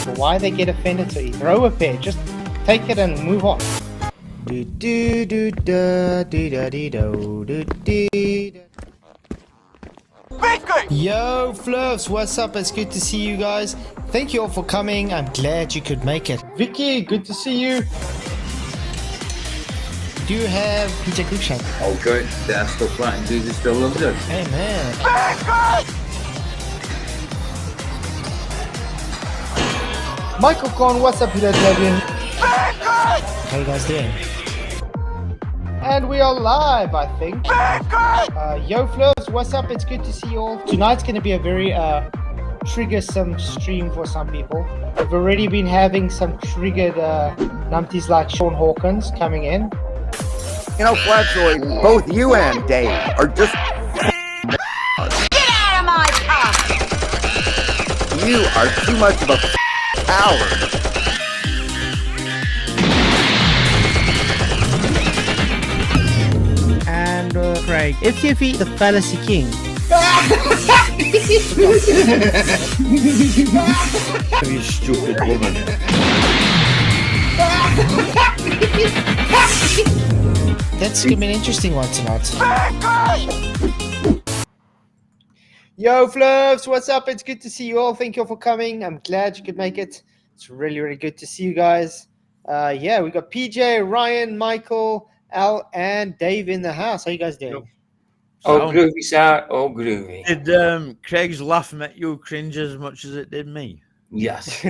people. Why they get offended so easy? Throw a pair. Just take it and move on. Yo, Fluffs, what's up? It's good to see you guys. Thank you all for coming. I'm glad you could make it. Vicky, good to see you. Do you have PJ Cruikshank? Oh, good. The Astrophysicist dude is still loves it. Hey, man. Michael Corn, what's up, Peter Debian? How you guys doing? And we are live, I think. Yo, Flows, what's up? It's good to see you all. Tonight's going to be a very triggersome stream for some people. We've already been having some triggered numpties like Sean Hawkins coming in. You know, Flatzoid, both you and Dave are just... Get out of my pocket! You are too much of a coward. And Craig, if you beat the Fallacy King. You stupid woman. That's gonna be an interesting one tonight. Yo, Fluffs, what's up? It's good to see you all. Thank you all for coming. I'm glad you could make it. It's really, really good to see you guys. Yeah, we got PJ, Ryan, Michael, Al, and Dave in the house. How you guys doing? Oh, groovy, sir. Oh, groovy. Did Craig's laughing at you cringe as much as it did me? Yes,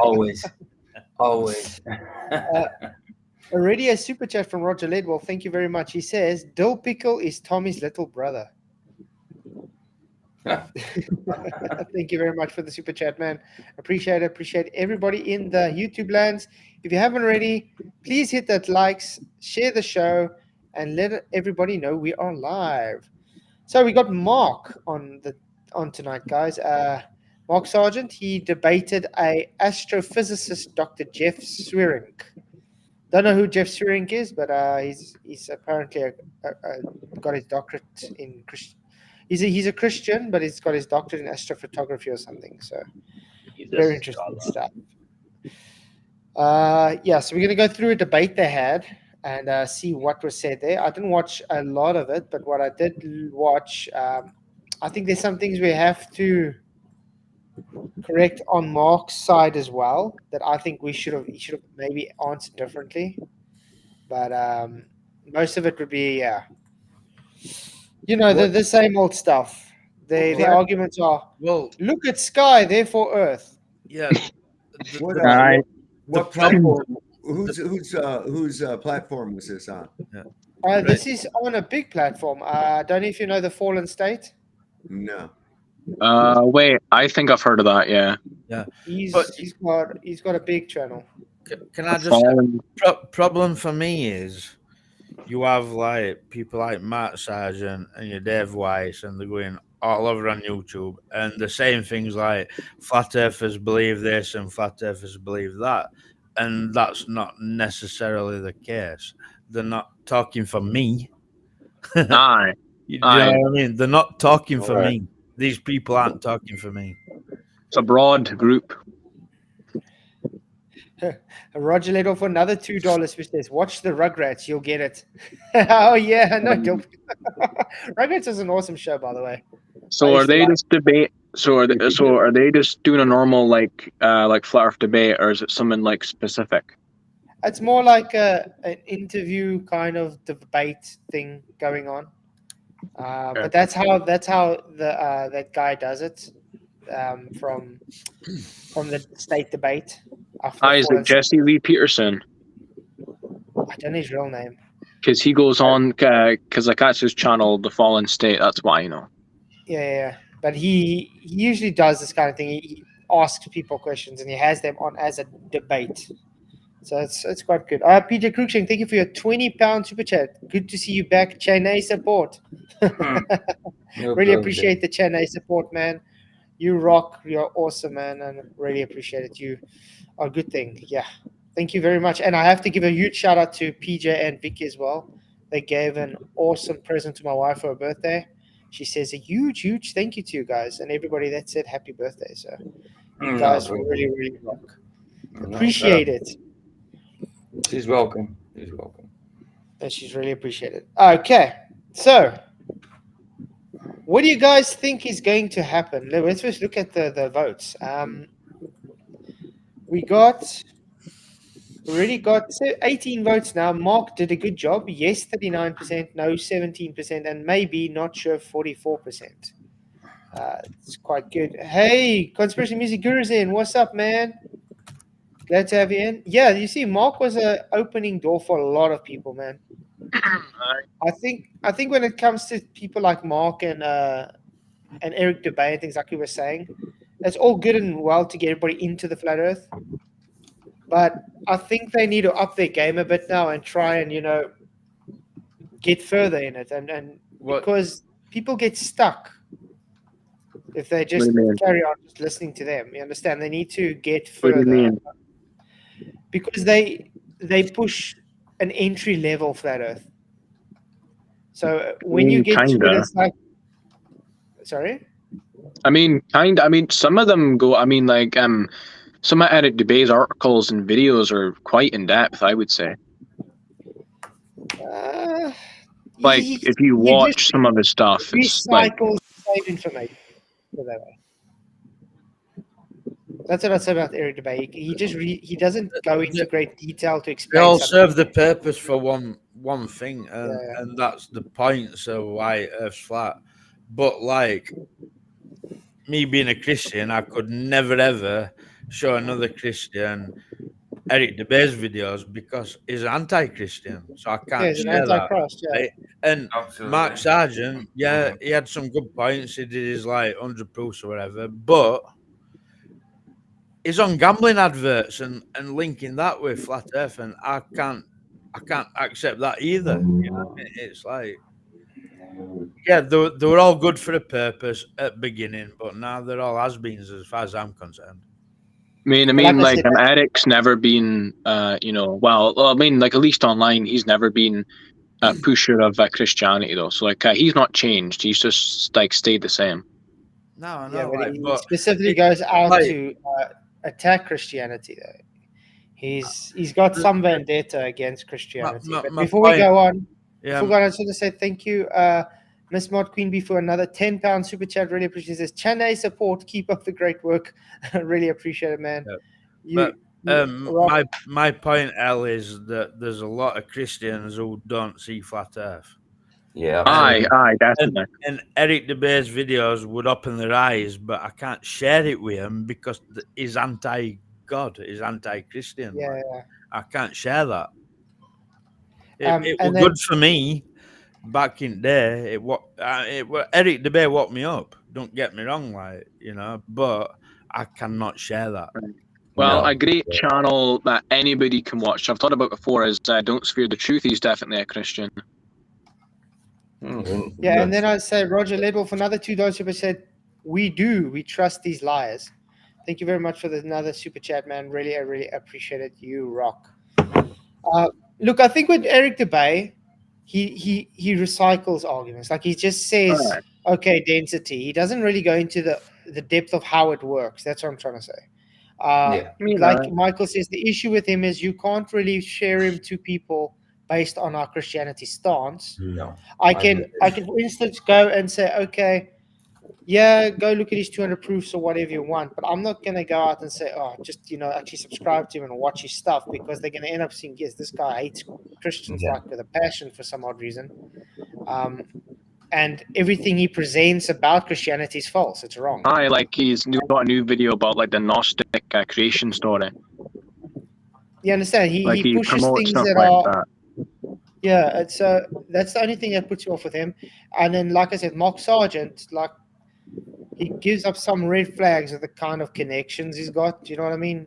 always. Always. Already a super chat from Roger Ledwell. Thank you very much. He says, Dill Pickle is Tommy's little brother. Thank you very much for the super chat, man. Appreciate it. Appreciate everybody in the YouTube lands. If you haven't already, please hit that likes, share the show, and let everybody know we are live. So we got Mark on tonight, guys. Mark Sargent. He debated a astrophysicist, Dr. Jeff Zweerink. Don't know who Jeff Zweerink is, but he's apparently got his doctorate in Christian. He's a Christian, but he's got his doctorate in astrophotography or something. So very interesting stuff. Yeah, so we're gonna go through a debate they had and see what was said there. I didn't watch a lot of it, but what I did watch, I think there's some things we have to correct on Mark's side as well that I think he should have maybe answered differently. But most of it would be the same old stuff. The arguments are, well, look at sky, therefore Earth. Yeah. What platform? Whose platform was this on? Yeah. This is on a big platform. I don't know if you know the Fallen State. No. Wait, I think I've heard of that. Yeah. Yeah. He's got a big channel. Can I just problem for me is you have like people like Matt Sargent and your Dave Weiss, and they're going all over on YouTube, and the same things like flat earthers believe this and flat earthers believe that, and that's not necessarily the case. They're not talking for me. Aye. You know what I mean? They're not talking for me. These people aren't talking for me. It's a broad group. Roger let off another $2, which says, "Watch the Rugrats, you'll get it." Oh yeah, no, Rugrats is an awesome show, by the way. So are they just debate? So are they just doing a normal like flat Earth debate, or is it something like specific? It's more like an interview kind of debate thing going on. But that's how the that guy does it from the state debate. Is it Jesse Lee Peterson? I don't know his real name. Because he goes on, because like that's his channel, The Fallen State. That's why I know. Yeah. But he usually does this kind of thing. He asks people questions and he has them on as a debate. So it's quite good. PJ Cruikshank, thank you for your £20 super chat. Good to see you back. Chennai support. Really appreciate the Chennai support, man. You rock. You're awesome, man, and really appreciate it. You are a good thing. Yeah. Thank you very much. And I have to give a huge shout out to PJ and Vicky as well. They gave an awesome present to my wife for her birthday. She says a huge, huge thank you to you guys and everybody that said happy birthday. So You guys really, really rock. Appreciate it. She's welcome. She's welcome. And she's really appreciated. Okay, so what do you guys think is going to happen? Let's first look at the votes. We already got 18 votes now. Mark did a good job. Yes, 39%, no, 17%, and maybe not sure, 44%. It's quite good. Hey, Conspiracy Music Guru's in. What's up, man? Glad to have you in. Yeah, you see, Mark was an opening door for a lot of people, man. I think when it comes to people like Mark and Eric Debay and things like we were saying, it's all good and well to get everybody into the flat Earth, but I think they need to up their game a bit now and try and get further in it, and because people get stuck if they just carry on just listening to them. You understand? They need to get further because they push an entry level flat Earth. So when you get to it, it's like, sorry. I mean, some of them go. I mean, like some of Eric Dubay's articles and videos are quite in depth, I would say. Like if you watch some of his stuff, it's like recycles same information. Put it that way. That's what I said about Eric Debay. He doesn't go into great detail to explain. They all something. serve the purpose for one thing, and that's the point. So why Earth's flat? But like me being a Christian, I could never ever show another Christian Eric Debay's videos because he's anti-Christian, so I can't He's an share that. Antichrist, yeah. Right? And Absolutely. Mark Sargent, he had some good points. He did his like 100 proofs or whatever, but he's on gambling adverts and linking that with flat Earth, and I can't accept that either. You know, it's like, yeah, they were all good for a purpose at the beginning, but now they're all has-beens as far as I'm concerned. I mean, like Eric's never been, well, I mean, like at least online, he's never been a pusher of Christianity though. So like, he's not changed. He's just like stayed the same. No, I know. Yeah, but like, he specifically goes out to attack Christianity though. He's got some vendetta against Christianity. But before we go on, I just want to say thank you, Miss Mod Queen Bee, for another £10 super chat. Really appreciate this. Chennai support. Keep up the great work. Really appreciate it, man. Yeah. My point, L, is that there's a lot of Christians who don't see flat Earth. Yeah. Aye, definitely. And Eric Debay's videos would open their eyes, but I can't share it with him because he's anti-God, he's anti-Christian. Yeah. I can't share that. It was good for me back in the day. Eric Debay woke me up. Don't get me wrong, but I cannot share that. Well, a great channel that anybody can watch, I've thought about before, is Don't Sphere the Truth. He's definitely a Christian. Yeah, and then I say Roger Ledwell for another $2 super chat. We trust these liars. Thank you very much for another super chat, man. I really appreciate it. You rock. Look, I think with Eric Debay, he recycles arguments. Like he just says, okay, density. He doesn't really go into the depth of how it works. That's what I'm trying to say. Like Michael says, the issue with him is you can't really share him to people based on our Christianity stance. No. I can, for instance, go and say, okay, yeah, go look at his 200 proofs or whatever you want. But I'm not going to go out and say, just, actually subscribe to him and watch his stuff, because they're going to end up seeing, yes, this guy hates Christians like with a passion for some odd reason. And everything he presents about Christianity is false. It's wrong. Like he's got a new video about like the Gnostic creation story. You understand? He pushes things that are... Yeah, it's that's the only thing that puts you off with him. And then, like I said, Mark Sargent, like, he gives up some red flags of the kind of connections he's got. Do you know what I mean?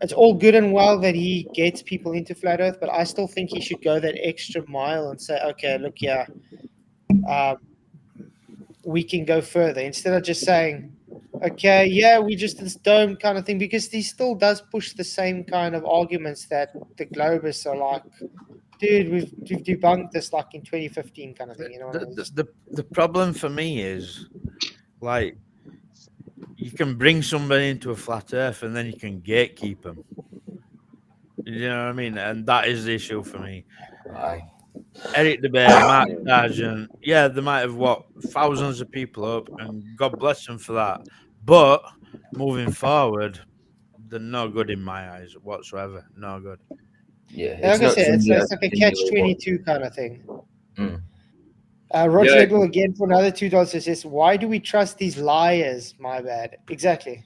It's all good and well that he gets people into flat Earth, but I still think he should go that extra mile and say, okay, look, we can go further, instead of just saying, okay, yeah, we just this dome kind of thing, because he still does push the same kind of arguments that the Globists are like, dude, we've debunked this like in 2015 kind of thing. You know what I mean? The problem for me is, like, you can bring somebody into a flat Earth and then you can gatekeep them. You know what I mean? And that is the issue for me. Aye. Eric the Bear, Mark Sargent, yeah, they might have thousands of people up, and God bless them for that. But moving forward, they're no good in my eyes whatsoever. No good. Yeah, Like I not said, it's something like a that's catch-22 kind of thing. Mm. Roger Yeah. Little again for another $2 says, "Why do we trust these liars?" My bad. Exactly.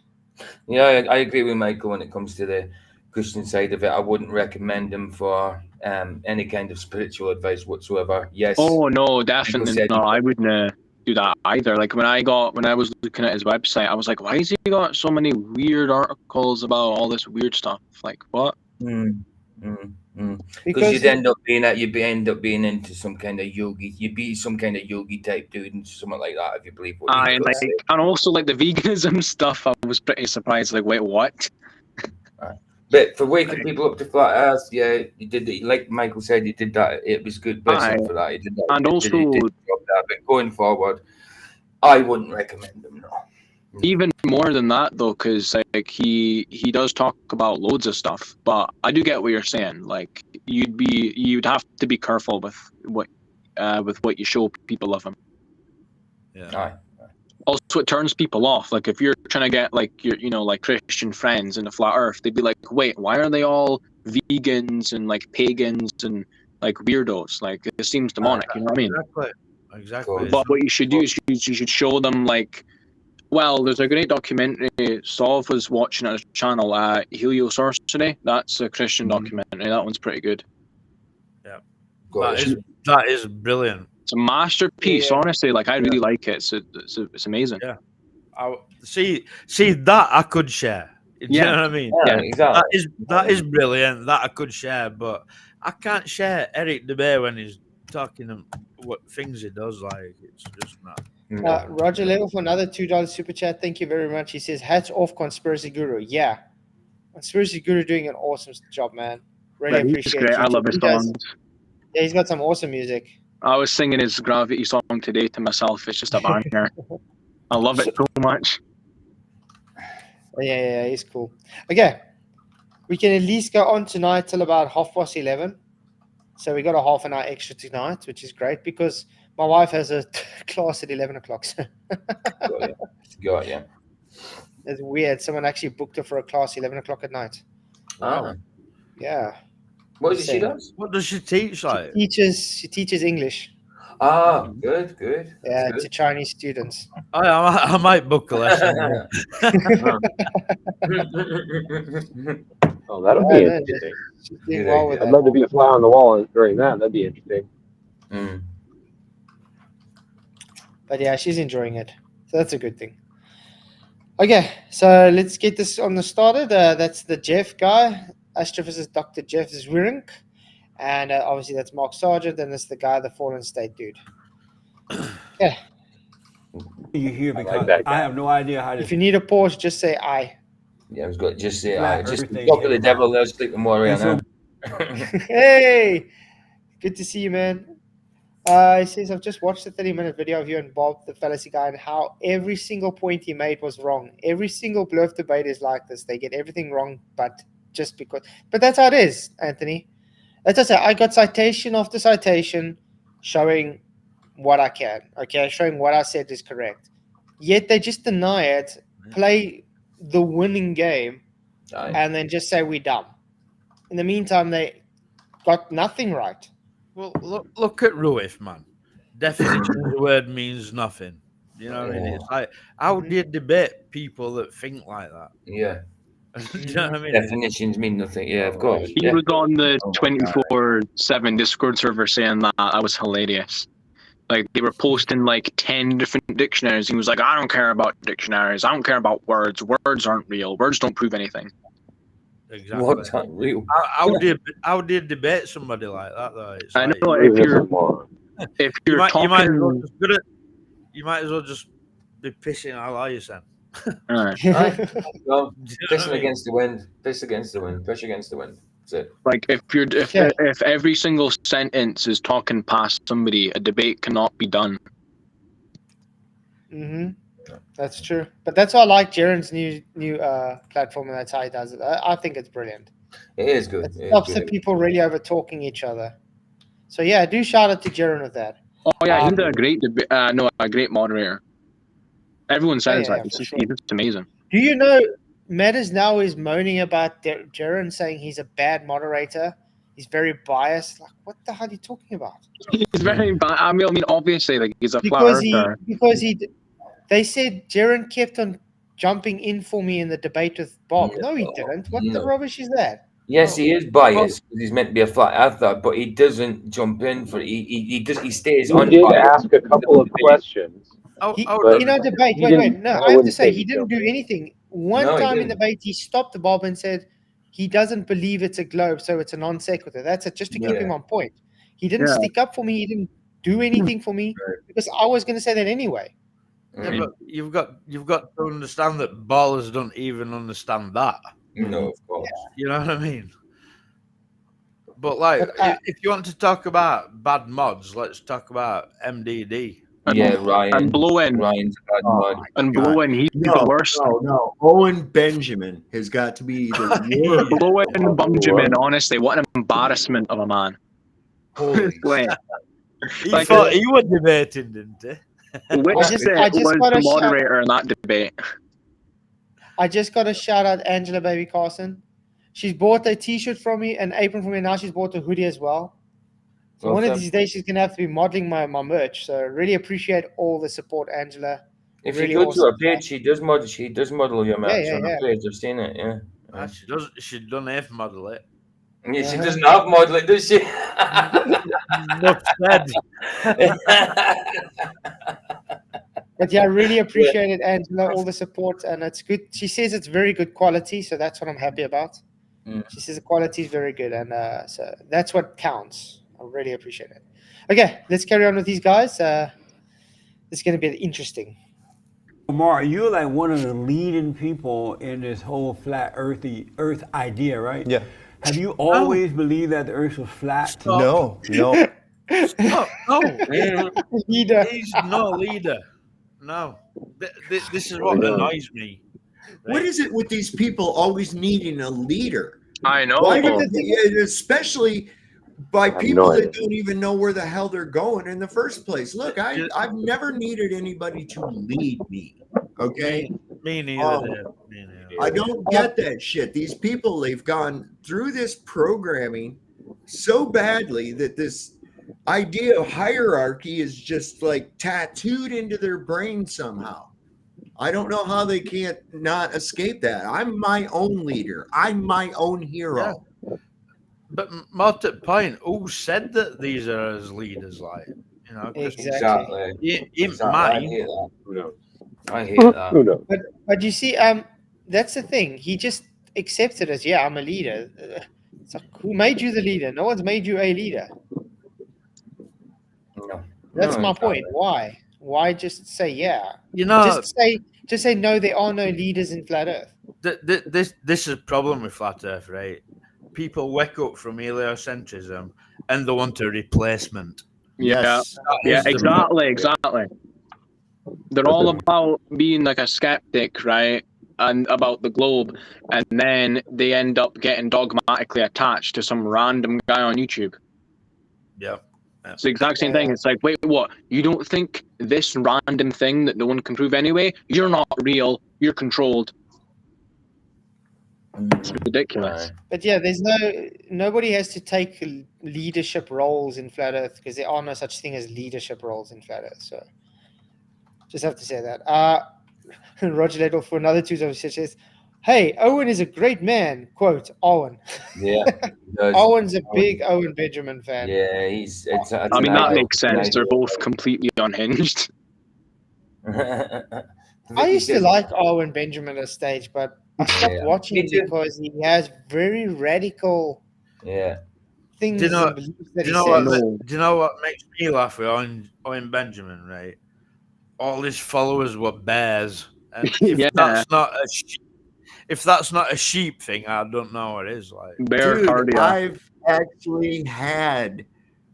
Yeah, I agree with Michael when it comes to the Christian side of it. I wouldn't recommend them for any kind of spiritual advice whatsoever. Yes. Oh no, definitely said- not. I wouldn't do that either. Like when I was looking at his website, I was like, why has he got so many weird articles about all this weird stuff? Like what? Because you'd end up being into some kind of yogi. You'd be some kind of yogi type dude and something like that if you believe what he's And got to say. and also like the veganism stuff, I was pretty surprised. Like, wait, what? But for waking people up to flat Earth, yeah, you did it. Like Michael said, you did that. It was good. Bless him for that. He did that. And also, he did that. But going forward, I wouldn't recommend them. No. Even more than that, though, because like he does talk about loads of stuff. But I do get what you're saying. Like you'd have to be careful with what you show people of him. Yeah. Aye. Also, it turns people off. Like if you're trying to get like your like Christian friends into flat Earth, they'd be like, "Wait, why are they all vegans and like pagans and like weirdos? Like it seems demonic." You know what I mean? Exactly. But what you should do is you should show them like, well, there's a great documentary. Sov was watching at a channel, Heliosorcery. That's a Christian documentary. That one's pretty good. Yeah, that is brilliant. It's a masterpiece, honestly. Like I really like it. It's amazing. Yeah, I see that I could share. Do you know what I mean? Yeah, exactly. That is brilliant. That I could share, but I can't share Eric the Bear when he's talking what things he does. Like it's just not. Roger Little for another $2 super chat. Thank you very much. He says, "Hats off, Conspiracy Guru." Yeah, Conspiracy Guru doing an awesome job, man. Really appreciate it. I love his songs. Yeah, he's got some awesome music. I was singing his Gravity song today to myself. It's just a banger. I love it so much. Yeah, he's cool. Okay, we can at least go on tonight till about 11:30. So we got a half an hour extra tonight, which is great because my wife has a class at 11 o'clock. So Got you. it's weird. Someone actually booked her for a class 11 o'clock at night. Ah. Yeah. What does she do? What does she teach? Like She teaches English. Ah, good. Yeah, That's to Chinese students. I might book a lesson. Oh, that'll be interesting. She's doing well with I'd that. love to be a fly on the wall during that. That'd be interesting. But yeah, she's enjoying it. So that's a good thing. Okay, so let's get this on the started. That's the Jeff guy, Astrophysicist Dr. Jeff Zweerink. And obviously that's Mark Sargent, and it's the guy, the Fallen State dude. Yeah. You hear because like that I have no idea how to. If you need a pause, just say I. Yeah, I was going to just say, Flat just everything talk to the is devil, let's sleep and worry on And him. Hey, good to see you, man. He says, "I've just watched the 30-minute video of you and Bob, the fallacy guy, and how every single point he made was wrong. Every single bluff debate is like this. They get everything wrong, but just because. But that's how it is, Anthony. As I say, I got citation after citation showing what I can, okay, showing what I said is correct. Yet they just deny it, play the winning game, and then just say we're dumb. In the meantime, they got nothing right. Well, look at Ruif, man. Definition of the word means nothing. You know what I mean? It's like, how do you debate people that think like that? Yeah. Do you know what I mean? Definitions mean nothing. Yeah, of course. He was on the 24/7 Discord server saying that was hilarious. Like they were posting like 10 different dictionaries. He was like, "I don't care about dictionaries. I don't care about words. Words aren't real. Words don't prove anything." Exactly. What's not real? How do you debate somebody like that though? It's I like, know if you're talking, you might as well just be pissing out all you saying. Well, pissing against the wind. Piss against the wind. Push against the wind. That's it. like if every single sentence is talking past somebody, a debate cannot be done. Mm-hmm. That's true. But that's why I like Jaren's new platform, and that's how he does it. I think it's brilliant. It is good. It It is stops the good. people really over talking each other. So yeah, do shout out to Jaren with that. Oh yeah, he's a great a great moderator. Everyone says yeah, that. It's for just, sure. he's just amazing. Do you know Matters now is moaning about Jaren saying he's a bad moderator. He's very biased. Like, what the hell are you talking about? He's very bad. I mean, obviously, like he's a flat earther. They said Jaren kept on jumping in for me in the debate with Bob. No, he didn't. What the rubbish is that? Yes, he is biased. He's meant to be a flat earther, but he doesn't jump in for. He stays He unbiased. did ask a couple of questions. In our debate, wait. No, I have to say he didn't do anything. One No, he time in didn't. the debate, he stopped Bob and said he doesn't believe it's a globe, so it's a non sequitur. That's it, just to keep him on point. He didn't stick up for me. He didn't do anything for me because I was going to say that anyway. Yeah, but you've got to understand that ballers don't even understand that. No, of course. You know what I mean? But like, if you want to talk about bad mods, let's talk about MDD. Ryan. And Blow-In. Ryan's a bad mod. And Blow-In, he's the worst. No. Owen Benjamin has got to be the worst. Blow-In Benjamin, honestly, what an embarrassment of a man. Holy He thought he was debating, didn't he? Which was the moderator in that debate? I just got to shout out Angela Baby Carson. She's bought a T-shirt from me, an apron from me, and now she's bought a hoodie as well. So one of these days she's going to have to be modeling my merch. So really appreciate all the support, Angela. If really you go awesome. to her page, she does model your merch on her page. I've seen it. Yeah. She does. She doesn't have model it. Yeah, she doesn't have model it, does she? Enough said. But yeah, I really appreciate it, Angela, all the support, and it's good. She says it's very good quality, so that's what I'm happy about. She says the quality is very good, and so that's what counts. I really appreciate it. Okay, let's carry on with these guys. This is going to be interesting. Omar, you're like one of the leading people in this whole flat Earth idea, right? Yeah. Have you always believed that the Earth was flat? No. Stop. No. Leader. He's not a leader. No. This is what annoys me. What is it with these people always needing a leader? I know. Why especially by people that don't even know where the hell they're going in the first place. Look, I've never needed anybody to lead me. Okay? Me neither. I don't get that shit. These people, they've gone through this programming so badly that this idea of hierarchy is just like tattooed into their brain somehow. I don't know how they can't not escape that. I'm my own leader. I'm my own hero. Yeah. But more to the point, who said that these are as leaders? Like, you know, exactly. I hate that. But you see, that's the thing. He just accepted as, I'm a leader. It's like, who made you the leader? No one's made you a leader. No. That's my point. Why? Why just say You know, just say no. There are no leaders in flat Earth. This is a problem with flat Earth, right? People wake up from heliocentrism and they want a replacement. Yes. Yeah, exactly. They're all about being like a skeptic, right? And about the globe, and then they end up getting dogmatically attached to some random guy on YouTube. Yeah. It's the exact same thing. It's like, wait, what? You don't think this random thing that no one can prove anyway? You're not real. You're controlled. It's ridiculous. But yeah, there's nobody has to take leadership roles in flat Earth because there are no such thing as leadership roles in flat Earth. So just have to say that. Roger Ledwell for another Tuesday says, "Hey, Owen is a great man." Quote Owen. Yeah, Owen's a big Owen Benjamin fan. Yeah, I mean, that makes sense. They're both completely unhinged. I used to like Owen Benjamin at stage, but I stopped watching him because he has very radical things. Do you know what makes me laugh with Owen Benjamin, right? All his followers were bears. And if that's not a sheep thing, I don't know what it is. Like Dude, I've actually had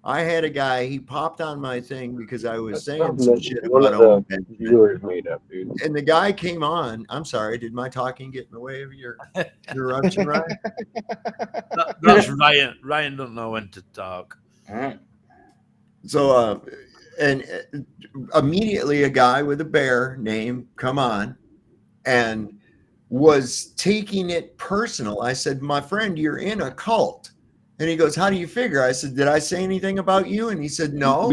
I had a guy, he popped on my thing because I was That's saying something some that shit one about of the Owen Benjamin. viewers made up, dude. And the guy came on. I'm sorry, did my talking get in the way of your interruption, Ryan? That's Ryan. Ryan don't know when to talk. So, and immediately a guy with a bear name come on and was taking it personal. I said, my friend, you're in a cult. And he goes, how do you figure? I said, did I say anything about you? And he said, no.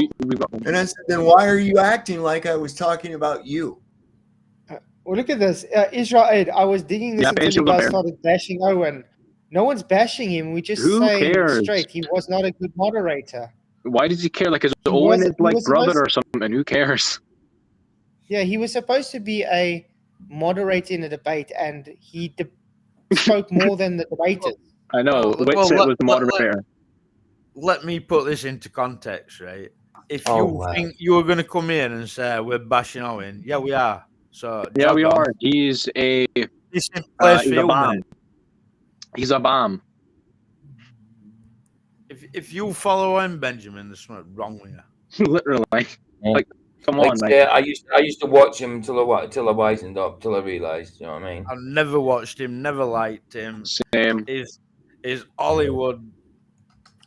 And I said, then why are you acting like I was talking about you? Well, look at this. Israel Aid, I was digging this until you guys started bashing Owen. No one's bashing him. We're just saying straight he was not a good moderator. Why does he care? Like, is Owen his like brother or something? Who cares? Yeah, he was supposed to be a moderator in a debate, and he spoke more than the debaters. I know. Whitsitt was the moderator. Let me put this into context, right? If you think you were going to come in and say we're bashing Owen, yeah, we are. So yeah, we are. He's a he's a bomb. He's a bomb. If you follow Owen Benjamin, there's something wrong with you. Literally, like come on, like, I used to watch him till I wisened up, till I realised. You know what I mean? I've never watched him, never liked him. Same. Is Hollywood?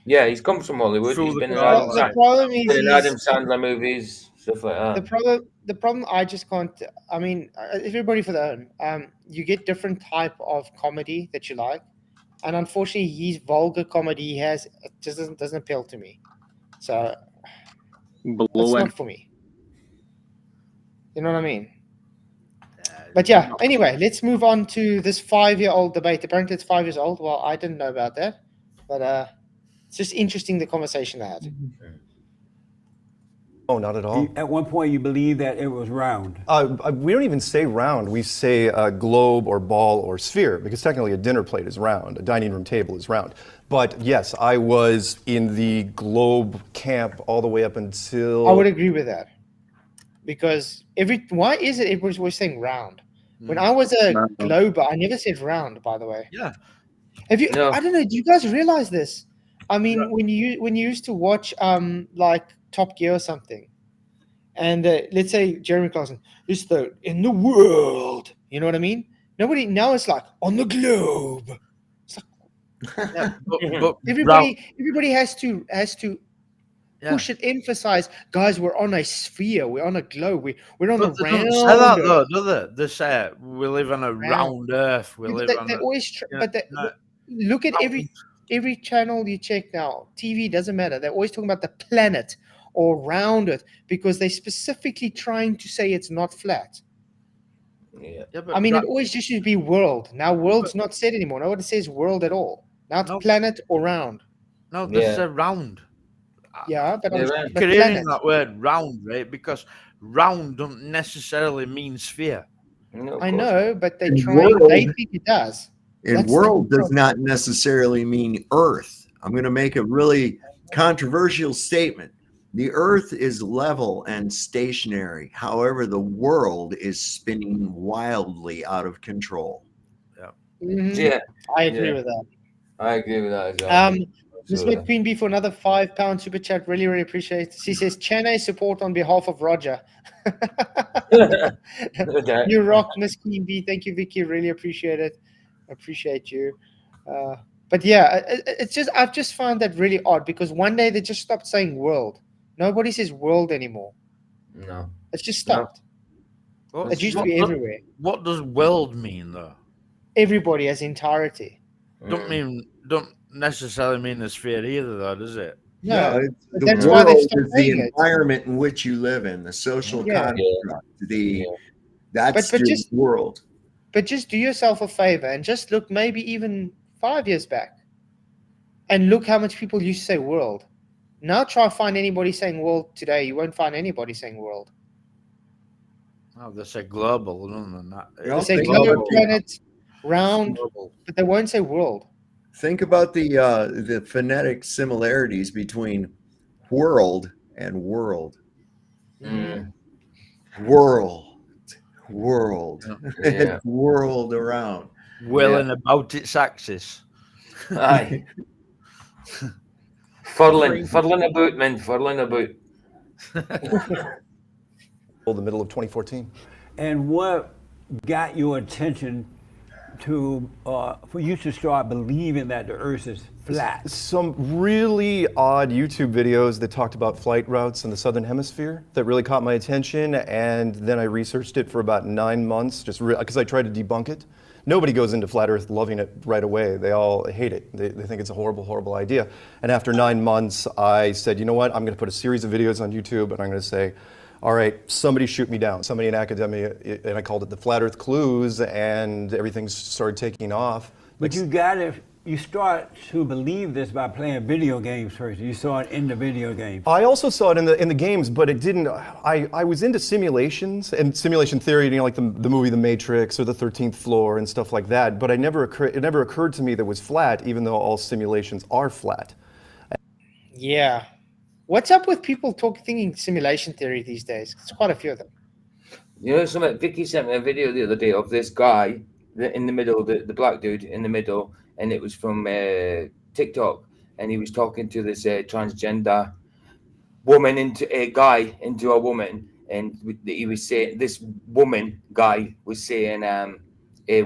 Yeah, he's come from Hollywood. He's been in Adam Sandler movies, stuff like that. The problem, I just can't. I mean, everybody for their own. You get different type of comedy that you like, and unfortunately, his vulgar comedy just doesn't appeal to me. So it's not for me. You know what I mean? But yeah. Anyway, let's move on to this 5-year-old debate. Apparently, it's 5 years old. Well, I didn't know about that, but it's just interesting the conversation they had. Oh, not at all. At one point, you believe that it was round. We don't even say round. We say globe or ball or sphere, because technically a dinner plate is round, a dining room table is round. But yes, I was in the globe camp all the way up until... I would agree with that. Because why is it everybody's always saying round? When I was a glober, I never said round, by the way. Yeah. Have you? No. I don't know. Do you guys realize this? I mean, when you used to watch like Top Gear or something, and let's say Jeremy Clarkson is in the world. You know what I mean? Nobody now. It's like on the globe. It's like, yeah, but everybody has to push it, emphasize, guys, we're on a sphere, we're on a globe, we're on a round. Say that though, do they? They say we live on a round earth. We live on. Look at every channel you check now. TV doesn't matter. They're always talking about the planet or round it because they're specifically trying to say it's not flat. Yeah. I mean, it always just should be world. Now, world's not said anymore. Nobody says world at all. Now it's planet or round. No, this is a round. Yeah, but creating that word round, right? Because round don't necessarily mean sphere. No, I know, but they think it does. And world does not necessarily mean Earth. I'm going to make a really controversial statement. The Earth is level and stationary. However, the world is spinning wildly out of control. Yeah. Mm-hmm. Yeah. I agree with that. I agree with that as well. Ms. McQueen B for another £5 super chat. Really, really appreciate it. She says, Chennai support on behalf of Roger. You rock, Ms. Queen B. Thank you, Vicky. Really appreciate it. Appreciate you. But yeah, it's just I've just found that really odd because one day they just stopped saying world. Nobody says world anymore. No. It's just stopped. No. It used to be everywhere. What does world mean though? Everybody as entirety. Don't necessarily mean the sphere either, though, does it? No, the world is the environment in which you live in, the social construct, that's the world. But just do yourself a favor and just look maybe even 5 years back and look how much people used to say world. Now try to find anybody saying world today. You won't find anybody saying world. Oh, they say global, don't they? They say global, planet, round, but they won't say world. Think about the phonetic similarities between world and world. Mm. World, yeah. World around. Whirling about its axis. Aye. Furling about, man, furling about. The middle of 2014. And what got your attention to for you to start believing that the Earth is flat? Some really odd YouTube videos that talked about flight routes in the southern hemisphere that really caught my attention, and then I researched it for about 9 months, just because I tried to debunk it. Nobody goes into flat Earth loving it right away. They all hate it. They think it's a horrible, horrible idea. And after 9 months, I said, you know what? I'm going to put a series of videos on YouTube, and I'm going to say, all right, somebody shoot me down. Somebody in academia, and I called it the Flat Earth Clues, and everything started taking off. But you start to believe this by playing video games first. You saw it in the video games. I also saw it in the games, but it didn't. I was into simulations and simulation theory, like the movie The Matrix or the 13th Floor and stuff like that. But it never occurred to me that it was flat, even though all simulations are flat. Yeah. What's up with people thinking simulation theory these days? It's quite a few of them. You know, something. Vicky sent me a video the other day of this guy in the middle, the black dude in the middle, and it was from TikTok, and he was talking to this transgender woman into a woman, and he was saying, this woman guy was saying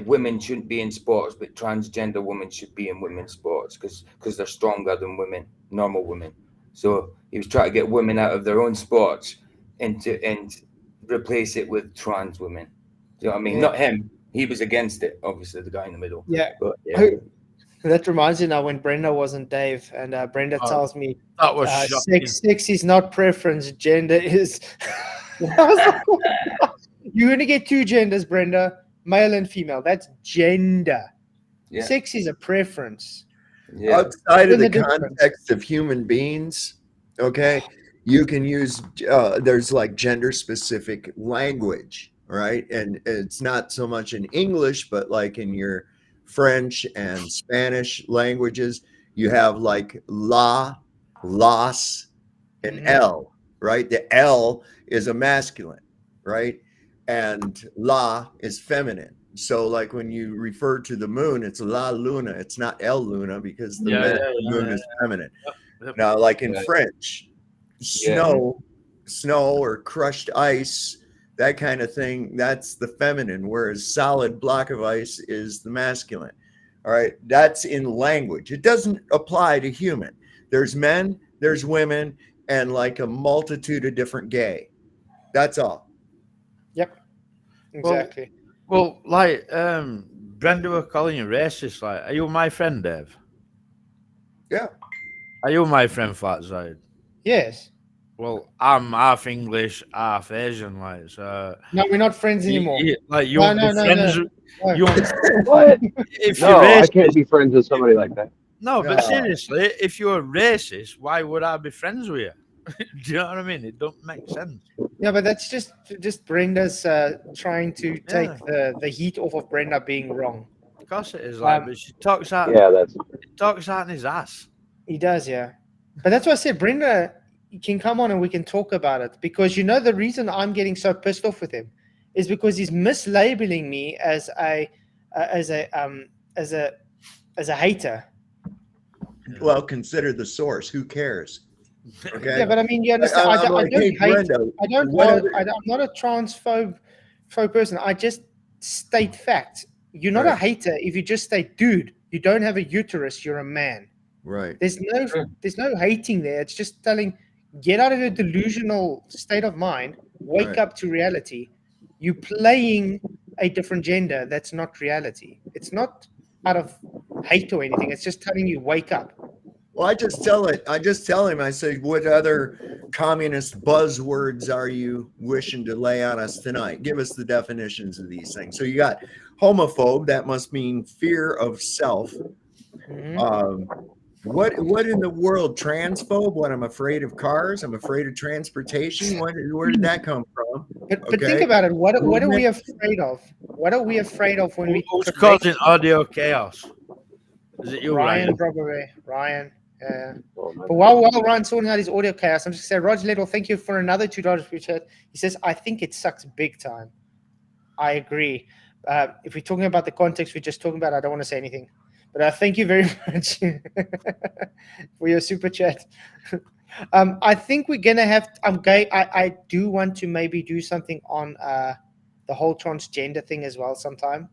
women shouldn't be in sports, but transgender women should be in women's sports because they're stronger than women, normal women. So he was trying to get women out of their own sports and replace it with trans women. Do you know what I mean? Yeah. Not him. He was against it, obviously, the guy in the middle. Yeah. But, yeah. That reminds me now when Brenda wasn't Dave, and Brenda tells me That was shocking. sex is not preference, gender is. I was like, you're going to get two genders, Brenda, male and female. That's gender. Yeah. Sex is a preference. Yeah. Outside of the difference. context of human beings, okay, you can use there's like gender specific language, right? And it's not so much in English, but like in your French and Spanish languages, you have like la, las, and L, right? The L is a masculine, right? And la is feminine. So like when you refer to the moon, it's La Luna. It's not El Luna because the moon is feminine. Now, like in French, snow or crushed ice, that kind of thing, that's the feminine, whereas solid block of ice is the masculine. All right, that's in language. It doesn't apply to human. There's men, there's women, and like a multitude of different gay. That's all. Yep. Exactly. Well, like Brenda were calling you racist. Like, are you my friend, Dave? Yeah. Are you my friend, Fatside? Yes. Well, I'm half English, half Asian, like so. No, we're not friends anymore. You No. won't be friends. You won't, What? if No, you're I racist, can't be friends with somebody like that. no, but seriously, if you're racist, why would I be friends with you? Do you know what I mean? It don't make sense. Yeah, but that's just Brenda's trying to take the heat off of Brenda being wrong. Of course it is, like, but she talks out. Yeah, that's. It talks out in his ass. He does, yeah. But that's why I said Brenda can come on and we can talk about it, because you know the reason I'm getting so pissed off with him is because he's mislabeling me as a hater. Well, consider the source. Who cares? Okay. Yeah, but I mean, you understand. I don't hate. Brenda, I'm not a transphobe person. I just state facts. You're not a hater if you just state, dude, you don't have a uterus. You're a man. Right. There's no hating there. It's just telling, get out of your delusional state of mind. Wake up to reality. You're playing a different gender. That's not reality. It's not out of hate or anything. It's just telling you, wake up. Well, I just tell him, I say, what other communist buzzwords are you wishing to lay on us tonight? Give us the definitions of these things. So you got homophobe, that must mean fear of self. What in the world? Transphobe? What, I'm afraid of cars? I'm afraid of transportation? Where did that come from? But think about it. What are we afraid of? What are we afraid of when we Who's causing audio chaos? Is it you, Ryan? Ryan? Probably Ryan. But while Ryan's sorting out his audio chaos, I'm just going to say, Roger Little, thank you for another $2 for chat. He says, I think it sucks big time. I agree. If we're talking about the context we're just talking about, I don't want to say anything. But thank you very much for your super chat. I think we're gonna have. I do want to maybe do something on the whole transgender thing as well sometime,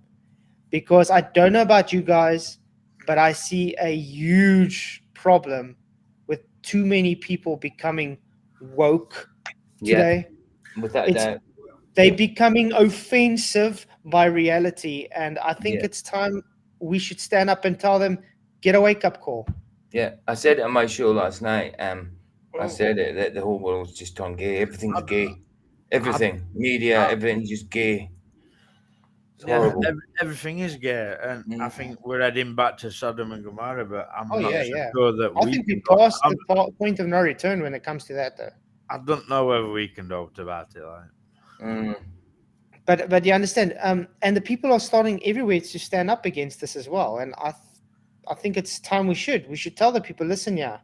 because I don't know about you guys, but I see a huge problem with too many people becoming woke today. Without a doubt. They're becoming offensive by reality, and I think Yeah. it's time we should stand up and tell them, get a wake-up call. Yeah, I said it on my show last night. I said it that the whole world's just gone gay. Everything's gay. Everything, media, everything's just gay. It's horrible. Everything is gay, and I think we're heading back to Sodom and Gomorrah. But I'm Oh, not yeah, so yeah. sure that I we think we can go- passed I'm- the point of no return when it comes to that, though. I don't know whether we can doubt about it. Like. But you understand, and the people are starting everywhere to stand up against this as well. And I think it's time we should tell the people, listen, yeah,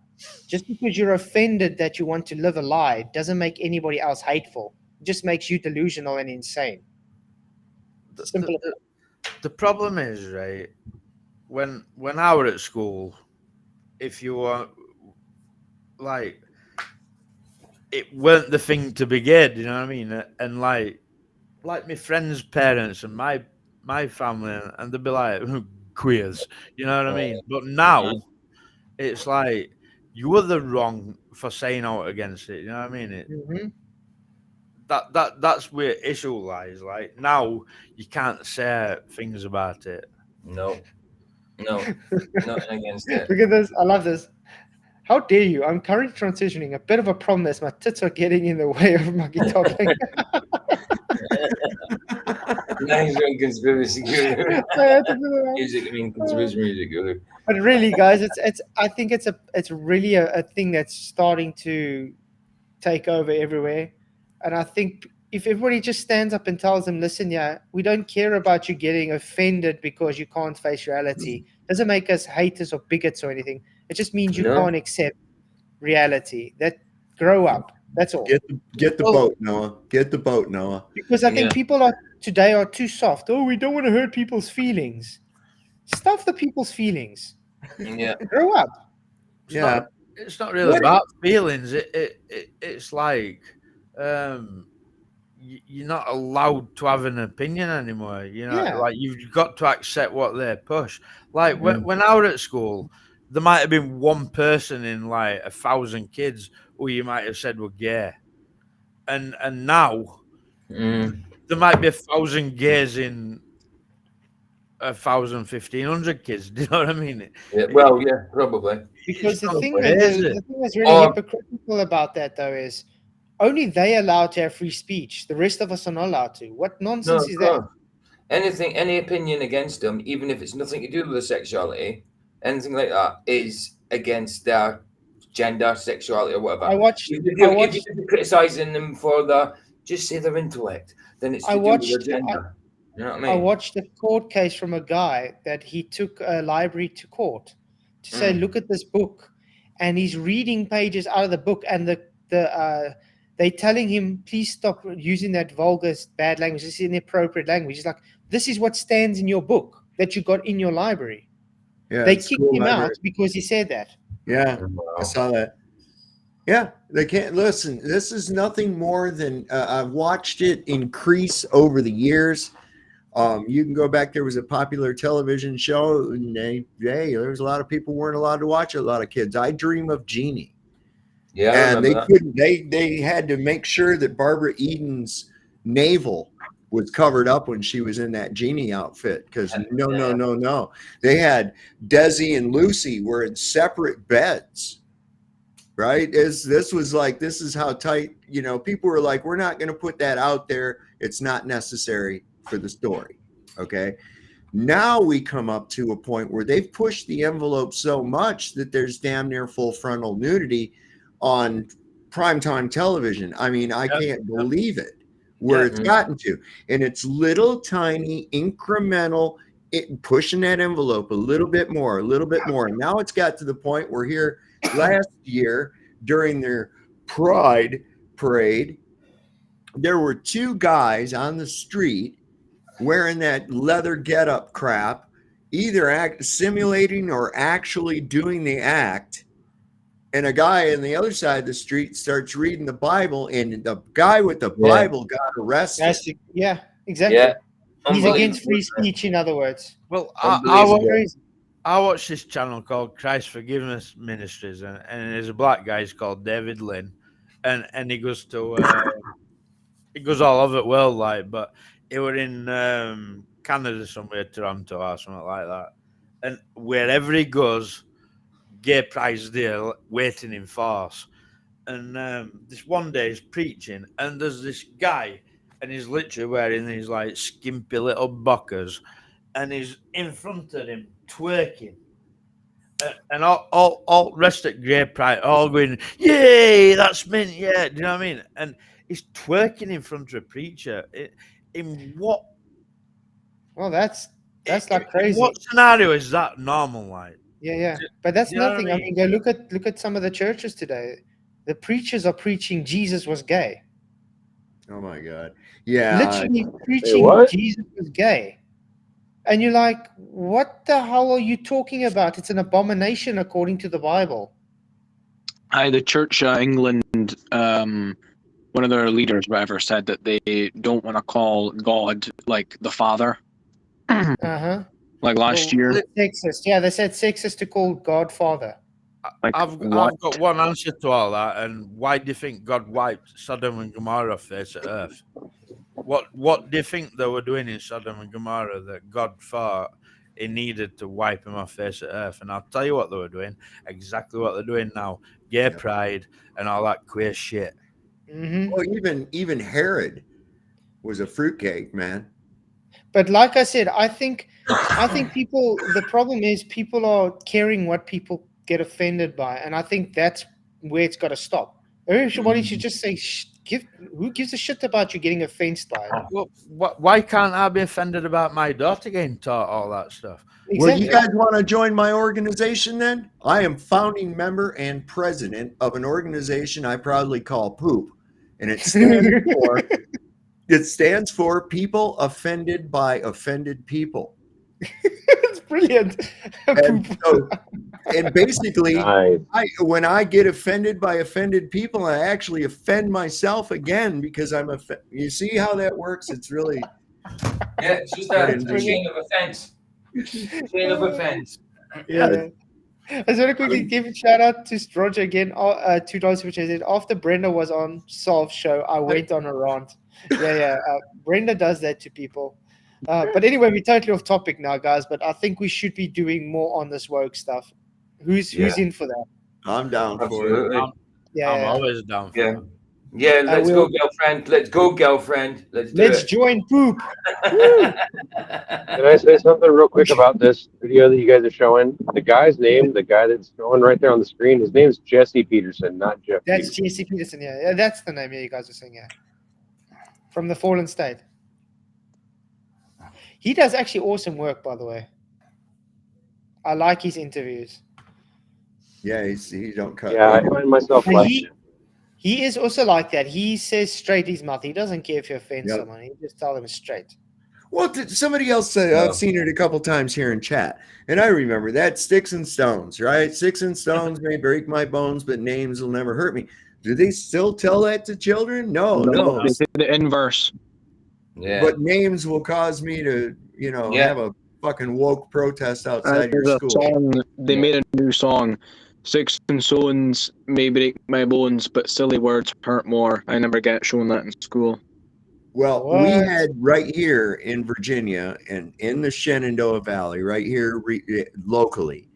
just because you're offended that you want to live a lie doesn't make anybody else hateful. It just makes you delusional and insane. Simple. The problem is, right, when I was at school, if you were like, it weren't the thing to be gay, you know what I mean? And like my friends' parents and my family, and they'd be like queers, you know what I mean? But now it's like you were the wrong for saying out against it, you know what I mean? That's where issue lies. Like now you can't say things about it. No, nothing against it. Look at this. I love this. How dare you? I'm currently transitioning. A bit of a problem as my tits are getting in the way of my guitar playing. Nice one, conspiracy guru. Music, I mean, conspiracy music guru. But really, guys, it's. I think it's really a thing that's starting to take over everywhere, and I think if everybody just stands up and tells them, listen, yeah, we don't care about you getting offended because you can't face reality. Doesn't make us haters or bigots or anything. It just means you can't accept reality. That grow up. That's all. Get the boat, Noah. Get the boat, Noah. Because I think people today are too soft. Oh, we don't want to hurt people's feelings. Stuff the people's feelings. Yeah. Grow up. It's not really about feelings. It's like you're not allowed to have an opinion anymore. You know, like you've got to accept what they push. Like when I was at school, there might have been one person in like 1,000 kids who you might have said were gay, and now there might be 1,000 gays in 1,000, 1,500 kids. Do you know what I mean? Yeah, well, yeah, probably. Because the thing that's really hypocritical about that, though, is only they allowed to have free speech. The rest of us are not allowed to. What nonsense is that? Any opinion against them, even if it's nothing to do with their sexuality, anything like that, is against their gender, sexuality, or whatever. If you're criticizing them for just say their intellect, then it's to do with their gender. You know what I mean? I watched a court case from a guy that he took a library to court to say, look at this book, and he's reading pages out of the book, and they're telling him, please stop using that vulgar, bad language. This is inappropriate language. He's like, this is what stands in your book that you got in your library. Yeah, they kicked him out because he said that. Yeah, I saw that. Yeah, they can't listen. This is nothing more than I've watched it increase over the years. You can go back. There was a popular television show, and there was a lot of people weren't allowed to watch it. A lot of kids. I Dream of Jeannie. Yeah, and they couldn't. They had to make sure that Barbara Eden's navel was covered up when she was in that genie outfit, because no. They had Desi and Lucy were in separate beds. Right? This is how tight, people were like, we're not going to put that out there. It's not necessary for the story. Okay. Now we come up to a point where they've pushed the envelope so much that there's damn near full frontal nudity on primetime television. I mean, I can't believe it where it's gotten to. And it's little tiny incremental, pushing that envelope a little bit more. And now it's got to the point where here last year during their Pride parade, there were two guys on the street wearing that leather getup crap, either simulating or actually doing the act. And a guy on the other side of the street starts reading the Bible, and the guy with the Bible got arrested. Yeah, exactly. Yeah. He's against free Unbelievable. speech, in other words. Well, Unbelievable. I watch this channel called Christ Forgiveness Ministries, and there's a black guy. He's called David Lynn, and he goes to he goes all over the world, like, but he were in Canada somewhere, Toronto or something like that, and wherever he goes, gay pride's there waiting in force. And this one day he's preaching, and there's this guy, and he's literally wearing these like skimpy little bockers, and he's in front of him twerking. And all rest at gay pride, all going, yay, that's mint, yeah. Do you know what I mean? And he's twerking in front of a preacher. In what? Well, that's like crazy. What scenario is that normal, like? Yeah. But that's You know what nothing. I I mean? mean, go look at some of the churches today. The preachers are preaching Jesus was gay. Oh my God. Yeah. Literally preaching what? Jesus was gay. And you're like, what the hell are you talking about? It's an abomination according to the Bible. The Church England, one of their leaders, whatever, said that they don't want to call God like the Father. Uh-huh. Like last year. Sexist. Yeah, they said sexist to call God Father. Like, I've got one answer to all that. And why do you think God wiped Sodom and Gomorrah off face of earth? What do you think they were doing in Sodom and Gomorrah that God thought he needed to wipe them off face of earth? And I'll tell you what they were doing. Exactly what they're doing now. Gay pride and all that queer shit. Mm-hmm. Well, even Herod was a fruitcake, man. But like I said, I think people, the problem is people are caring what people get offended by. And I think that's where it's got to stop. Everybody should just say, who gives a shit about you getting offended by it? Well, why can't I be offended about my daughter getting taught all that stuff? Exactly. Well, you guys want to join my organization then? I am founding member and president of an organization I proudly call Poop. And it stands for People Offended by Offended People. It's brilliant. And basically, Nice. when I get offended by offended people, I actually offend myself again because I'm you see how that works? It's really Yeah, it's just a chain of offense. Chain of offense. yeah. I just want to quickly give a shout out to Roger again. $2 which I said after Brenda was on Solve's show, I went on a rant. Yeah. Brenda does that to people. But anyway, we're totally off topic now, guys. But I think we should be doing more on this woke stuff. Who's in for that? I'm down for it. Absolutely. I'm always down for it. Yeah, let's go, girlfriend. Let's go, girlfriend. Let's join Poop. Can I say something real quick about this video that you guys are showing? The guy's name, the guy that's showing right there on the screen, his name's Jesse Peterson, not Jeff That's Peterson. Jesse Peterson. Yeah, that's the name. Yeah, you guys are saying. Yeah, from the Fallen State. He does actually awesome work, by the way. I like his interviews. Yeah, he don't cut. Yeah, I find myself And like he is also like that. He says straight his mouth. He doesn't care if you offend someone. He just tell them straight. Well, somebody else said, I've seen it a couple times here in chat, and I remember that sticks and stones, right? Sticks and stones may break my bones, but names will never hurt me. Do they still tell that to children? No. They say the inverse. Yeah. But names will cause me to, have a fucking woke protest outside your There's school. a song, they made a new song. Sticks and stones may break my bones, but silly words hurt more. I never get shown that in school. Well, we had right here in Virginia and in the Shenandoah Valley, right here locally,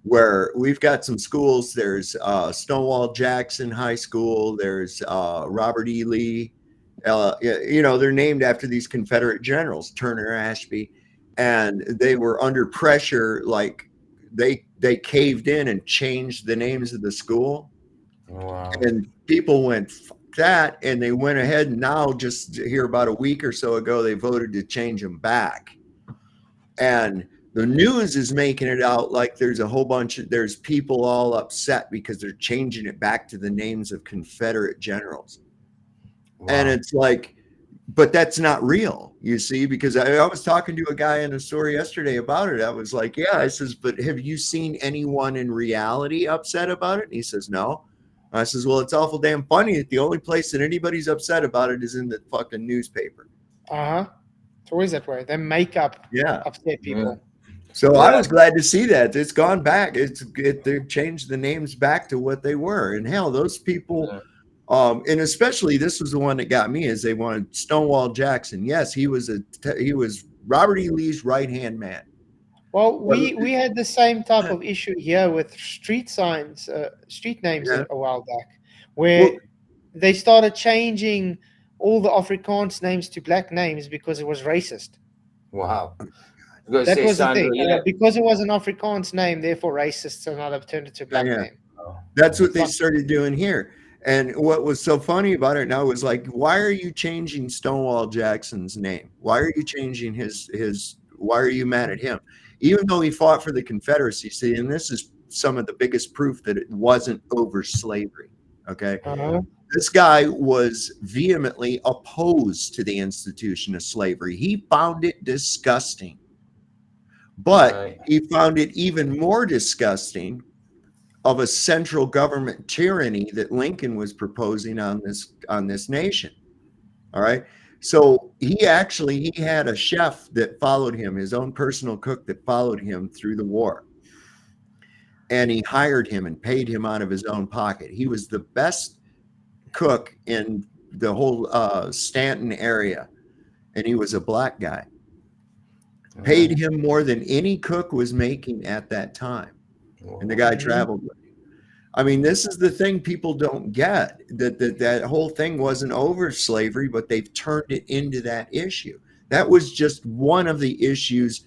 where we've got some schools. There's Stonewall Jackson High School. There's Robert E. Lee. They're named after these Confederate generals, Turner, Ashby, and they were under pressure. Like they caved in and changed the names of the school. Wow. And people went, fuck that. And they went ahead, and now just here about a week or so ago, they voted to change them back. And the news is making it out like there's a whole there's people all upset because they're changing it back to the names of Confederate generals. Wow. And it's like, but that's not real, you see, because I was talking to a guy in a story yesterday about it. I was like, yeah, I says, but have you seen anyone in reality upset about it? And he says, no. I says, well, it's awful damn funny that the only place that anybody's upset about it is in the fucking newspaper. Uh-huh. It's always that way. They make up upset people. So I was glad to see that it's gone back. They've changed the names back to what they were. And hell, those people, and especially this was the one that got me, is they wanted Stonewall Jackson. Yes, he was Robert E. Lee's right-hand man. Well, we had the same type of issue here with street signs, street names a while back, where they started changing all the Afrikaans names to black names because it was racist. Wow. That was the thing. Because it was an Afrikaans name, therefore racist, so now they've turned it to a black name. That's what they started doing here. And what was so funny about it now was like, why are you changing Stonewall Jackson's name? Why are you changing his why are you mad at him? Even though he fought for the Confederacy, see, and this is some of the biggest proof that it wasn't over slavery. Okay. This guy was vehemently opposed to the institution of slavery. He found it disgusting. But he found it even more disgusting of a central government tyranny that Lincoln was proposing on this nation. All right. So he had a chef that followed him, his own personal cook that followed him through the war. And he hired him and paid him out of his own pocket. He was the best cook in the whole Stanton area. And he was a black guy. Paid him more than any cook was making at that time. And the guy traveled with him. I mean, this is the thing people don't get, that whole thing wasn't over slavery, but they've turned it into that issue. That was just one of the issues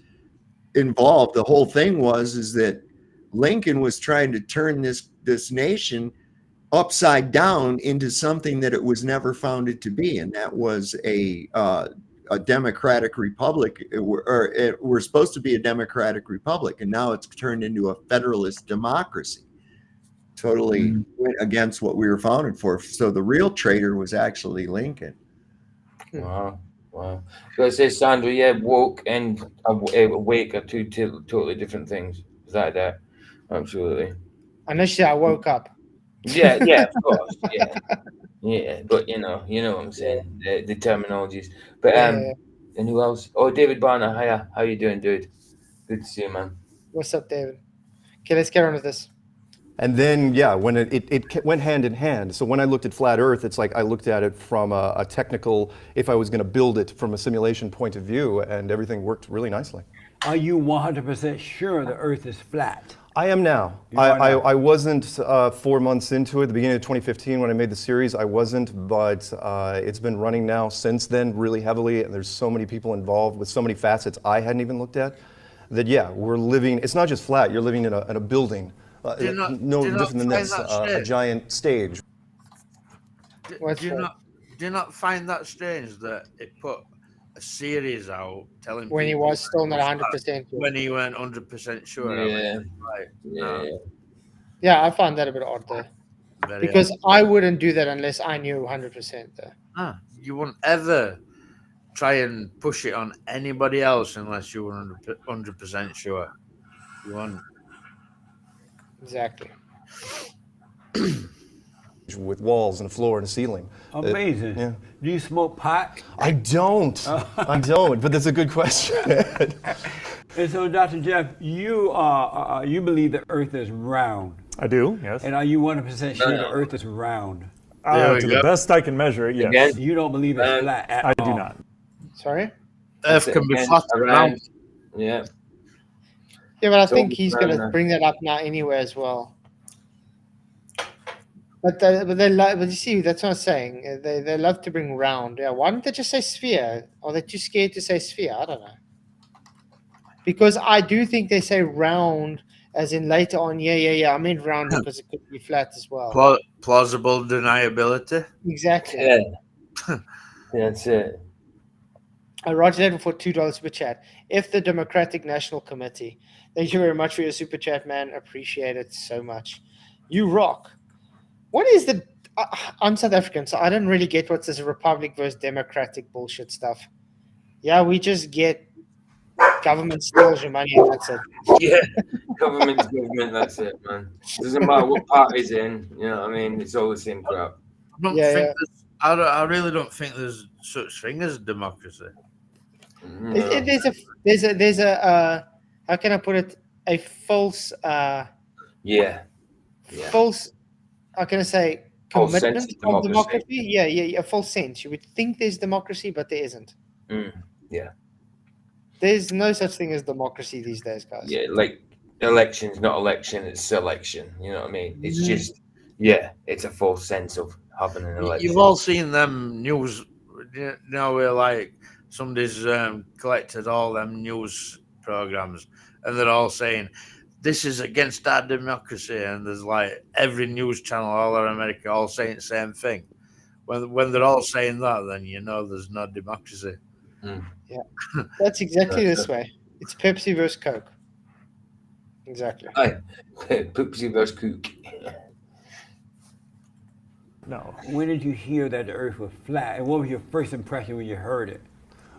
involved. The whole thing is that Lincoln was trying to turn this nation upside down into something that it was never founded to be, and that was a democratic republic. We're supposed to be a democratic republic, and now it's turned into a federalist democracy. Totally went against what we were founded for. So the real traitor was actually Lincoln. Wow. So I say, Sandra, woke and awake are two totally different things. Is that? Absolutely. Unless I woke up. Yeah, of course. Yeah, but you know what I'm saying, the terminologies. But and who else? Oh, David Barner, hiya. How you doing, dude? Good to see you, man. What's up, David? Okay, let's get on with this. And then, when it went hand in hand. So when I looked at flat Earth, it's like I looked at it from a technical, if I was going to build it from a simulation point of view, and everything worked really nicely. Are you 100% sure the Earth is flat? I am now. I wasn't 4 months into it. The beginning of 2015 when I made the series, I wasn't, but it's been running now since then really heavily, and there's so many people involved with so many facets I hadn't even looked at, that we're living, it's not just flat, you're living in a building. No different than this, a giant stage. Do you not find that strange that it put a series out telling when he was still not 100% when he weren't 100% sure? Yeah, I find that a bit odd there. Because I wouldn't do that unless I knew 100% there. You wouldn't ever try and push it on anybody else unless you were 100% sure. You wouldn't. Exactly. With walls and a floor and a ceiling. Amazing. Do you smoke pot? I don't. I don't, but that's a good question. And so, Dr. Jeff, you believe the Earth is round. I do, yes. And are you 100% sure the Earth is round? To the best I can measure it, yes. Again? You don't believe it's flat at all? I do not. Sorry? Earth can be flat around. Yeah. Yeah, but I think he's going to bring that up now anyway as well. But you see, that's what I'm saying. They love to bring round. Yeah, why don't they just say sphere? Are they too scared to say sphere? I don't know. Because I do think they say round, as in later on. Yeah. I mean round because it could be flat as well. Plausible deniability. Exactly. Yeah. That's it. Roger that for $2 super chat. If the Democratic National Committee. Thank you very much for your super chat, man. Appreciate it so much. You rock. What is the I'm South African, so I don't really get what's this republic versus democratic bullshit stuff. Yeah, we just get government steals your money and that's it. Yeah, government, that's it, man. Doesn't matter what party's in, you know what I mean? It's all the same crap. I really don't think there's such thing as democracy. No. There's a how can I put it? A false false, how can I say, False sense commitment of of democracy. democracy. Yeah, a false sense. You would think there's democracy, but there isn't. Yeah. There's no such thing as democracy these days, guys. Yeah, like election's not election, it's selection. You know what I mean? It's Mhm. just, it's a false sense of having an election. You've all seen them news, you know, where like somebody's collected all them news programs, and they're all saying this is against our democracy, and there's like every news channel all over America all saying the same thing. When they're all saying that, then you know there's no democracy. Yeah, that's exactly this way. It's Pepsi versus Coke. Exactly. Pepsi versus Coke. No. When did you hear that the Earth was flat, and what was your first impression when you heard it?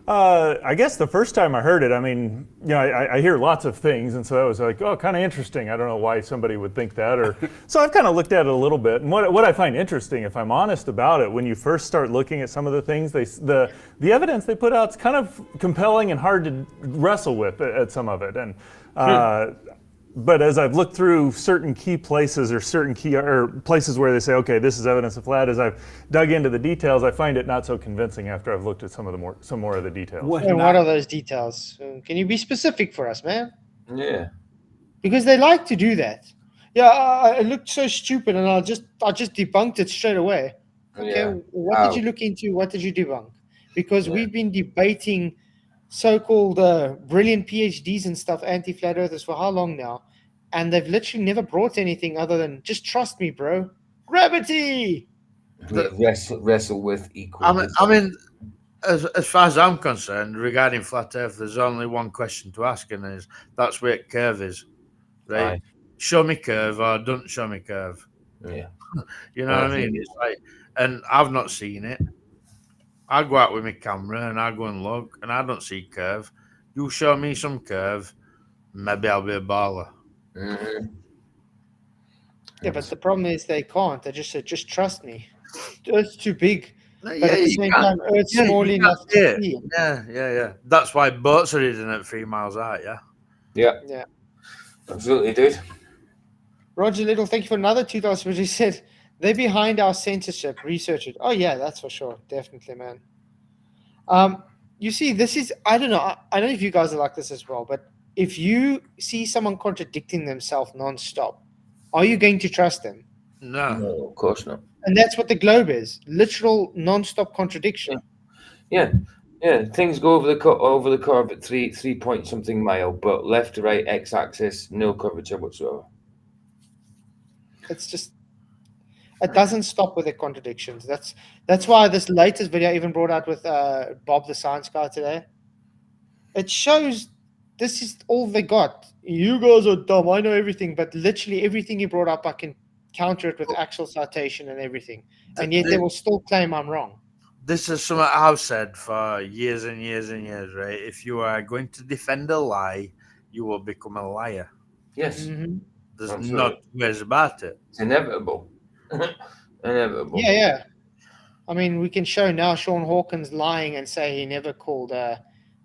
I guess the first time I heard it, I mean, you know, I hear lots of things, and so that was like, oh, kind of interesting. I don't know why somebody would think that, or so I've kind of looked at it a little bit. And what I find interesting, if I'm honest about it, when you first start looking at some of the things, the evidence they put out is kind of compelling and hard to wrestle with at some of it, and. But as I've looked through certain key places or places where they say, okay, this is evidence of flat, as I've dug into the details, I find it not so convincing after I've looked at some more of the details. And what are those details? Can you be specific for us, man? Yeah. Because they like to do that. Yeah, it looked so stupid, and I just debunked it straight away. Okay, Yeah. what did you look into? What did you debunk? Because we've been debating so-called brilliant PhDs and stuff, anti-flat earthers, for how long now? And they've literally never brought anything other than, just trust me, bro. Gravity! Wrestle with equal. I mean, as far as I'm concerned, regarding flat Earth, there's only one question to ask, and that's where curve is, right? Aye. Show me curve or don't show me curve. Yeah. You know what I mean? It's like, and I've not seen it. I go out with my camera and I go and look, and I don't see curve. You show me some curve, maybe I'll be a baller. Mm-hmm. Yeah, but the problem is they can't. They just said, just trust me. Earth's too big. But Yeah, at the you same can't- time, Earth's yeah, small you enough can't to see see. it. Yeah. That's why boats are hidden at 3 miles out, yeah? Yeah. Absolutely, dude. Roger Little, thank you for another $2, which he said, they're behind our censorship. Research it. Oh, yeah, that's for sure. Definitely, man. You see, this is, I don't know. I don't know if you guys are like this as well, but if you see someone contradicting themselves nonstop, are you going to trust them? No, of course not. And that's what the globe is. Literal nonstop contradiction. Yeah. Things go over the curve at 3 point something mile, but left to right x-axis, no curvature whatsoever. It's just, it doesn't stop with the contradictions. That's why this latest video I even brought out with Bob the Science Guy today. It shows this is all they got. You guys are dumb. I know everything, but literally everything he brought up, I can counter it with actual citation and everything. And yet they will still claim I'm wrong. This is something I've said for years and years and years, right? If you are going to defend a lie, you will become a liar. Yes. Mm-hmm. There's Absolutely. no two ways about it. It's inevitable. Inevitable. Yeah. I mean, we can show now Sean Hawkins lying and say he never called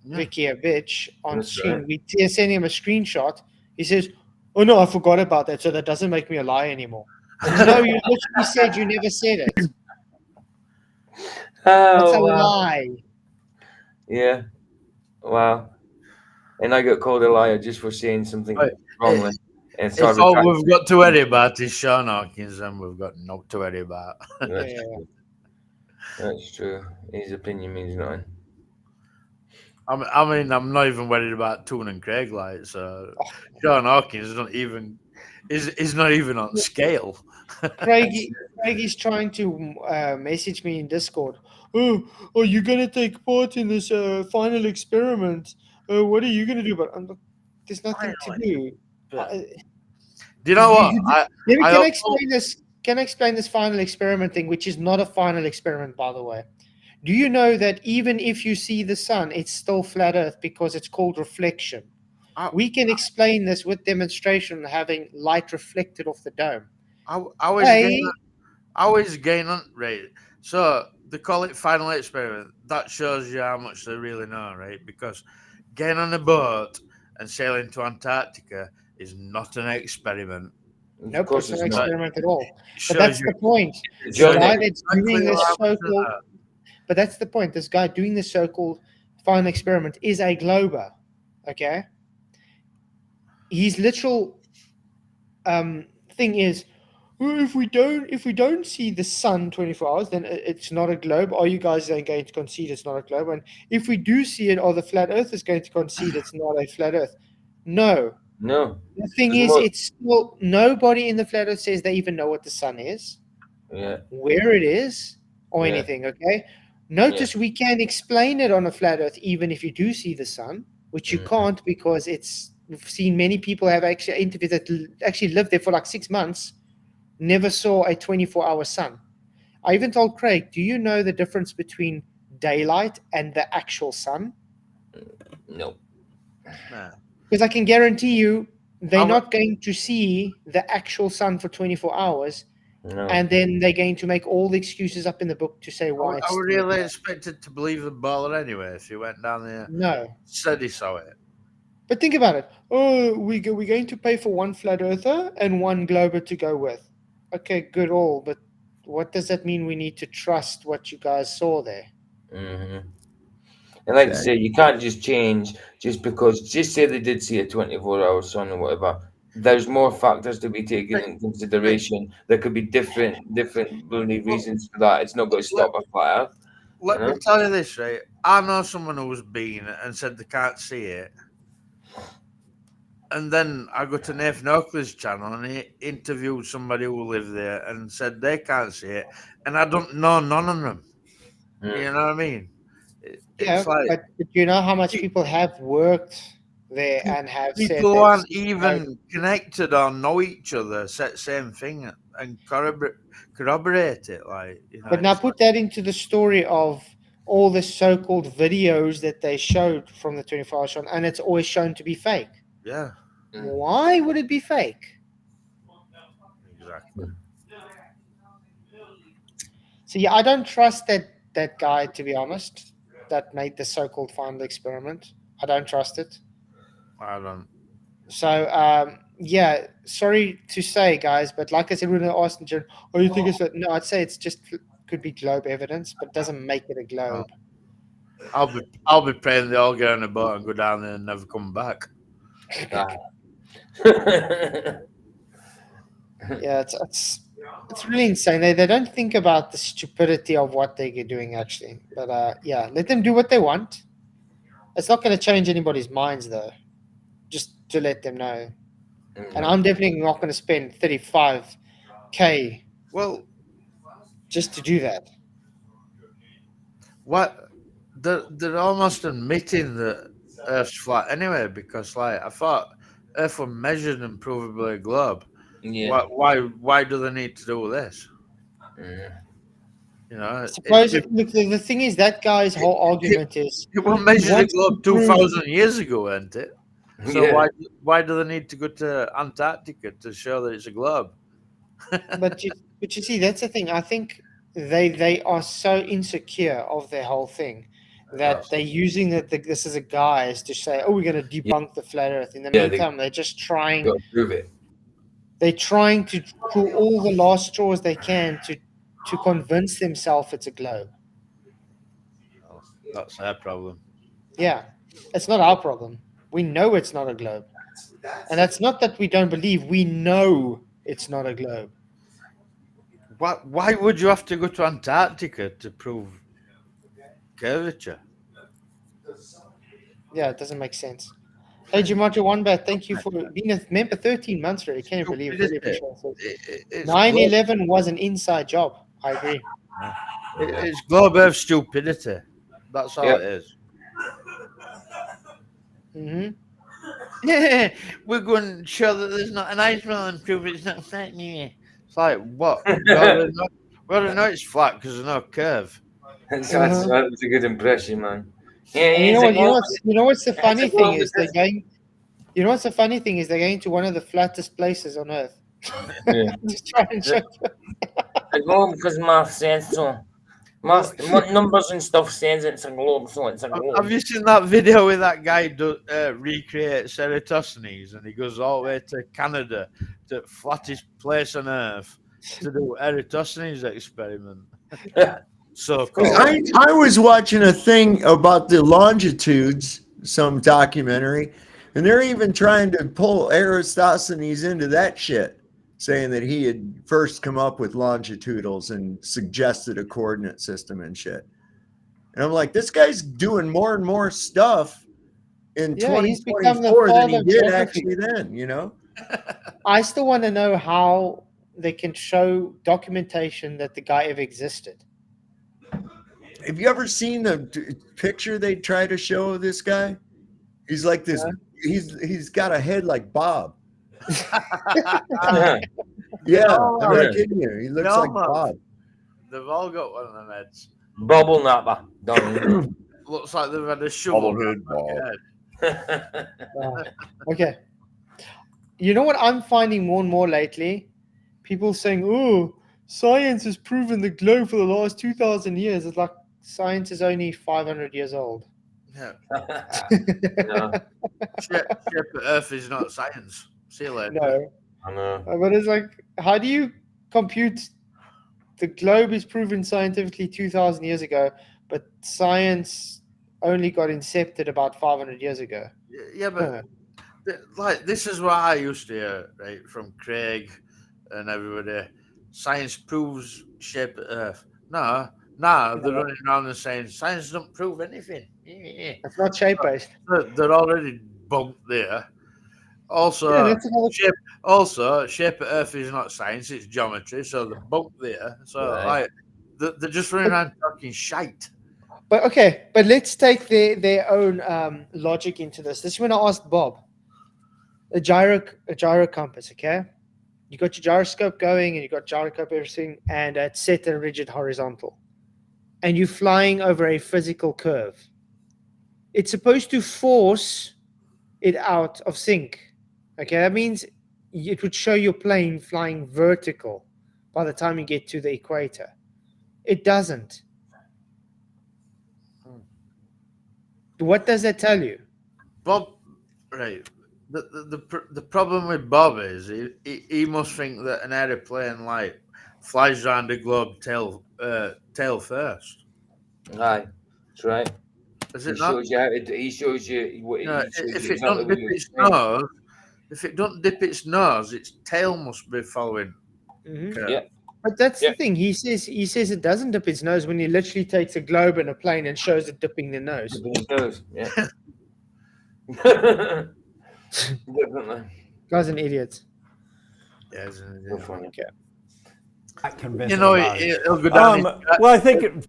Vicky a bitch on That's screen. right. We send him a screenshot. He says, oh, no, I forgot about that, so that doesn't make me a liar anymore. No, you literally said you never said it. That's a lie. Yeah. Wow. And I got called a liar just for saying something wrongly. And It's all we've got to worry about is Sean Hawkins, and we've got no to worry about. That's true. His opinion means nothing. I mean, I'm not even worried about Toon and Craig lights. Sean Hawkins is not even on scale. Craigie's trying to message me in Discord. Oh, you're going to take part in this final experiment. What are you going to do? But there's nothing to do. Do you know what? Can I explain this? can I explain this final experiment thing, which is not a final experiment, by the way? Do you know that even if you see the sun, it's still flat Earth because it's called reflection? We can explain this with demonstration having light reflected off the dome. I always gain on right. So they call it final experiment. That shows you how much they really know, right? Because getting on a boat and sailing to Antarctica is not an experiment. Nope, it's not an experiment at all. It But that's shows the point. it The shows guy you that's exactly doing this what happens to so-called, that. but that's the point. This guy doing this so-called final experiment is a glober. Okay. His literal thing is, well, if we don't see the sun 24 hours, then it's not a globe. Are you guys then going to concede it's not a globe? And if we do see it, are the flat earthers going to concede it's not a flat earth? No. No. The thing is, it's still nobody in the flat earth says they even know what the sun is, Yeah. where it is, or Yeah. anything. Okay. Notice we can explain it on a flat earth, even if you do see the sun, which you can't because we've seen many people have actually interviewed that actually lived there for like 6 months, never saw a 24-hour sun. I even told Craig, do you know the difference between daylight and the actual sun? No. Because I can guarantee you they're not going to see the actual sun for 24 hours. No. And then they're going to make all the excuses up in the book to say why it's I would still really there. expected to believe the baller anyway if he went down there. No. Said he saw it. But think about it. Oh, we're going to pay for one flat earther and one glober to go with. Okay, good all. But what does that mean? We need to trust what you guys saw there. Mm-hmm. And like I say, you can't just change just because, just say they did see a 24-hour sun or whatever. There's more factors to be taken into consideration. There could be different bloody reasons for that. It's not going to stop a fire. Let me tell you this, right? I know someone who's been and said they can't see it. And then I go to Nathan Oakley's channel and he interviewed somebody who lived there and said they can't see it. And I don't know none of them. You know what I mean? Yeah, but you know how much people have worked there and have said people aren't even connected or know each other, said same thing and corroborate it. Like, you know, but now put that into the story of all the so-called videos that they showed from the 24-hour sun, and it's always shown to be fake. Yeah. Why would it be fake? Exactly. So yeah, I don't trust that guy, to be honest, that made the so-called final experiment. I don't trust it. I don't. So yeah, sorry to say, guys, but like I said, when I asked him, "Oh, you think it's that?" No, I'd say it's just could be globe evidence, but it doesn't make it a globe. I'll be praying they all get on a boat and go down there and never come back. Yeah, it's really insane. They don't think about the stupidity of what they're doing, actually. But yeah, let them do what they want. It's not going to change anybody's minds, though. Just to let them know. And I'm definitely not going to spend $35K. Well, just to do that. What? They're almost admitting that Earth's flat anyway, because like I thought Earth was measured and provably a globe. Yeah. Why do they need to do this? You know, Suppose look, the thing is that guy's whole argument is it was measured a globe 2,000 years ago, wasn't it? So Yeah. why do they need to go to Antarctica to show that it's a globe? but you see, that's the thing. I think they are so insecure of their whole thing that they're using this as a guise to say, "Oh, we're going to debunk the flat Earth." In the meantime, they're just trying. Prove it. They're trying to pull all the last straws they can to convince themselves it's a globe. That's their problem. Yeah, it's not our problem. We know it's not a globe, and that's not that we don't believe. We know it's not a globe. Why would you have to go to Antarctica to prove curvature? Yeah, it doesn't make sense. Hey, Jumanji Wombat, thank you for being a member 13 months already. Can't believe it. Really appreciate it. 9/11 was an inside job. I agree. It's globe Earth stupidity. That's all it is. Mm-hmm. Yeah, we're going to show that there's not an ice roll and prove it's not flat anyway. It's like, what? Well, I know it's flat because there's no curve. That's a good impression, man. Yeah, And you know what? You know what's the funny It's a thing globe is they're because- going. You know what's the funny thing is they're going to one of the flattest places on Earth. Yeah. Just try and show. A globe because math says so. Math, what numbers and stuff says it's a globe, so it's a globe. Have you seen that video where that guy recreates Eratosthenes and he goes all the way to Canada, to flattest place on Earth, to do Eratosthenes experiment? So cool. I was watching a thing about the longitudes, some documentary, and they're even trying to pull Eratosthenes into that shit, saying that he had first come up with longitudinals and suggested a coordinate system and shit. And I'm like, this guy's doing more and more stuff in Yeah, he's become the 2024 than father he of did geography. actually then, you know? I still want to know how they can show documentation that the guy ever existed. Have you ever seen the picture they try to show of this guy? He's like this. He's got a head like Bob. Yeah, I'm not kidding you. He looks like Bob. They've all got one of them heads. Bubble napper. Don't Looks like they've had a shovel. Okay. You know what I'm finding more and more lately? People saying, "Oh, science has proven the globe for the last 2,000 years." It's like science is only 500 years old. Yeah. Shape of Earth is not science. See you later. No. I know. But it's like, how do you compute the globe is proven scientifically 2,000 years ago, but science only got incepted about 500 years ago? Yeah, but like this is what I used to hear, right, from Craig and everybody. Science proves shape of Earth. No, they're running around and saying science doesn't prove anything. It's not shape-based. They're already bunked there. Also, Yeah, that's another- shape of Earth is not science; it's geometry. So they're bunked there. So Right. like, they're just running around talking shite. But okay, but let's take their own logic into this. This is when I asked Bob. A gyro compass, okay? You got your gyroscope going and you got gyroscope everything, and it's set and rigid horizontal. And you're flying over a physical curve. It's supposed to force it out of sync. Okay, that means it would show your plane flying vertical by the time you get to the equator. It doesn't. What does that tell you? Bob, right? The problem with Bob is he must think that an aeroplane like flies around the globe tail first. Aye, that's right. Is it He not? shows you how he shows you what he No, shows if you it don't exactly dip what its you're saying. nose, if it don't dip its nose, its tail must be following. Mhm. Yeah. But that's the thing. He says it doesn't dip its nose when he literally takes a globe and a plane and shows it dipping the nose. Dipping his nose, yeah. Definitely. Guy's an idiot. Yeah, So funny. Okay. Not convincing You know, about it. he'll go down. Well, I think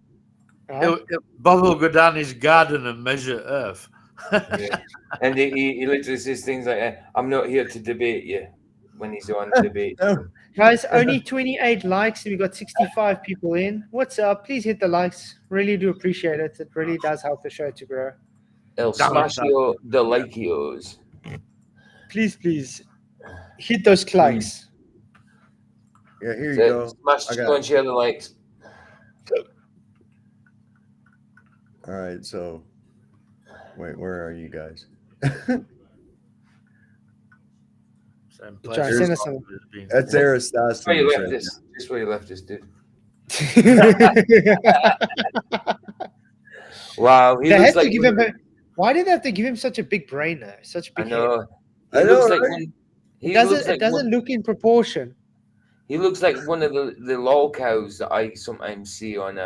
Bob will go down his garden and measure Earth. Yeah. And he literally says things like, "I'm not here to debate you," when he's on debate. Guys, only 28 likes and we got 65 people in. What's up? Please hit the likes. Really do appreciate it. It really does help the show to grow. El Smacio de Likeos. Please hit those likes. Yeah, here you So, go. Smash, I got go it. and share the likes. All right, so wait, where are you guys? John, send us some. That's Aristosthenes. Where you left right this? Just where you left this, dude. Wow, he They looks had to like give him why did they have to give him such a big brain though? Such a I big know. head? He I know, looks like right? one, It he doesn't looks like one, look in proportion. he looks like one of the lol cows that I sometimes see on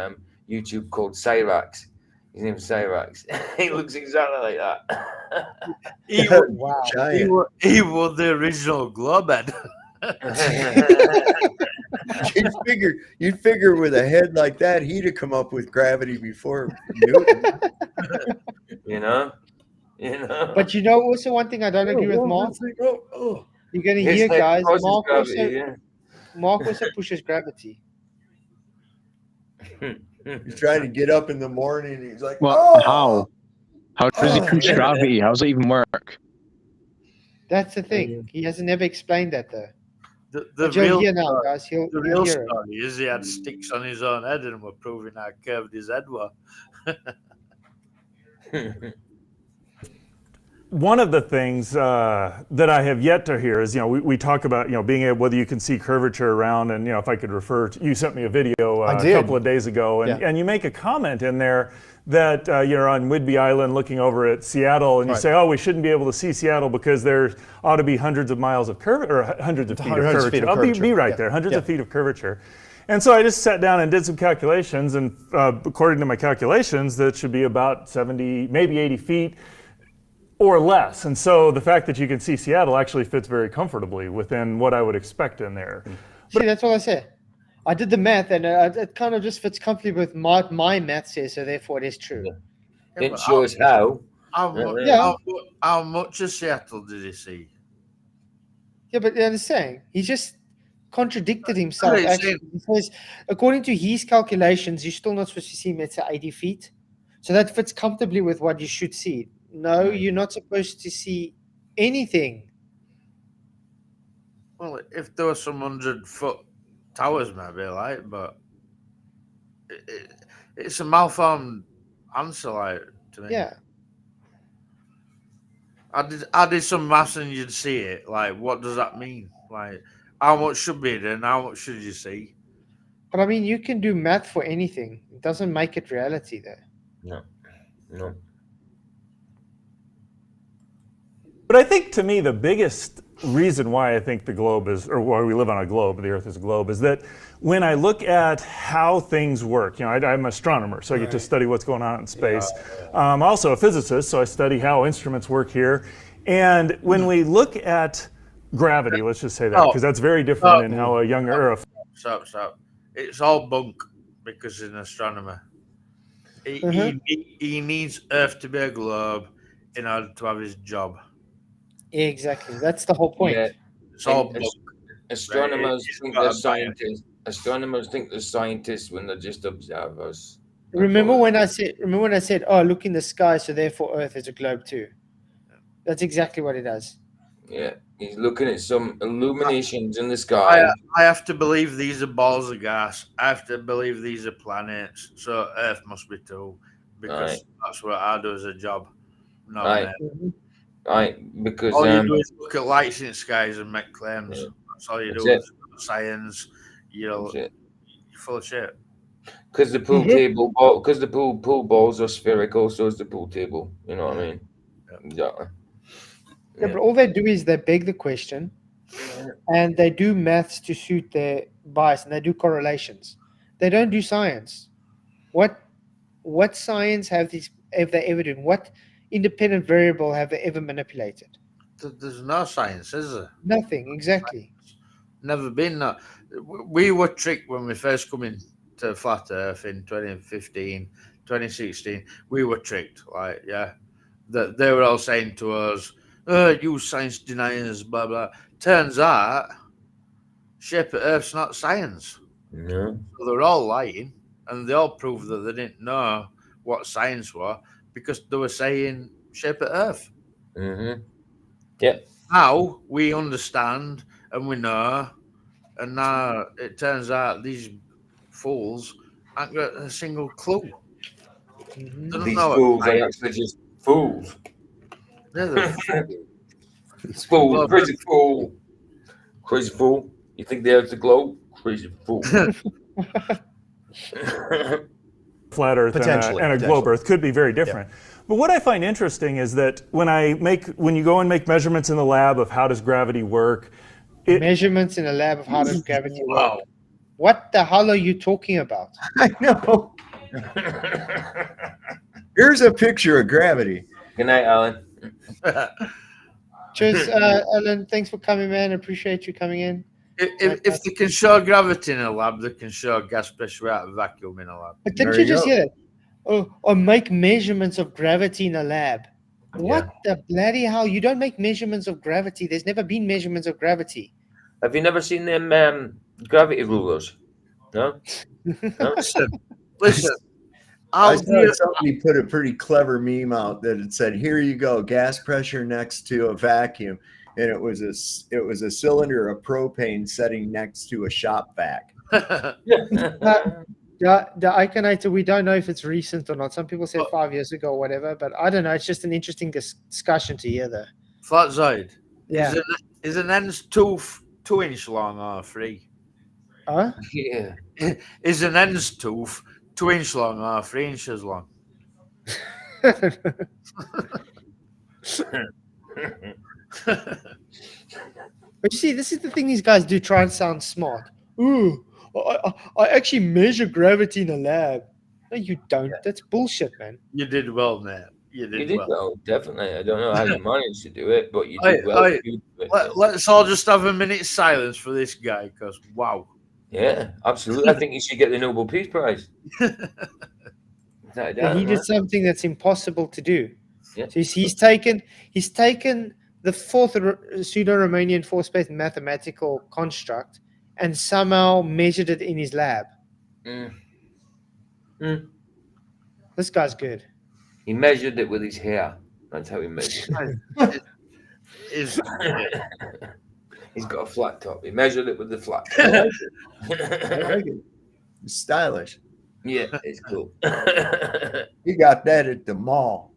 YouTube called Cyrax. His name's Cyrax. He looks exactly like that. He Wow. was the original Globhead. You'd figure with a head like that, he'd have come up with gravity before Newton. You know. But you know also one thing I don't agree with Mark. You're gonna hear His head guys, causes Mark gravity, also yeah. Mark also pushes gravity. He's trying to get up in the morning. He's like, Well, oh! How does he push Yeah. gravity? How does it even work? That's the thing. He hasn't never explained that though. The But you'll real hear now, story, guys. He'll the real hear it. story is he had sticks on his own head and were proving how curved his head was. One of the things that I have yet to hear is, we talk about, being able, whether you can see curvature around, and, if I could refer to, you sent me a video a couple of days ago, and you make a comment in there that you're on Whidbey Island looking over at Seattle, and you say, oh, we shouldn't be able to see Seattle because there ought to be hundreds of miles of curvature, or hundreds of feet of curvature. I'll be right there, hundreds of feet of curvature. And so I just sat down and did some calculations, and according to my calculations, that should be about 70, maybe 80 feet, or less. And so the fact that you can see Seattle actually fits very comfortably within what I would expect in there. See, that's all I said. I did the math, and it kind of just fits comfortably with my math says, so therefore it is true. Didn't show us how. How much of Seattle did he see? Yeah, but I'm saying he just contradicted himself. Actually, he says, according to his calculations, you're still not supposed to see Meta 80 feet. So that fits comfortably with what you should see. No, you're not supposed to see anything. Well, if there were some 100-foot towers, maybe, like, but it's a malformed answer, like, to me. Yeah. I did some maths and you'd see it. Like, what does that mean? Like, how much should be there and how much should you see? But I mean, you can do math for anything. It doesn't make it reality, though. No. But I think, to me, the biggest reason why I think the globe is, or why we live on a globe, the Earth is a globe, is that when I look at how things work, I'm an astronomer, so I get to study what's going on in space. I'm also a physicist, so I study how instruments work here. And when we look at gravity, let's just say that, because that's very different in how a young Earth. Stop. It's all bunk because he's an astronomer. He needs Earth to be a globe in order to have his job. Exactly. That's the whole point. Yeah. It's all astronomers think they're scientists. Astronomers think they're scientists when they're just observers. Remember when I said, oh, look in the sky, so therefore Earth is a globe too. That's exactly what it does. Yeah, he's looking at some illuminations in the sky. I have to believe these are balls of gas. I have to believe these are planets. So Earth must be too, because that's what I do as a job. No, because all you do is look at lights in the skies and make claims. Yeah. That's all you do. Is science. You're full of shit. Because the pool table, because the pool balls are spherical, so is the pool table. You know what I mean? Exactly. Yeah, but all they do is they beg the question, and they do maths to suit their bias, and they do correlations. They don't do science. What science have they ever done? What independent variable have they ever manipulated? There's no science, is there? Nothing, exactly. Never been that. We were tricked when we first come into Flat Earth in 2015, 2016. We were tricked, that they were all saying to us, you science deniers, blah, blah. Turns out, shape of Earth's not science. No. So they're all lying, and they all proved that they didn't know what science was because they were saying shape of Earth. Mm-hmm. Yeah. Now we understand and we know, and now it turns out these fools ain't got a single clue. Mm-hmm. These fools are actually just fools. Yeah, fool, crazy fool. Crazy fool. You think the Earth's a globe? Crazy fool. Flat Earth and a globe Earth could be very different. Yeah. But what I find interesting is that when you go and make measurements in the lab of how does gravity work, measurements in a lab of how does gravity work. What the hell are you talking about? I know. Here's a picture of gravity. Good night, Alan. Cheers, Alan. Thanks for coming, man. Appreciate you coming in. If they can show gravity in a lab, they can show gas pressure out of vacuum in a lab. But didn't you just hear that? Or make measurements of gravity in a lab. What the bloody hell? You don't make measurements of gravity. There's never been measurements of gravity. Have you never seen them gravity rulers. No? No? Listen. I saw somebody put a pretty clever meme out that it said, "Here you go, gas pressure next to a vacuum," and it was a cylinder of propane sitting next to a shop vac. The Ikonator, we don't know if it's recent or not. Some people say 5 years ago or whatever, but I don't know. It's just an interesting discussion to hear, though. Flatside. Yeah. Is an end's 2-inch long or 3? Huh? Yeah. Is an end's tooth 2-inch long or 3 inches long? But you see, this is the thing these guys do, try and sound smart. Ooh, I actually measure gravity in a lab. No, you don't. That's bullshit, man. You did well, Nat. You did well. Definitely. I don't know how you managed to do it, but you did well. Let's all just have a minute's silence for this guy, because wow. Yeah, absolutely. I think you should get the Nobel Peace Prize. He did something that's impossible to do. Yeah. So he's taken the fourth pseudo-Riemannian four-space mathematical construct and somehow measured it in his lab. This guy's good. He measured it with his hair. That's how he measured it. He's got a flat top. He measured it with the flat top. I like it. It's stylish. Yeah, it's cool. You got that at the mall.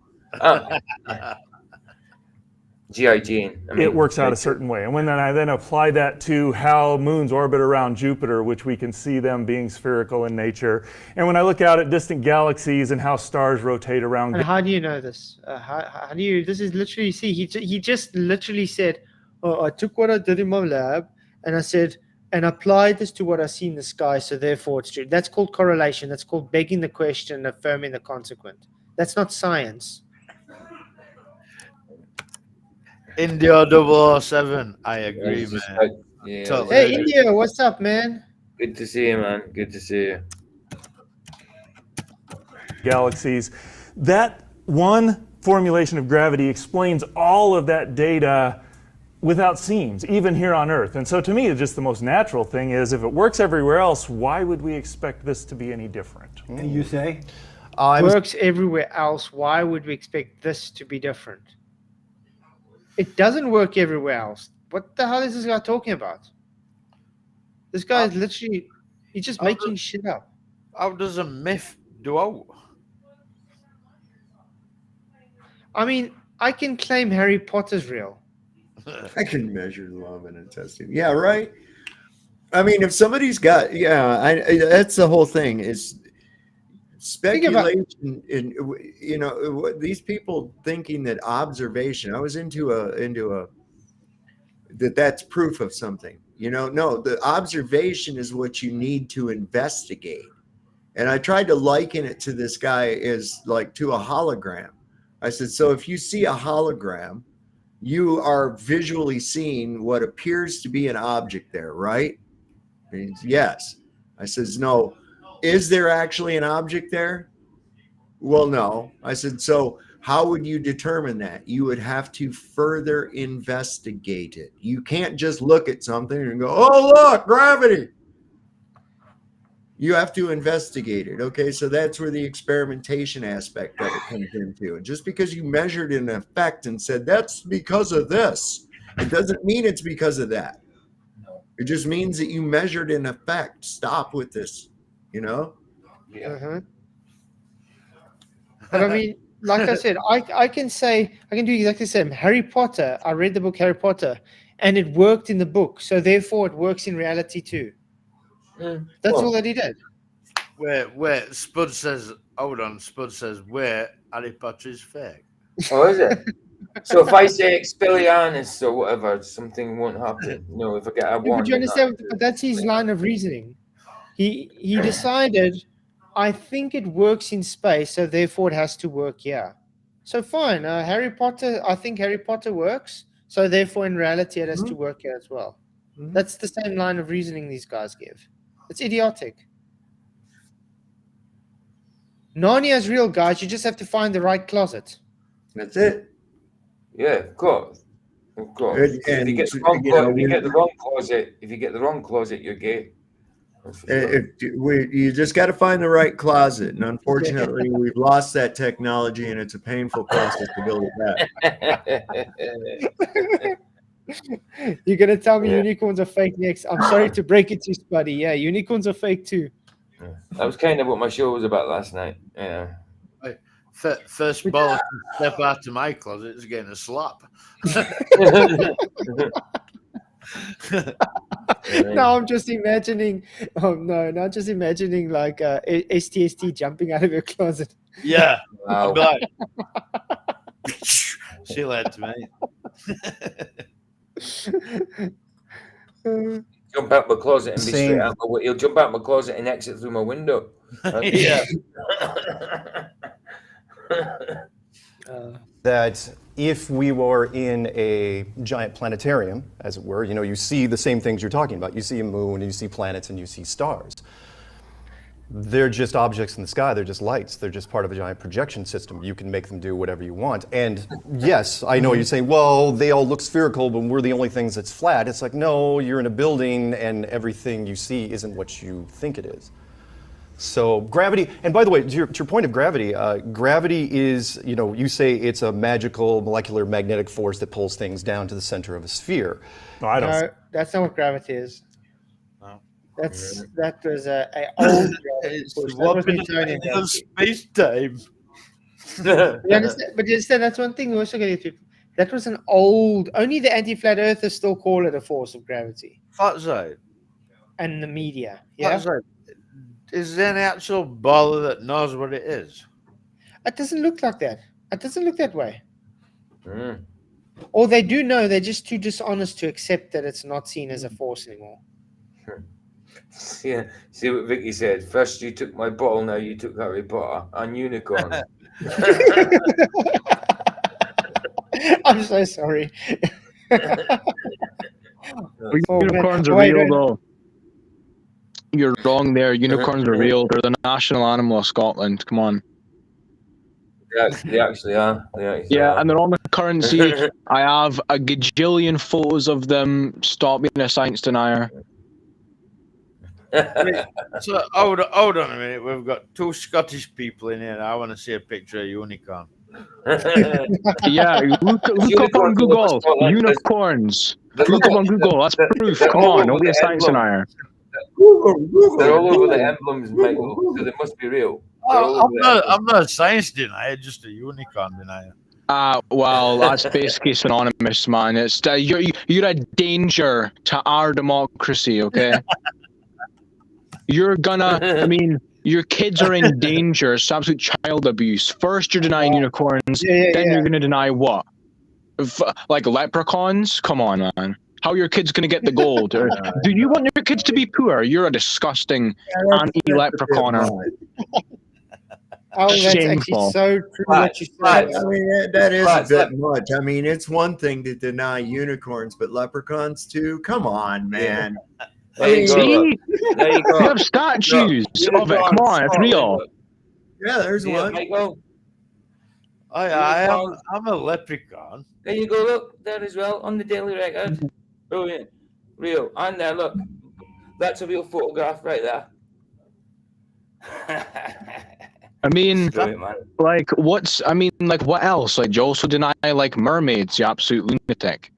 G.I. Jane. It works out a certain way. And when I then apply that to how moons orbit around Jupiter, which we can see them being spherical in nature, and when I look out at distant galaxies and how stars rotate around. And how do you know this? How do you? This is literally, see, he just literally said, "Oh, I took what I did in my lab, and I said, and applied this to what I see in the sky, so therefore it's true." That's called correlation. That's called begging the question, affirming the consequent. That's not science. India 007. I agree, man. Yeah. Totally. Hey, India, what's up, man? Good to see you, man. Good to see you. Galaxies. That one formulation of gravity explains all of that data without seams, even here on Earth. And so to me, just the most natural thing is, if it works everywhere else, why would we expect this to be any different? And you say? Works everywhere else. Why would we expect this to be different? It doesn't work everywhere else. What the hell is this guy talking about? This guy is literally, he's just making shit up. How does a myth do out? I mean, I can claim Harry Potter's real. I can measure love in a testing. Yeah, right. I mean, if somebody's got, that's the whole thing. Is speculation in, these people thinking that observation. I was into a that's proof of something. No, the observation is what you need to investigate. And I tried to liken it to this guy as like to a hologram. I said, so if you see a hologram, you are visually seeing what appears to be an object there, right? And yes. I says, no. Is there actually an object there? Well, no. I said, so how would you determine that? You would have to further investigate it. You can't just look at something and go, oh, look, gravity. You have to investigate it. Okay, so that's where the experimentation aspect of it comes into. And just because you measured an effect and said that's because of this, it doesn't mean it's because of that. It just means that you measured an effect. Stop with this, Yeah. But I mean, like I said, I can do exactly the same. Harry Potter, I read the book Harry Potter, and it worked in the book. So therefore it works in reality too. That's all that he did. Wait, Spud says, hold on, Spud says, wait, Harry Potter is fake. Oh, is it? So if I say Expelliarmus or whatever, something won't happen. If I get a one. But you understand, but that's his line of reasoning. He decided, I think it works in space, so therefore it has to work here. So fine, Harry Potter, I think Harry Potter works, so therefore in reality it has to work here as well. That's the same line of reasoning these guys give. It's idiotic. Narnia's real, guys. You just have to find the right closet. That's it. Yeah, of course. Of course. If you get the wrong closet, you're gay. You just got to find the right closet, and unfortunately, we've lost that technology, and it's a painful process to build it back. You're gonna tell me unicorns are fake next? I'm sorry to break it to you, Spuddy. Yeah, unicorns are fake too. That was kind of what my show was about last night. Yeah. First ball to step out to my closet is getting a slap. Now I'm just imagining. Oh no! Now just imagining like STST jumping out of your closet. Yeah. Wow. I'll be like, see you later, mate. Jump out my closet and be straight out my He'll jump out my closet and exit through my window. Yeah. That if we were in a giant planetarium, as it were, you see the same things you're talking about. You see a moon, and you see planets, and you see stars. They're just objects in the sky. They're just lights. They're just part of a giant projection system. You can make them do whatever you want. And yes, I know you're saying, well, they all look spherical, but we're the only things that's flat. It's like, no, you're in a building, and everything you see isn't what you think it is. So gravity, and by the way, to your point of gravity, gravity is, you say it's a magical molecular magnetic force that pulls things down to the center of a sphere. No, that's not what gravity is. No. That was a old It's force. of space time. But you understand, that's one thing we also get to. That was an old, only the anti-flat earthers still call it a force of gravity. That's right. And the media. Yeah. That's right. Is there an actual ball that knows what it is? It doesn't look like that. It doesn't look that way. Mm. Or they do know, they're just too dishonest to accept that it's not seen as a force anymore. Yeah. See what Vicky said. First you took my bottle, now you took Harry Potter and unicorn. I'm so sorry. Unicorns are real, though. You're wrong there. Unicorns are real. They're the national animal of Scotland. Come on. They actually are. Yeah, and they're on the currency. I have a gajillion photos of them. Stop being a science denier. So hold on a minute. We've got two Scottish people in here. I want to see a picture of a unicorn. Yeah, look up on Google. Unicorns. Look up on Google. That's proof. Come on, don't be a science denier. They're all over the emblems, Michael, so they must be real. I'm not a science denier, just a unicorn denier. Well, that's basically synonymous, man. It's you're a danger to our democracy, okay? Your kids are in danger. It's absolute child abuse. First, you're denying unicorns, then you're gonna deny what? Like leprechauns? Come on, man. How are your kids going to get the gold? Or, do you want your kids to be poor? You're a disgusting anti-leprechauner. Oh, that's actually so true what you said. I mean, that is a bit much. I mean, it's one thing to deny unicorns, but leprechauns too? Come on, man. See? You have statues of it. Come on, it's real. Yeah, there's one. I'm a leprechaun. There you go, look, there as well, on the Daily Record. Brilliant. Real. And there, look. That's a real photograph right there. I mean, what else? Like, you also deny, mermaids, you absolute lunatic.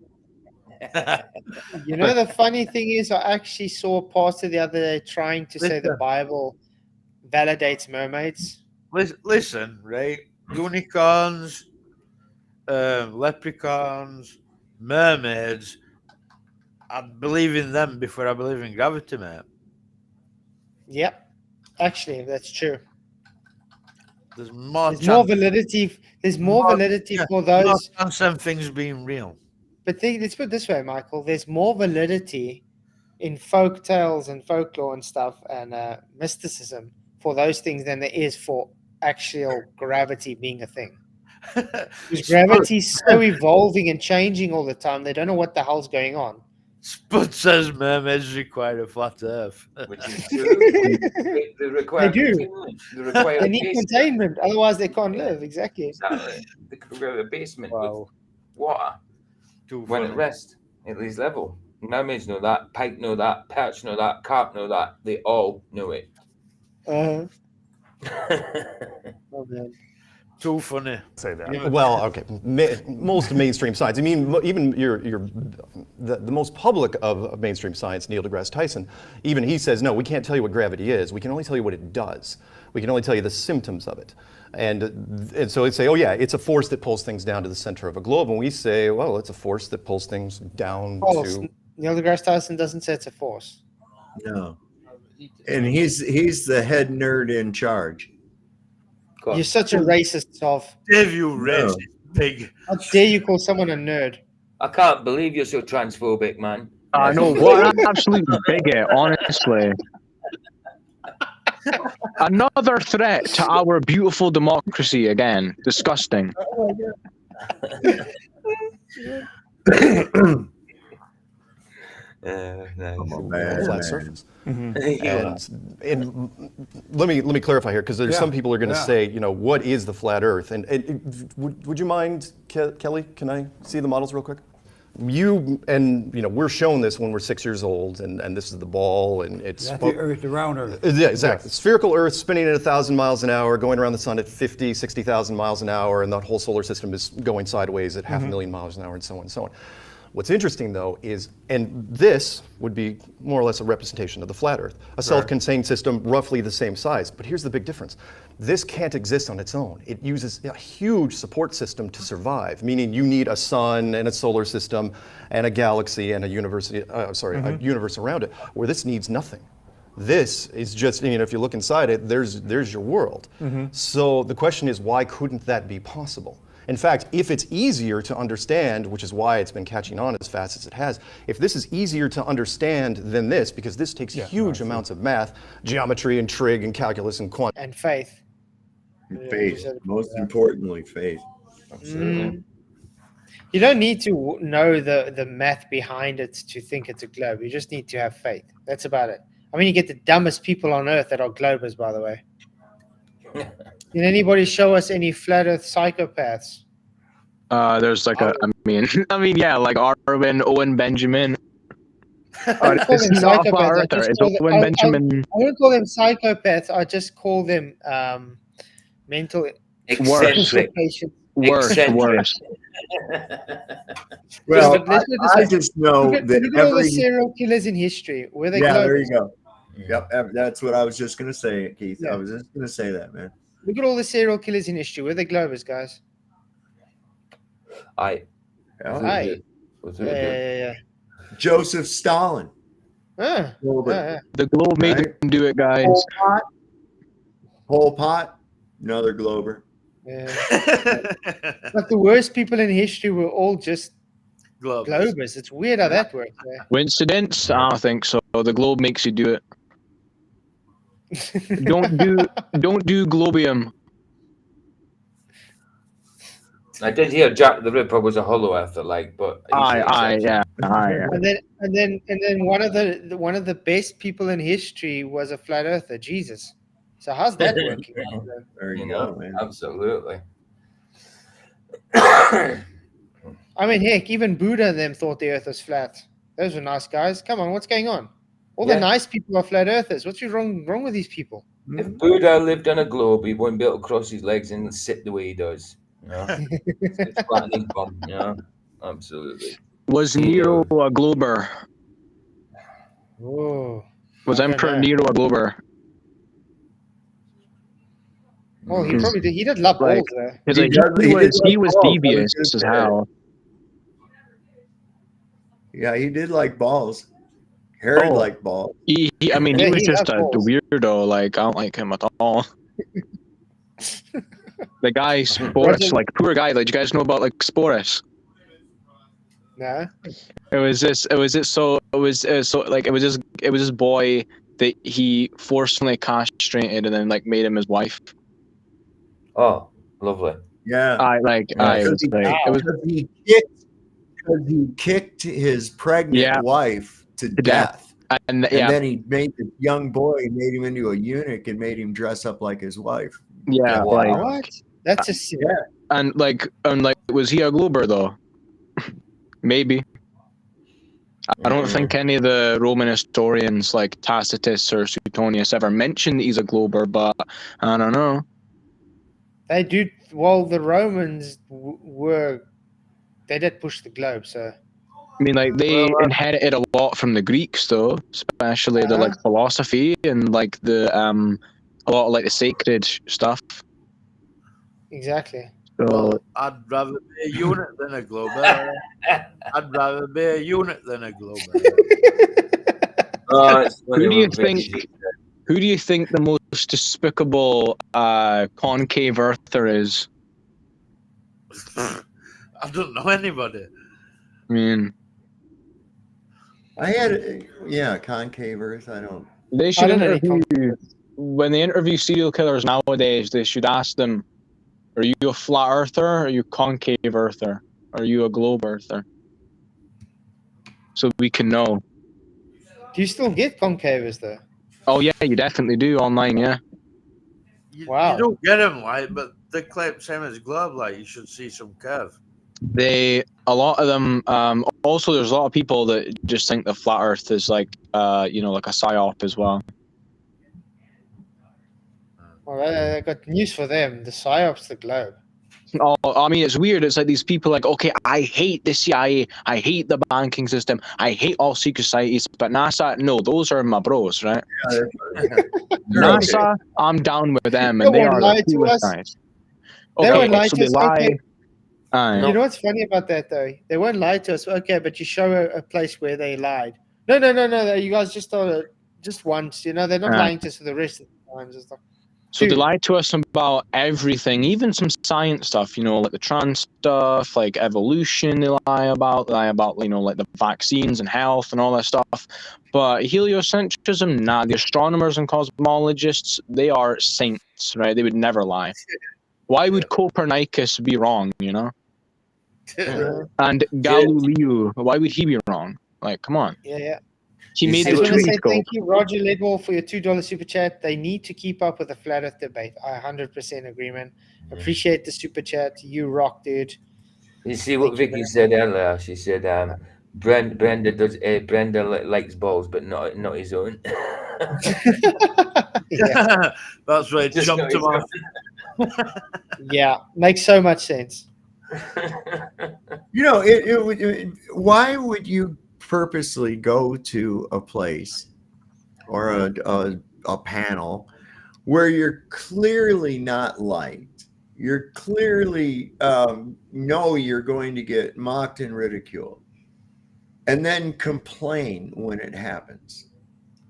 You know, the funny thing is, I actually saw a pastor the other day trying to say the Bible validates mermaids. Listen, right? Unicorns, leprechauns, mermaids. I believe in them before I believe in gravity, mate. Yep, actually, that's true. There's more validity. There's more validity for those. More some things being real. But let's put it this way, Michael. There's more validity in folk tales and folklore and stuff and mysticism for those things than there is for actual gravity being a thing. Because gravity's so evolving and changing all the time. They don't know what the hell's going on. Spud says mermaids require a flat earth. Which is true. They do. They need containment, otherwise they can't live. Exactly. They could go to a basement with water when it rests at least level. Mermaids know that. Pike know that. Perch know that. Carp know that. They all know it. Oh man. Too funny. Say that. Well, okay. Most mainstream science. I mean, even the most public of mainstream science, Neil deGrasse Tyson, even he says, no, we can't tell you what gravity is. We can only tell you what it does. We can only tell you the symptoms of it. And so they say, oh yeah, it's a force that pulls things down to the center of a globe. And we say, well, it's a force that pulls things down to... Neil deGrasse Tyson doesn't say it's a force. No. And he's the head nerd in charge. You're such a racist, Solve. Dave, you racist pig. How dare you call someone a nerd? I can't believe you're so transphobic, man. I know, what an absolute bigot, honestly. Another threat to our beautiful democracy again. Disgusting. Nice. flat surface. Mm-hmm. And let me clarify here, because there's some people are going to say, you know, what is the flat Earth? And would you mind, Kelly? Can I see the models real quick? You know, we're shown this when we're 6 years old, and this is the ball, and it's That's the Earth, the round Earth. Yeah, exactly. Spherical Earth spinning at 1,000 miles an hour, going around the sun at 50, 60,000 miles an hour, and the whole solar system is going sideways at half a million miles an hour, and so on and so on. What's interesting, though, is, and this would be more or less a representation of the flat Earth, a self-contained system roughly the same size. But here's the big difference. This can't exist on its own. It uses a huge support system to survive, meaning you need a sun and a solar system and a galaxy and a universe, a universe around it, where this needs nothing. This is just, you know, if you look inside it, there's your world. So the question is, why couldn't that be possible? In fact, if it's easier to understand, which is why it's been catching on as fast as it has, if this is easier to understand than this, because this takes huge amounts of math, geometry and trig and calculus and quantum. And faith. Faith, most importantly, faith. You don't need to know the math behind it to think it's a globe. You just need to have faith. That's about it. I mean, you get the dumbest people on Earth that are globers, by the way. Can anybody show us any flat Earth psychopaths? There's like I mean, yeah, like Arwen, Owen Benjamin. It's not a flat earther. It's Owen Benjamin. I wouldn't call them psychopaths. I just call them mental eccentric. Worse. Well, I just know that look at all the serial killers in history. Where they there you go. Yep, that's what I was just going to say, Keith. I was just going to say that, man. Look at all the serial killers in history. We're the globers, guys. Yeah. Joseph Stalin. The globe made him do it, guys. Pol Pot, another glober. Yeah. But the worst people in history were all just globers. It's weird how that works. Coincidence? I don't think so. The globe makes you do it. Don't do globium. I did hear Jack the Ripper was a hollow earther, but yeah. And then one of the best people in history was a flat earther, Jesus. So how's that working? There you go, man. Absolutely. I mean, heck, even Buddha and them thought the earth was flat. Those were nice guys. Come on, what's going on? All the nice people are flat earthers. What's wrong with these people? If Buddha lived on a globe, he wouldn't be able to cross his legs and sit the way he does. Yeah. It's flat in his bum. Yeah, absolutely. Was Nero a glober? Oh. Was Emperor Nero a glober? Well, he probably did. He did love balls, though. He was devious as hell. Yeah, he did like balls. Herod liked balls. He was just a weirdo. Like, I don't like him at all. The guy Sporus, poor guy. Like, you guys know about Sporus? No. It was this boy that he forcibly castrated and then made him his wife. Oh, lovely. Yeah. He kicked his pregnant wife to death. And then he made the young boy, made him into a eunuch and made him dress up like his wife. Yeah. What? That's just And was he a glober though? Maybe. I don't think any of the Roman historians like Tacitus or Suetonius ever mentioned that he's a glober, but I don't know. They do. Well, the Romans they did push the globe, so. I mean, like they inherited a lot from the Greeks, though, especially the like philosophy and like the a lot of like the sacred stuff. Exactly. So Well, I'd rather be a unit than a glober. I'd rather be a unit than a glober. who do you think the most despicable concave earther is? I don't know anybody. I mean, I had, concave Earth. I don't. they should interview when they interview serial killers nowadays. They should ask them, "Are you a flat earther? Or are you concave earther? Are you a globe earther?" So we can know. Do you still get concavers though? Oh yeah, you definitely do online. Yeah. You don't get them like, but they claim same as globe like. You should see some curve. A lot of them. Also, there's a lot of people that just think the flat Earth is like, like a psyop as well. Well, I got news for them. The psyops the globe. Oh, I mean, it's weird. It's like these people like, okay, I hate the CIA, I hate the banking system, I hate all secret societies, but NASA, no, those are my bros, right? NASA, I'm down with them, and they are the coolest guys. They won't lie so to they us. lie. Okay. You know what's funny about that though? They won't lie to us. Okay, but you show a place where they lied. No. You guys just once. They're not lying to us for the rest of the times and stuff. So they lie to us about everything, even some science stuff, like the trans stuff, like evolution. They lie about, like the vaccines and health and all that stuff. But heliocentrism, nah. The astronomers and cosmologists, they are saints, right? They would never lie. Why would Copernicus be wrong? And Galileo, why would he be wrong? Like, come on. Yeah. He made I just the want to say telescope. thank you, Roger Ledwell, for your $2 super chat. They need to keep up with the flat Earth debate. I 100% agreement. Appreciate the super chat. You rock, dude. You see what Vicky said earlier? She said, Brenda likes balls, but not his own. That's right. Just Jumped him off. Yeah, makes so much sense. Why would you purposely go to a place or a panel where you're clearly not liked? You're clearly know you're going to get mocked and ridiculed, and then complain when it happens.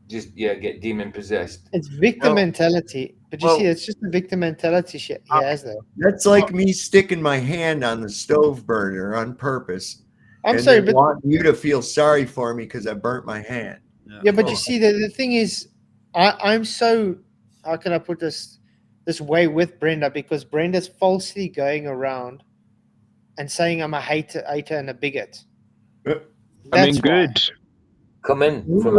Just get demon possessed. It's victim mentality. But you see, it's just the victim mentality shit he has there. That's like me sticking my hand on the stove burner on purpose. I'm sorry, but want you to feel sorry for me because I burnt my hand. Yeah, but you see, the thing is, I'm so, how can I put this way with Brenda, because Brenda's falsely going around and saying I'm a hater and a bigot. I mean, good. Come in. No, but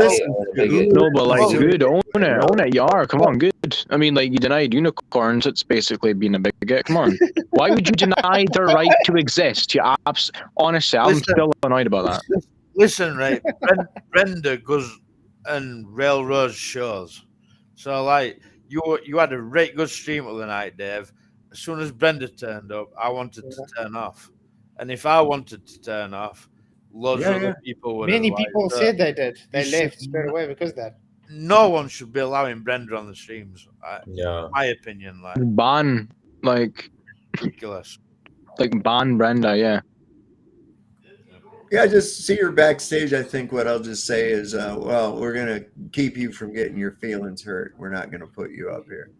like, good. Own it. You are. Come on, good. I mean, like, you denied unicorns. It's basically being a bigot. Come on. Why would you deny their right to exist? Honestly, I'm still annoyed about that. Listen, right. Brenda goes and railroads shows. So, like, you had a right good stream of the night, Dave. As soon as Brenda turned up, I wanted to turn off. And if I wanted to turn off, loads of other people would. Many people said they did. They left straight away because of that. No one should be allowing Brenda on the streams. My opinion, like ban, like ridiculous. Like ban Brenda, yeah. Yeah, just see her backstage. I think what I'll just say is, we're gonna keep you from getting your feelings hurt. We're not gonna put you up here.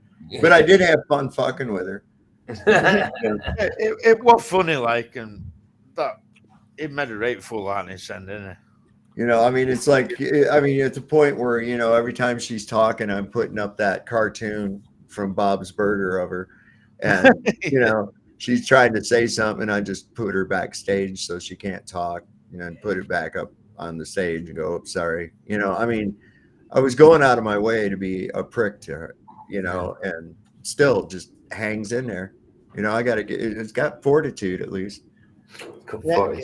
But I did have fun fucking with her. It was funny, like, and that it made a right full on his end, didn't it? I mean, it's like, at the point where, every time she's talking, I'm putting up that cartoon from Bob's Burger of her. And, she's trying to say something. I just put her backstage so she can't talk, and put it back up on the stage and go, oh, sorry. I mean, I was going out of my way to be a prick to her, and still just hangs in there. I got to it's got fortitude at least. Yeah.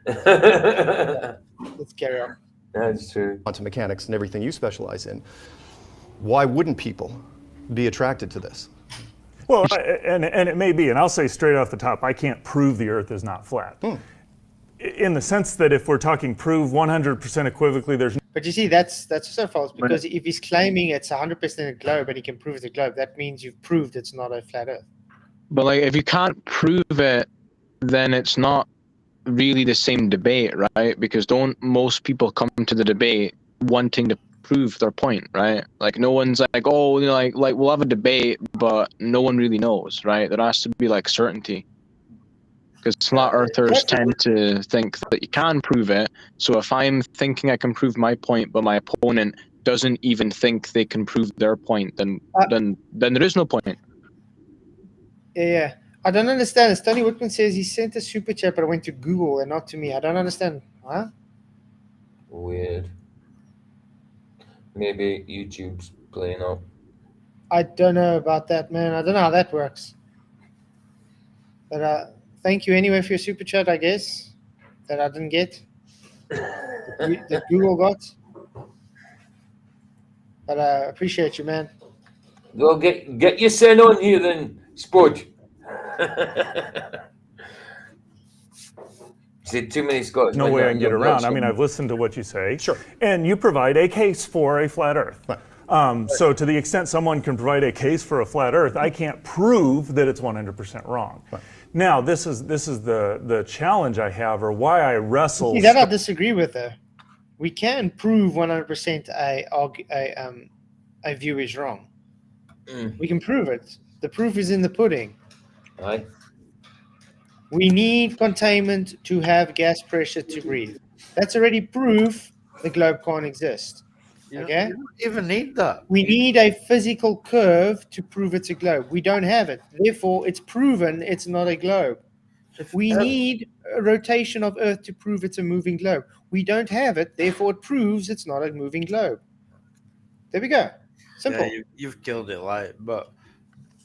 Let's carry on. That's true. Quantum mechanics and everything you specialize in. Why wouldn't people be attracted to this? Well, and it may be, and I'll say straight off the top, I can't prove the Earth is not flat. In the sense that if we're talking prove 100% equivocally, there's. But you see, that's also false, because if he's claiming it's 100% a globe and he can prove the globe, that means you've proved it's not a flat Earth. But like, if you can't prove it, then it's not really the same debate, right? Because don't most people come to the debate wanting to prove their point, right? Like, no one's like, oh, you know, like we'll have a debate, but no one really knows, right? There has to be like certainty. Because flat earthers tend to think that you can prove it. So if I'm thinking I can prove my point, but my opponent doesn't even think they can prove their point, then there is no point. Yeah. I don't understand. Tony Whitman says he sent a super chat, but it went to Google and not to me. I don't understand. Huh? Weird. Maybe YouTube's playing up. I don't know about that, man. I don't know how that works. But thank you anyway for your super chat, I guess, that I didn't get. That Google got. But I appreciate you, man. Well, get your son on here then, Spud. See, too many Scots. No way I can get around. I mean, I've listened to what you say. Sure. And you provide a case for a flat Earth. Right. So to the extent someone can provide a case for a flat Earth, I can't prove that it's 100% wrong. Right. Now, this is the challenge I have, or why I wrestle. See, that I disagree with, though. We can prove 100% a view is wrong. We can prove it. The proof is in the pudding. Right. We need containment to have gas pressure to breathe. That's already proof the globe can't exist. Okay? You don't even need that. We need a physical curve to prove it's a globe. We don't have it. Therefore, it's proven it's not a globe. We need a rotation of Earth to prove it's a moving globe. We don't have it. Therefore, it proves it's not a moving globe. There we go. Simple. Yeah, you've killed it, like, but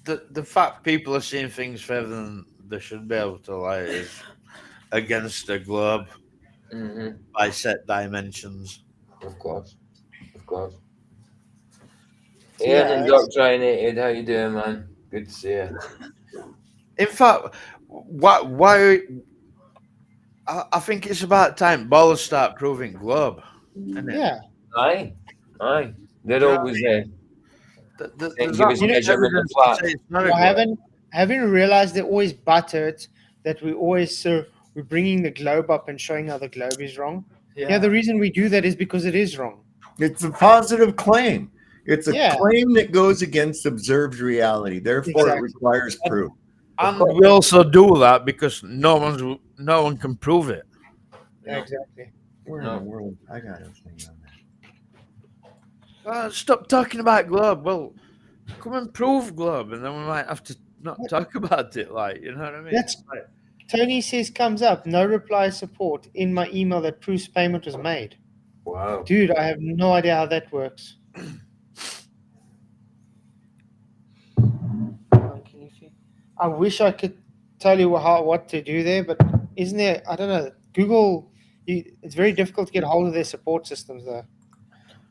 the fact people are seeing things further than they should be able to, like, is against the globe by set dimensions. Of course. Ian and Indoctrinated, how you doing, man? Good to see you. In fact, why I think it's about time ballers start proving globe. Yeah. Aye. They're always there. Haven't you realized they're always buttered that we're bringing the globe up and showing how the globe is wrong? Yeah, the reason we do that is because it is wrong. It's a positive claim. It's a claim that goes against observed reality. Therefore, it requires proof. And we also do that because no one can prove it. Yeah, exactly. Where in the world? I got a thing on that. Stop talking about globe. Well, come and prove globe, and then we might have to not talk about it. Like, you know what I mean? That's right. Tony says comes up. No reply support in my email that proves payment was made. Wow. Dude, I have no idea how that works. I wish I could tell you what to do there, but isn't there? I don't know. Google. It's very difficult to get hold of their support systems, though.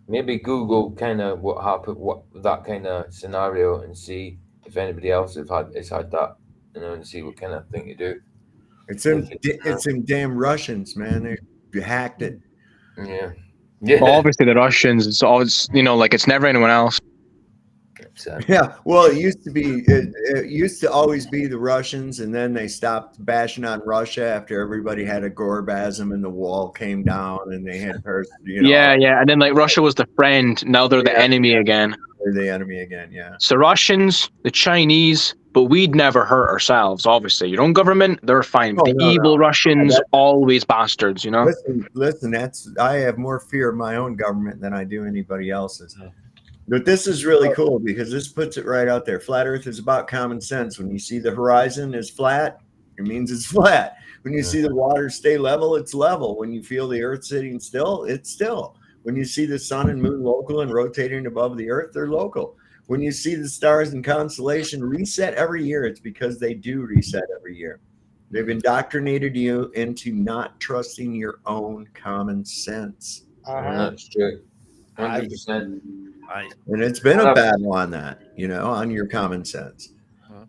Maybe Google kind of what happened, what that kind of scenario, and see if anybody else has had that, and see what kind of thing you do. It's in damn Russians, man. They hacked it. Yeah. Well, obviously the Russians. It's always, like it's never anyone else. Yeah, well, it used to be. It used to always be the Russians, and then they stopped bashing on Russia after everybody had a gorbasm and the wall came down, and they had Yeah, and then like Russia was the friend. Now they're the enemy again. They're the enemy again. Yeah. So Russians, the Chinese, but we'd never hurt ourselves. Obviously, your own government, they're fine. The evil Russians, always bastards. Listen. I have more fear of my own government than I do anybody else's. But this is really cool because this puts it right out there. Flat Earth is about common sense. When you see the horizon is flat, it means it's flat. When you see the water stay level, it's level. When you feel the Earth sitting still, it's still. When you see the sun and moon local and rotating above the Earth, they're local. When you see the stars and constellation reset every year, it's because they do reset every year. They've indoctrinated you into not trusting your own common sense. That's true. 100%. And it's been a battle on that, on your common sense.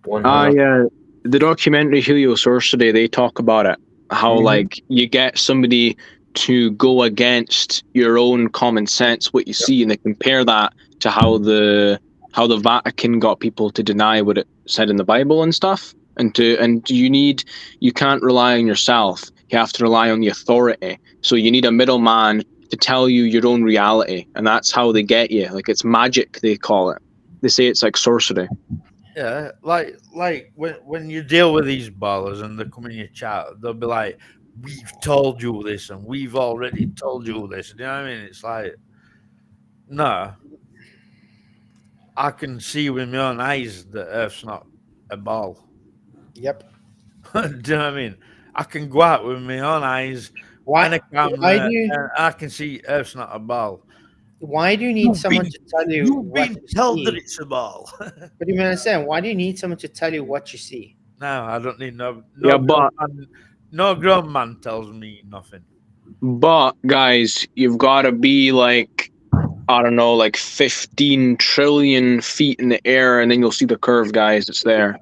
Yeah. The documentary Heliosorcery, they talk about it. How like you get somebody to go against your own common sense, what you see, and they compare that to how the Vatican got people to deny what it said in the Bible and stuff. And you can't rely on yourself. You have to rely on the authority. So you need a middleman to tell you your own reality, and that's how they get you. Like it's magic, they call it. They say it's like sorcery. Yeah, like when you deal with these ballers and they come in your chat, they'll be like, "We've told you this, and we've already told you this." You know what I mean? It's like, no, I can see with my own eyes that Earth's not a ball. Yep. Do you know what I mean? I can go out with my own eyes and a camera, and I can see Earth's not a ball. Why do you need someone to tell you You've what been you told see? that it's a ball. But you understand? Why do you need someone to tell you what you see? No, I don't need no grown man tells me nothing. But guys, you've got to be like, I don't know, like 15 trillion feet in the air, and then you'll see the curve, guys. It's there.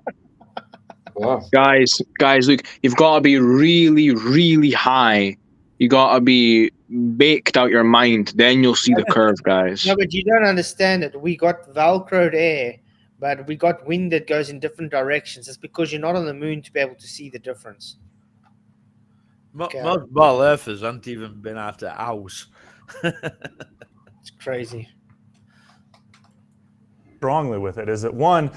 Wow. Guys, look, you've got to be really, really high. You got to be baked out your mind. Then you'll see the curve, guys. No, but you don't understand it. We got Velcroed air, but we got wind that goes in different directions. It's because you're not on the moon to be able to see the difference. Most ball earthers haven't even been out the house. It's crazy. Strongly with it is that one,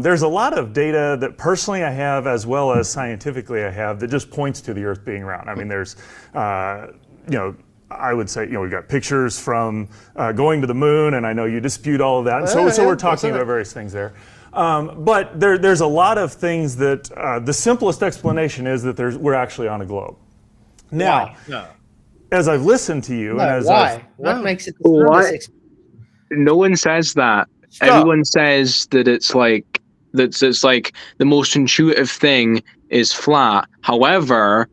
there's a lot of data that personally I have, as well as scientifically I have, that just points to the Earth being round. I mean, there's, I would say, we've got pictures from going to the moon, and I know you dispute all of that. And so we're talking about various things there. But there's a lot of things that the simplest explanation is that we're actually on a globe. Now, as I've listened to you, and as what makes it? No one says that. Stop. Everyone says that it's like the most intuitive thing is flat. However,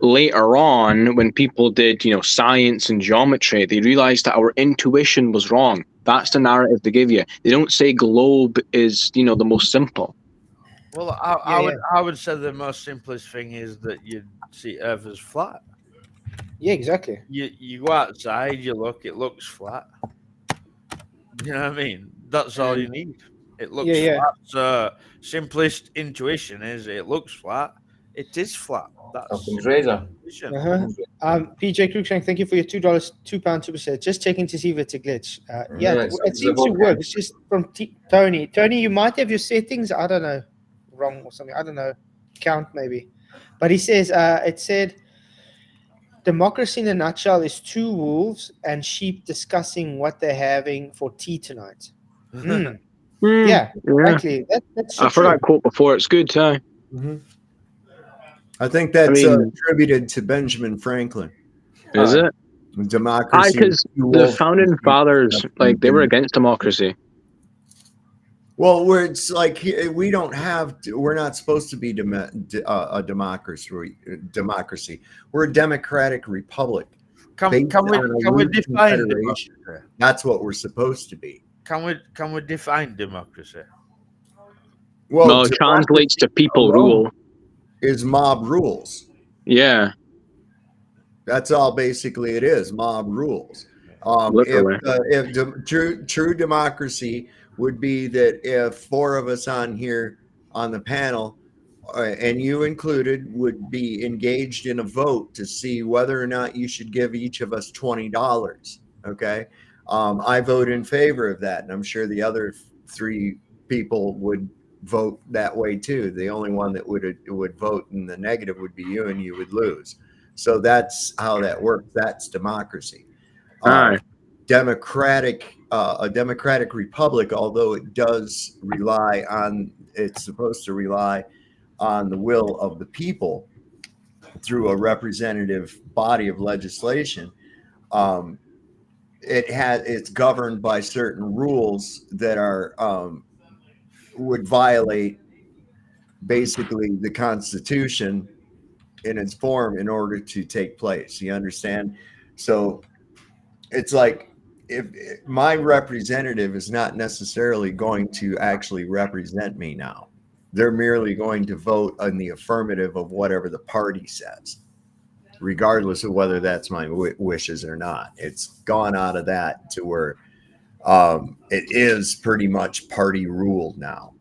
later on, when people did science and geometry, they realized that our intuition was wrong. That's the narrative they give you. They don't say globe is the most simple. Well, I would say the most simplest thing is that you see Earth as flat. Yeah, exactly. You go outside, you look, it looks flat. You know what I mean? That's all you need. It looks flat. So simplest intuition is it looks flat. It is flat. That's razor. PJ Cruikshank, thank you for your £2 super set. Just checking to see if it's a glitch. It seems to work. It's just from Tony. Tony, you might have your settings, I don't know, wrong or something. I don't know. Count maybe. But he says, it said, democracy in a nutshell is two wolves and sheep discussing what they're having for tea tonight. Yeah, exactly. That's I've heard that quote before. It's good, huh? I think that's attributed to Benjamin Franklin. Is it? Democracy. Because the founding fathers, they were against democracy. Well, where it's like we're not supposed to be a democracy. We're a democratic republic. Can we define democracy? That's what we're supposed to be. Can we define democracy? Well, no, it translates to people rule. Is mob rules. Yeah. That's all basically it is, mob rules. True democracy would be that if four of us on here on the panel, and you included, would be engaged in a vote to see whether or not you should give each of us $20. Okay. I vote in favor of that. And I'm sure the other three people would vote that way too. The only one that would vote in the negative would be you, and you would lose. So that's how that works. That's democracy. A democratic republic, although it's supposed to rely on the will of the people through a representative body of legislation. It's governed by certain rules that are would violate basically the Constitution in its form in order to take place. You understand? So it's like if my representative is not necessarily going to actually represent me now. They're merely going to vote in the affirmative of whatever the party says, regardless of whether that's my wishes or not. It's gone out of that to where it is pretty much party ruled now.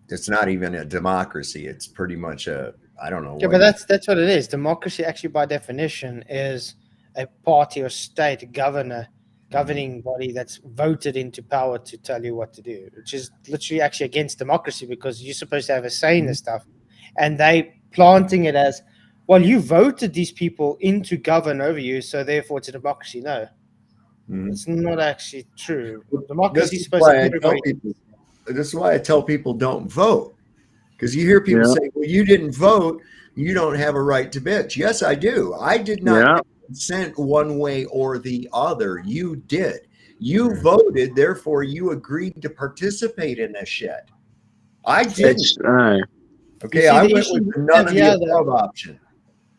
It's not even a democracy. It's pretty much a, I don't know. Yeah, but that's what it is. Democracy, actually, by definition, is a party or state governing body that's voted into power to tell you what to do, which is literally actually against democracy, because you're supposed to have a say in this stuff. And they planting it as, well, you voted these people in to govern over you, so therefore it's a democracy. No, it's not actually true. Democracy is supposed to everybody. This is why I tell people don't vote. Because you hear people say, well, you didn't vote, you don't have a right to bitch. Yes, I do. I did not consent one way or the other. You did. You voted, therefore you agreed to participate in this shit. I didn't. Okay, I went with none of the above option.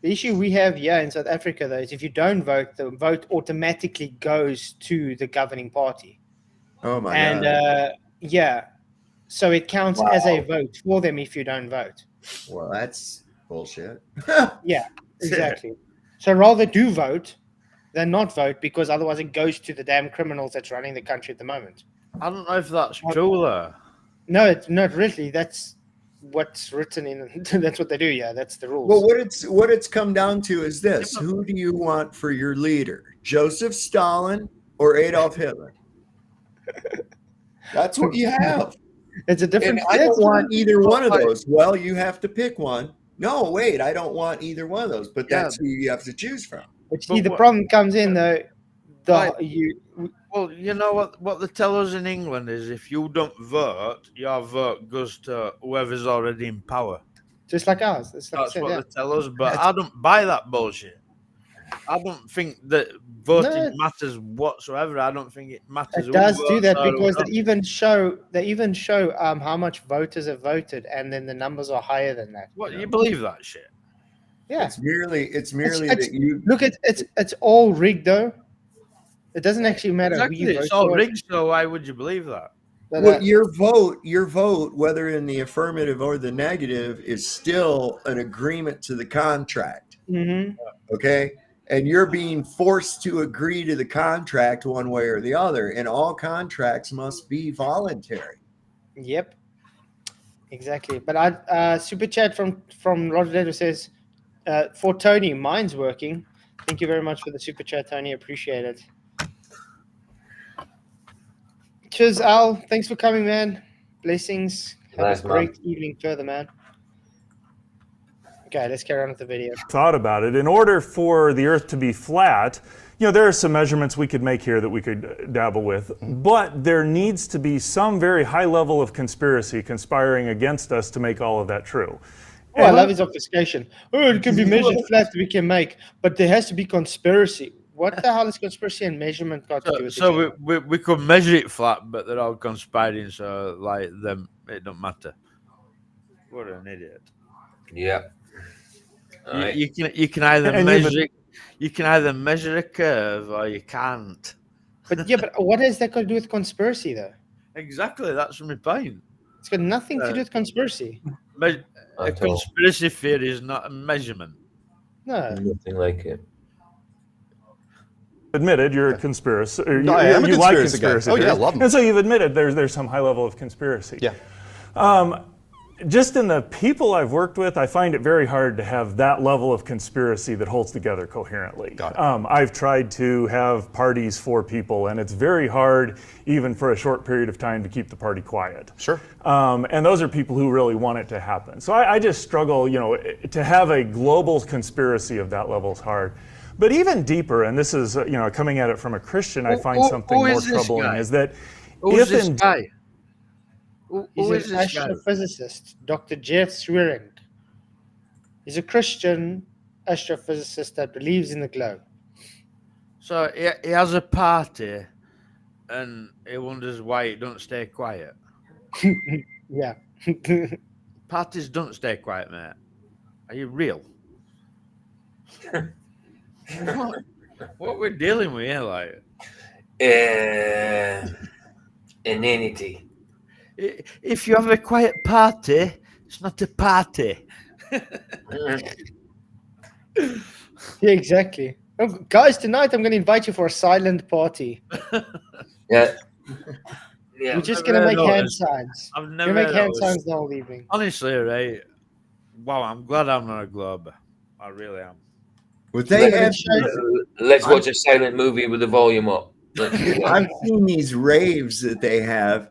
The issue we have here in South Africa, though, is if you don't vote, the vote automatically goes to the governing party. Oh, my God. Yeah. So it counts as a vote for them if you don't vote. Well, that's bullshit. Yeah, exactly. So rather do vote than not vote, because otherwise it goes to the damn criminals that's running the country at the moment. I don't know if that's true, though. No, it's not really. That's what's written in. That's what they do. Yeah, that's the rules. Well, what it's come down to is this: who do you want for your leader, Joseph Stalin or Adolf Hitler? That's what you have. It's a different. And I don't want either one of those. Well, you have to pick one. No, wait, I don't want either one of those. But that's who you have to choose from. But see, the problem comes in though. Well, you know what they tell us in England is, if you don't vote, your vote goes to whoever's already in power. Just like ours. That's what they tell us, but I don't buy that bullshit. I don't think that voting matters whatsoever. I don't think it matters. It does do that, because they even show how much voters have voted, and then the numbers are higher than that. What, you believe that shit? Yeah. It's merely that you look at it's all rigged though. It doesn't actually matter exactly. who you vote It's all for. rigged, so why would you believe that? Well, your vote, whether in the affirmative or the negative, is still an agreement to the contract. Mm-hmm. Okay? And you're being forced to agree to the contract one way or the other. And all contracts must be voluntary. Yep. Exactly. But I super chat from Roger says, for Tony, mine's working. Thank you very much for the super chat, Tony. Appreciate it. Cheers, Al. Thanks for coming, man. Blessings. Have a great evening further, man. Okay, let's carry on with the video. Thought about it. In order for the Earth to be flat, there are some measurements we could make here that we could dabble with, but there needs to be some very high level of conspiracy conspiring against us to make all of that true. Oh, I love his obfuscation. Oh, it can be measured flat, we can make, but there has to be conspiracy. What the hell is conspiracy and measurement got to do with it? So we could measure it flat, but they're all conspiring, so like them, it don't matter. What an idiot! Yeah. Right. You can either measure a curve or you can't. But what has that got to do with conspiracy, though? Exactly, that's my point. It's got nothing to do with conspiracy. A conspiracy theory is not a measurement. No, nothing like it. Admitted you're a conspiracy. No, I am a conspiracy guy. Oh yeah, I love them. And so you've admitted there's some high level of conspiracy. Yeah. Just in the people I've worked with, I find it very hard to have that level of conspiracy that holds together coherently. Got it. I've tried to have parties for people, and it's very hard, even for a short period of time, to keep the party quiet. Sure. And those are people who really want it to happen. So I just struggle, to have a global conspiracy of that level is hard. But even deeper, and this is, coming at it from a Christian, I find something more troubling, is that Who's this guy? He's an astrophysicist, Dr. Jeff Zweerink. He's a Christian astrophysicist that believes in the globe. So he has a party, and he wonders why it don't stay quiet. Yeah. Parties don't stay quiet, mate. Are you real? what we're dealing with here, like inanity. If you have a quiet party, it's not a party. Yeah, exactly. Oh, guys, tonight I'm going to invite you for a silent party. Yeah. We're just going to make hand signs. I've We're never going to make hand noticed. signs the whole evening. Honestly, right? Wow, I'm glad I'm not a globe. I really am. Well, they have. Let's watch a silent movie with the volume up. I've seen these raves that they have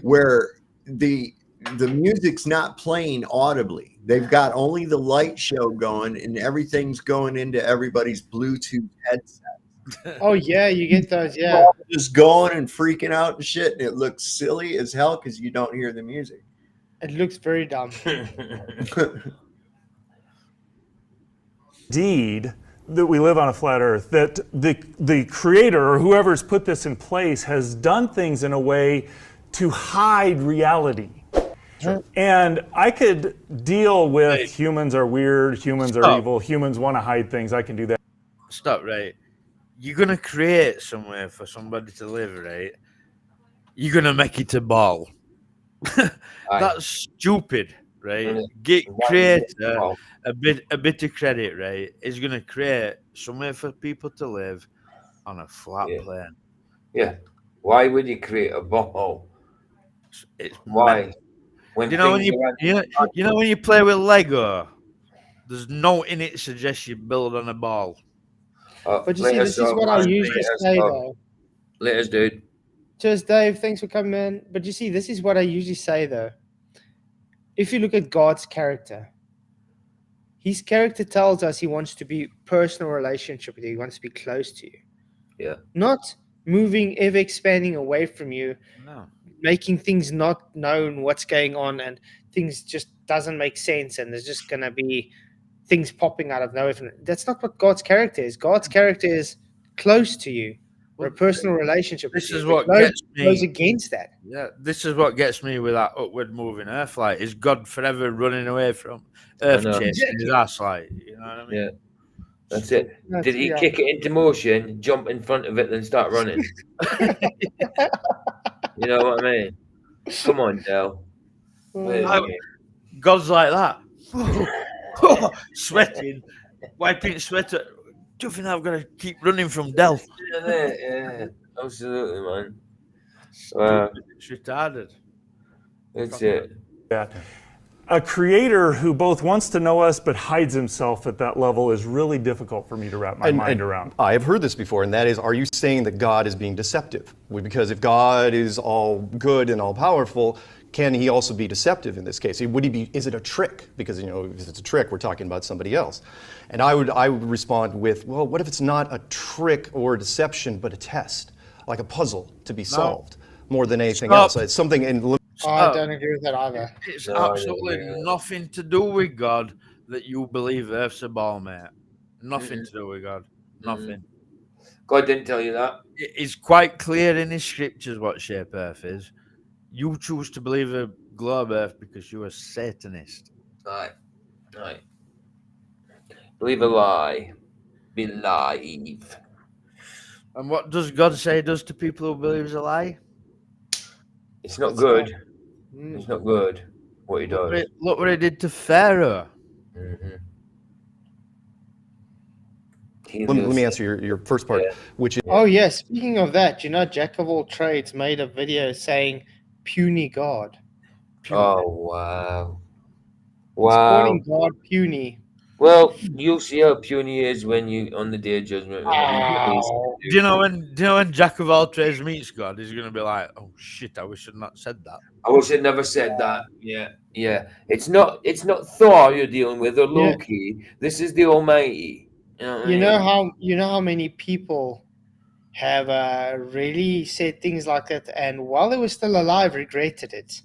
where the music's not playing audibly. They've got only the light show going, and everything's going into everybody's Bluetooth headset. Oh yeah, you get those. Yeah, just going and freaking out and shit, and it looks silly as hell because you don't hear the music. It looks very dumb. Indeed, that we live on a flat Earth. That the creator or whoever's put this in place has done things in a way to hide reality. Sure. And I could deal with humans are weird, humans are evil, humans want to hide things. I can do that. Stop, right? You're going to create somewhere for somebody to live, right? You're going to make it a ball. That's stupid, right? Get creator a bit of credit, right? Is going to create somewhere for people to live on a flat plane. Yeah. Why would you create a ball? It's why? When you know when you play with Lego, there's no in it suggests you build on a ball. But you see, this is what I usually say, though. Laters, dude. Cheers, Dave. Thanks for coming in. But you see, this is what I usually say, though. If you look at God's character, his character tells us he wants to be personal relationship with you. He wants to be close to you. Yeah. Not moving, ever expanding away from you. No. Making things not known what's going on, and things just doesn't make sense, and there's just going to be things popping out of nowhere. That's not what God's character is. God's character is close to you, or a personal relationship. This with is you. what It gets me. goes against that. Yeah, this is what gets me with that upward moving Earth light. Is God forever running away from Earth chasing his ass light? You know what I mean? Yeah. That's it. Did he kick it into motion, jump in front of it, then start running? You know what I mean? Come on, Del. God's like that. Sweating, wiping sweat. Do you think I've got to keep running from Del? Yeah, absolutely, man. It's retarded. That's it. Yeah. A creator who both wants to know us but hides himself at that level is really difficult for me to wrap my mind around. I have heard this before, and that is, are you saying that God is being deceptive? Because if God is all good and all powerful, can he also be deceptive in this case? Would he be? Is it a trick? Because if it's a trick, we're talking about somebody else. And I would respond with, well, what if it's not a trick or a deception, but a test, like a puzzle to be solved, more than anything else? It's something in. I don't agree with that either. It's absolutely nothing to do with God that you believe Earth's a ball, mate. Nothing to do with God. Nothing. God didn't tell you that. It's quite clear in his scriptures what shape Earth is. You choose to believe a globe Earth because you're a Satanist. Right. Believe a lie. Believe. And what does God say he does to people who believe a lie? It's not good. It's not good what he does. Look what he did to Pharaoh. Let me answer your first part, which is... Oh, yes. Speaking of that, Jack of all trades made a video saying puny God. Oh, wow. He's calling God puny. Well, you'll see how puny he is when you on the day of judgment. Do you know when Jack of all trades meets God, he's going to be like, "Oh shit, I wish I'd not said that. I wish I'd never said that." Yeah. It's not Thor you're dealing with or Loki. This is the Almighty. You know how many people have really said things like that, and while they were still alive, regretted it.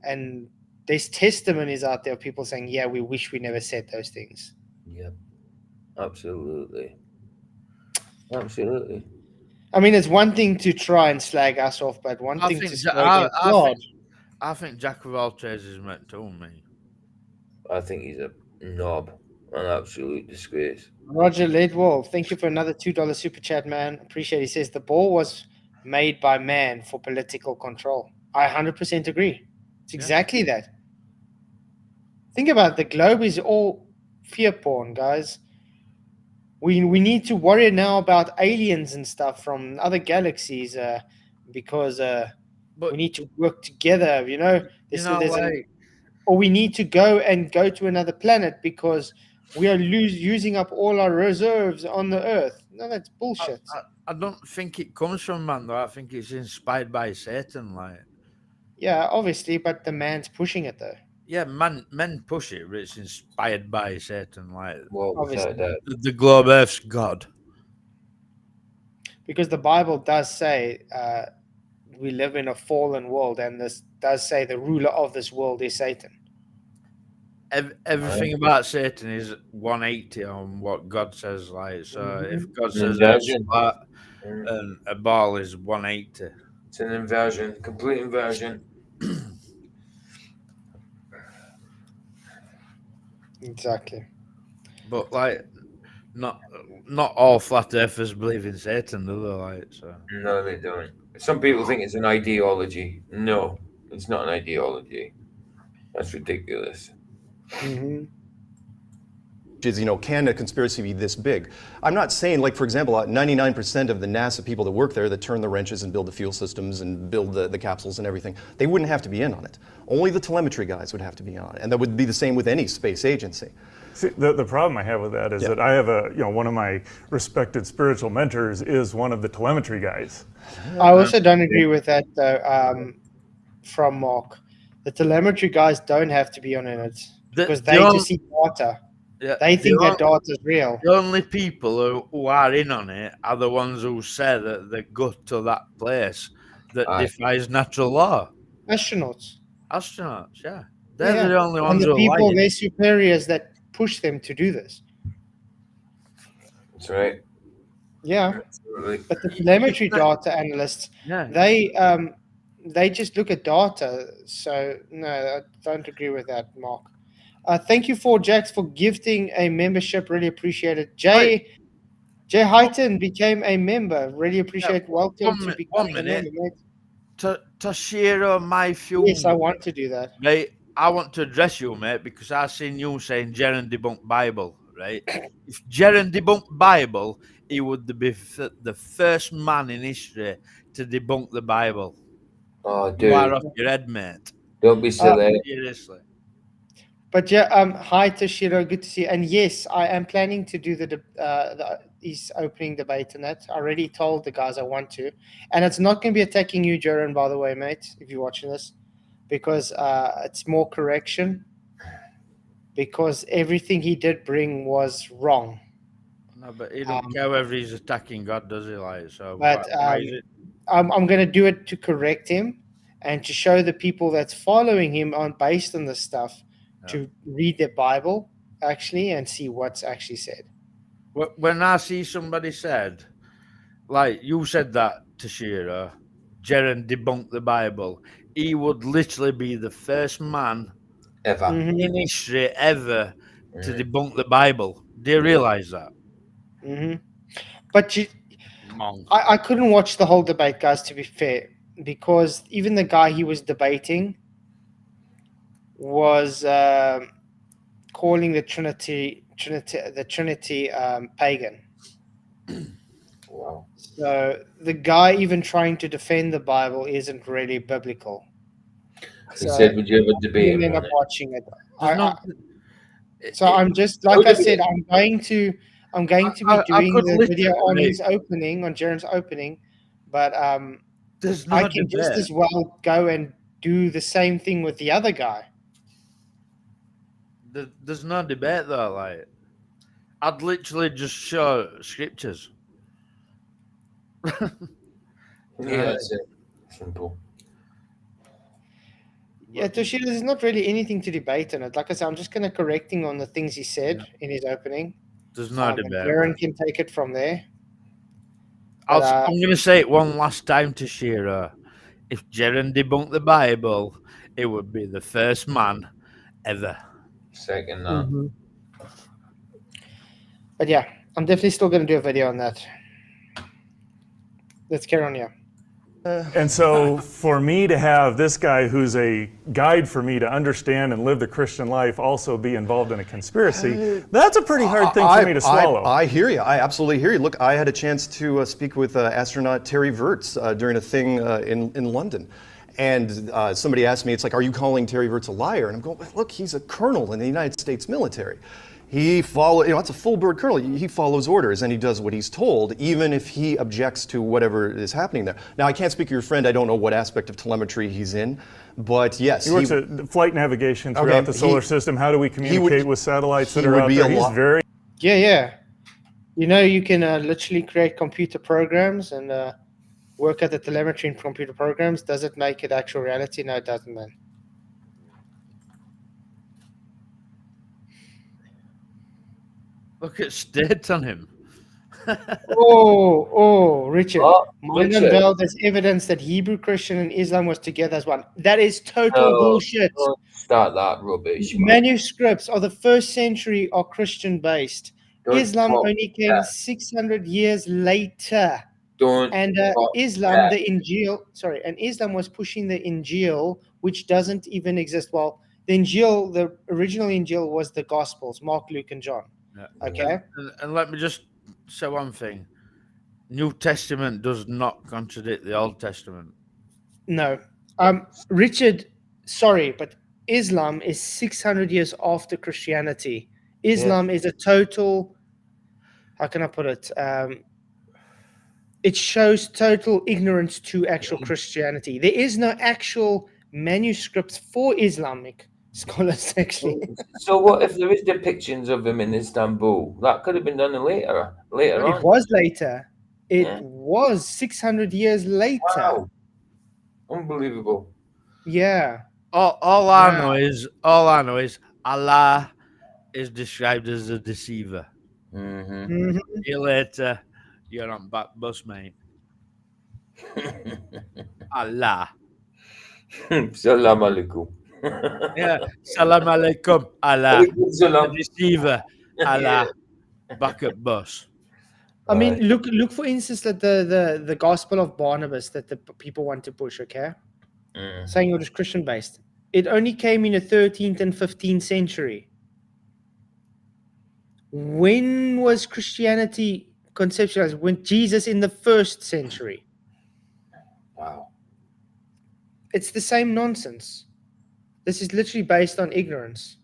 And there's testimonies out there of people saying, "Yeah, we wish we never said those things." Yeah, absolutely. I mean, it's one thing to try and slag us off, but one thing to slag God. I think Jack of all trades is meant to me. I think he's a knob, an absolute disgrace. Roger Ledwall, thank you for another $2 super chat, man. Appreciate it. He says the ball was made by man for political control. I 100% agree. It's exactly that. Think about it. The globe is all fear porn, guys. We need to worry now about aliens and stuff from other galaxies because we need to work together. You know, or we need to go to another planet because we are using up all our reserves on the Earth. No, that's bullshit. I don't think it comes from man, though. I think it's inspired by Satan, like. Yeah, obviously, but the man's pushing it, though. Yeah, men push it, but it's inspired by Satan, like. Well, without that. The globe Earth's God. Because the Bible does say we live in a fallen world, and this does say the ruler of this world is Satan. Everything about Satan is 180 on what God says, like. So if God says Earth's flat and a ball is 180. It's an inversion, complete inversion. Exactly. But like, not all flat earthers believe in Satan, do they? Like, so. No, they don't. Some people think it's an ideology. No, it's not an ideology. That's ridiculous. Is, can a conspiracy be this big? I'm not saying, like, for example, 99% of the NASA people that work there that turn the wrenches and build the fuel systems and build the capsules and everything, they wouldn't have to be in on it. Only the telemetry guys would have to be on it. And that would be the same with any space agency. See, the problem I have with that is that I have one of my respected spiritual mentors is one of the telemetry guys. I also don't agree with that, though, from Mark. The telemetry guys don't have to be on it because they just see data. Yeah, they think that data is real. The only people who are in on it are the ones who say that they go to that place that defies natural law. Astronauts, yeah. They're the only ones and the who people, like their superiors that push them to do this. That's right. Yeah. Absolutely. But the telemetry data analysts, they just look at data. So, no, I don't agree with that, Mark. Thank you, Jax, for gifting a membership. Really appreciate it. Jay Heighton became a member. Really appreciate it. Welcome to becoming a member, mate. Toshiro, my fuel. Yes, I want to do that. Right, I want to address you, mate, because I seen you saying Jaren debunked Bible, right? If Jaren debunked Bible, he would be the first man in history to debunk the Bible. Oh, dude. You are off your head, mate. Don't be silly. Seriously. But yeah, hi Toshiro, good to see you. And yes, I am planning to do his opening debate and that. I already told the guys I want to. And it's not going to be attacking you, Jaron, by the way, mate, if you're watching this, because it's more correction. Because everything he did bring was wrong. No, but he don't care whether he's attacking God, does he? Like, so. But why is it? I'm going to do it to correct him and to show the people that's following him based on this stuff. To read the Bible actually and see what's actually said. When I see somebody said, like you said that to Shira, Jaren debunked the Bible, he would literally be the first man ever in history ever to debunk the Bible. Do you realize that? But I couldn't watch the whole debate, guys, to be fair, because even the guy he was debating was calling the Trinity pagan. Wow. So the guy even trying to defend the Bible isn't really biblical. He said, "Would you ever debate him?" End up watching it. I'm just like I said, I'm going to be doing the video on his opening, on Jaren's opening, but I can just as well go and do the same thing with the other guy. There's no debate though. Like, I'd literally just show scriptures. Yeah, that's it. Simple. Yeah, Toshiro, there's not really anything to debate on it. Like I said, I'm just going to correct him on the things he said in his opening. There's no debate. Aaron can take it from there. I'm going to say it one last time to Shira. If Jaren debunked the Bible, it would be the first man ever. Second that. Mhm. But yeah, I'm definitely still going to do a video on that. Let's carry on, yeah. And so for me to have this guy who's a guide for me to understand and live the Christian life also be involved in a conspiracy, that's a pretty hard thing for me to swallow. I hear you. I absolutely hear you. Look, I had a chance to speak with astronaut Terry Virts during a thing in London. And somebody asked me, it's like, are you calling Terry Virts a liar? And I'm going, look, he's a colonel in the United States military. He follows, it's a full bird colonel. He follows orders and he does what he's told, even if he objects to whatever is happening there. Now, I can't speak for your friend. I don't know what aspect of telemetry he's in, but yes. He works at flight navigation throughout the solar system. How do we communicate with satellites that are out there? He's very... Yeah. You know, you can literally create computer programs and work at the telemetry in computer programs. Does it make it actual reality? No, it doesn't, man. Look at states on him. Richard. Mine Richard. unveiled there's evidence that Hebrew, Christian, and Islam was together as one. That is total bullshit. Don't start that rubbish. Man. Manuscripts of the first century are Christian-based. Islam talk only came that. 600 years later. And Islam, the Injil, and Islam was pushing the Injil, which doesn't even exist. Well, the Injil, the original Injil was the Gospels, Mark, Luke, and John. Yeah. Okay. And let me just say one thing. New Testament does not contradict the Old Testament. No. Richard, sorry, but Islam is 600 years after Christianity. Islam is a total, how can I put it? It shows total ignorance to actual Christianity. There is no actual manuscripts for Islamic scholars, actually. So what if there is depictions of him in Istanbul? That could have been done later on. It was later. It was 600 years later. Wow. Unbelievable. Yeah. All I know is Allah is described as a deceiver. Mm-hmm. See you later. You're on back bus, mate. Allah. Salam alaikum. Yeah. Salam alaikum. Allah. Salam. Deceiver. Allah. Back at bus. I mean, look for instance at the Gospel of Barnabas that the people want to push, okay? Saying it was Christian based. It only came in the 13th and 15th century. When was Christianity conceptualized? When Jesus in the 1st century. Wow. It's the same nonsense. This is literally based on ignorance.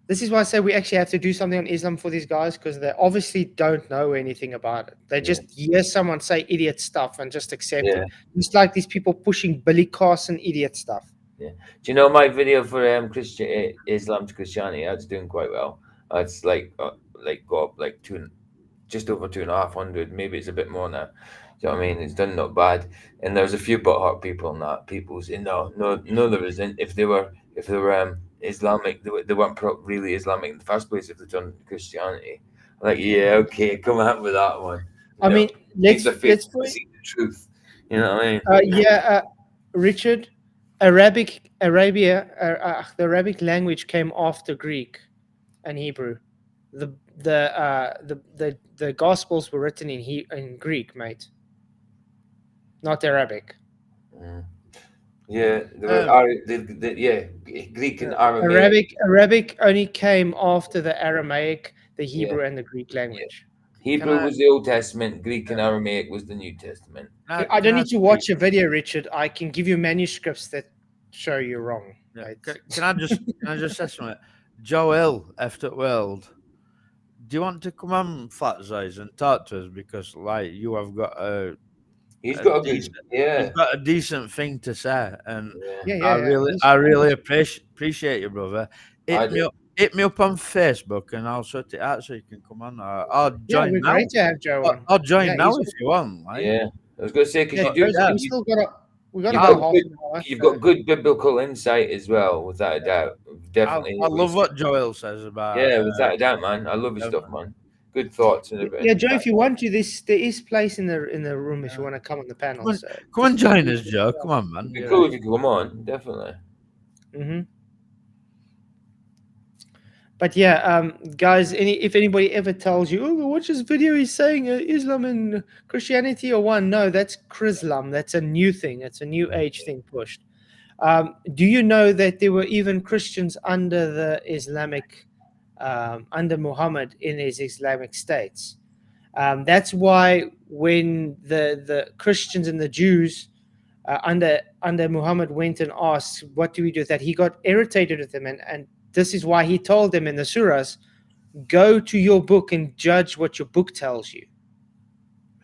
This is why I say we actually have to do something on Islam for these guys, because they obviously don't know anything about it. They just hear someone say idiot stuff and just accept it. Just like these people pushing Billy Carson idiot stuff. Yeah. Do you know my video for Islam to Christianity? That's doing quite well. It's like go up like just over 2,500. Maybe it's a bit more now. Do you know what I mean? It's done not bad. And there's a few butthurt people in that. People say no, there isn't. If they were Islamic, they weren't really Islamic in the first place. If they turned to Christianity, like okay, come out with that one. I mean, let's see the truth. You know what I mean? Richard, the Arabic language came after Greek and Hebrew. The Gospels were written in Greek, mate, not Arabic. Yeah, Greek and Aramaic. Arabic only came after the Aramaic, the Hebrew, and the Greek language. Hebrew was the Old Testament. Greek and Aramaic was the New Testament. I don't need to watch a video, Richard. I can give you manuscripts that show you wrong. Right? Can I just say something? Joel after World, do you want to come on Flat Size and talk to us, because like you have got a he's got a decent thing to say, and I really appreciate you, brother. Hit me up on Facebook and I'll sort it out so you can come on. I'll join now. Great to have Joe on. I'll join now if you want. Like. Yeah, I was going to say because you've got good biblical insight as well, without a doubt. Definitely. I love what Joel says about. Yeah, without a doubt, man. I love his stuff, man. Good thoughts and everything. Yeah, Joe, if you want to, there is place in the room if you want to come on the panel. Come on, join us, Joe. Come on, man. It'd be cool if you could come on, definitely. But yeah, guys, if anybody ever tells you, oh, watch this video, he's saying Islam and Christianity are one. No, that's Chrislam. That's a new thing. It's a new age thing pushed. Do you know that there were even Christians under the Islamic, under Muhammad in his Islamic states? That's why when the Christians and the Jews under Muhammad went and asked, what do we do with that? He got irritated with them, and this is why he told them in the surahs, go to your book and judge what your book tells you.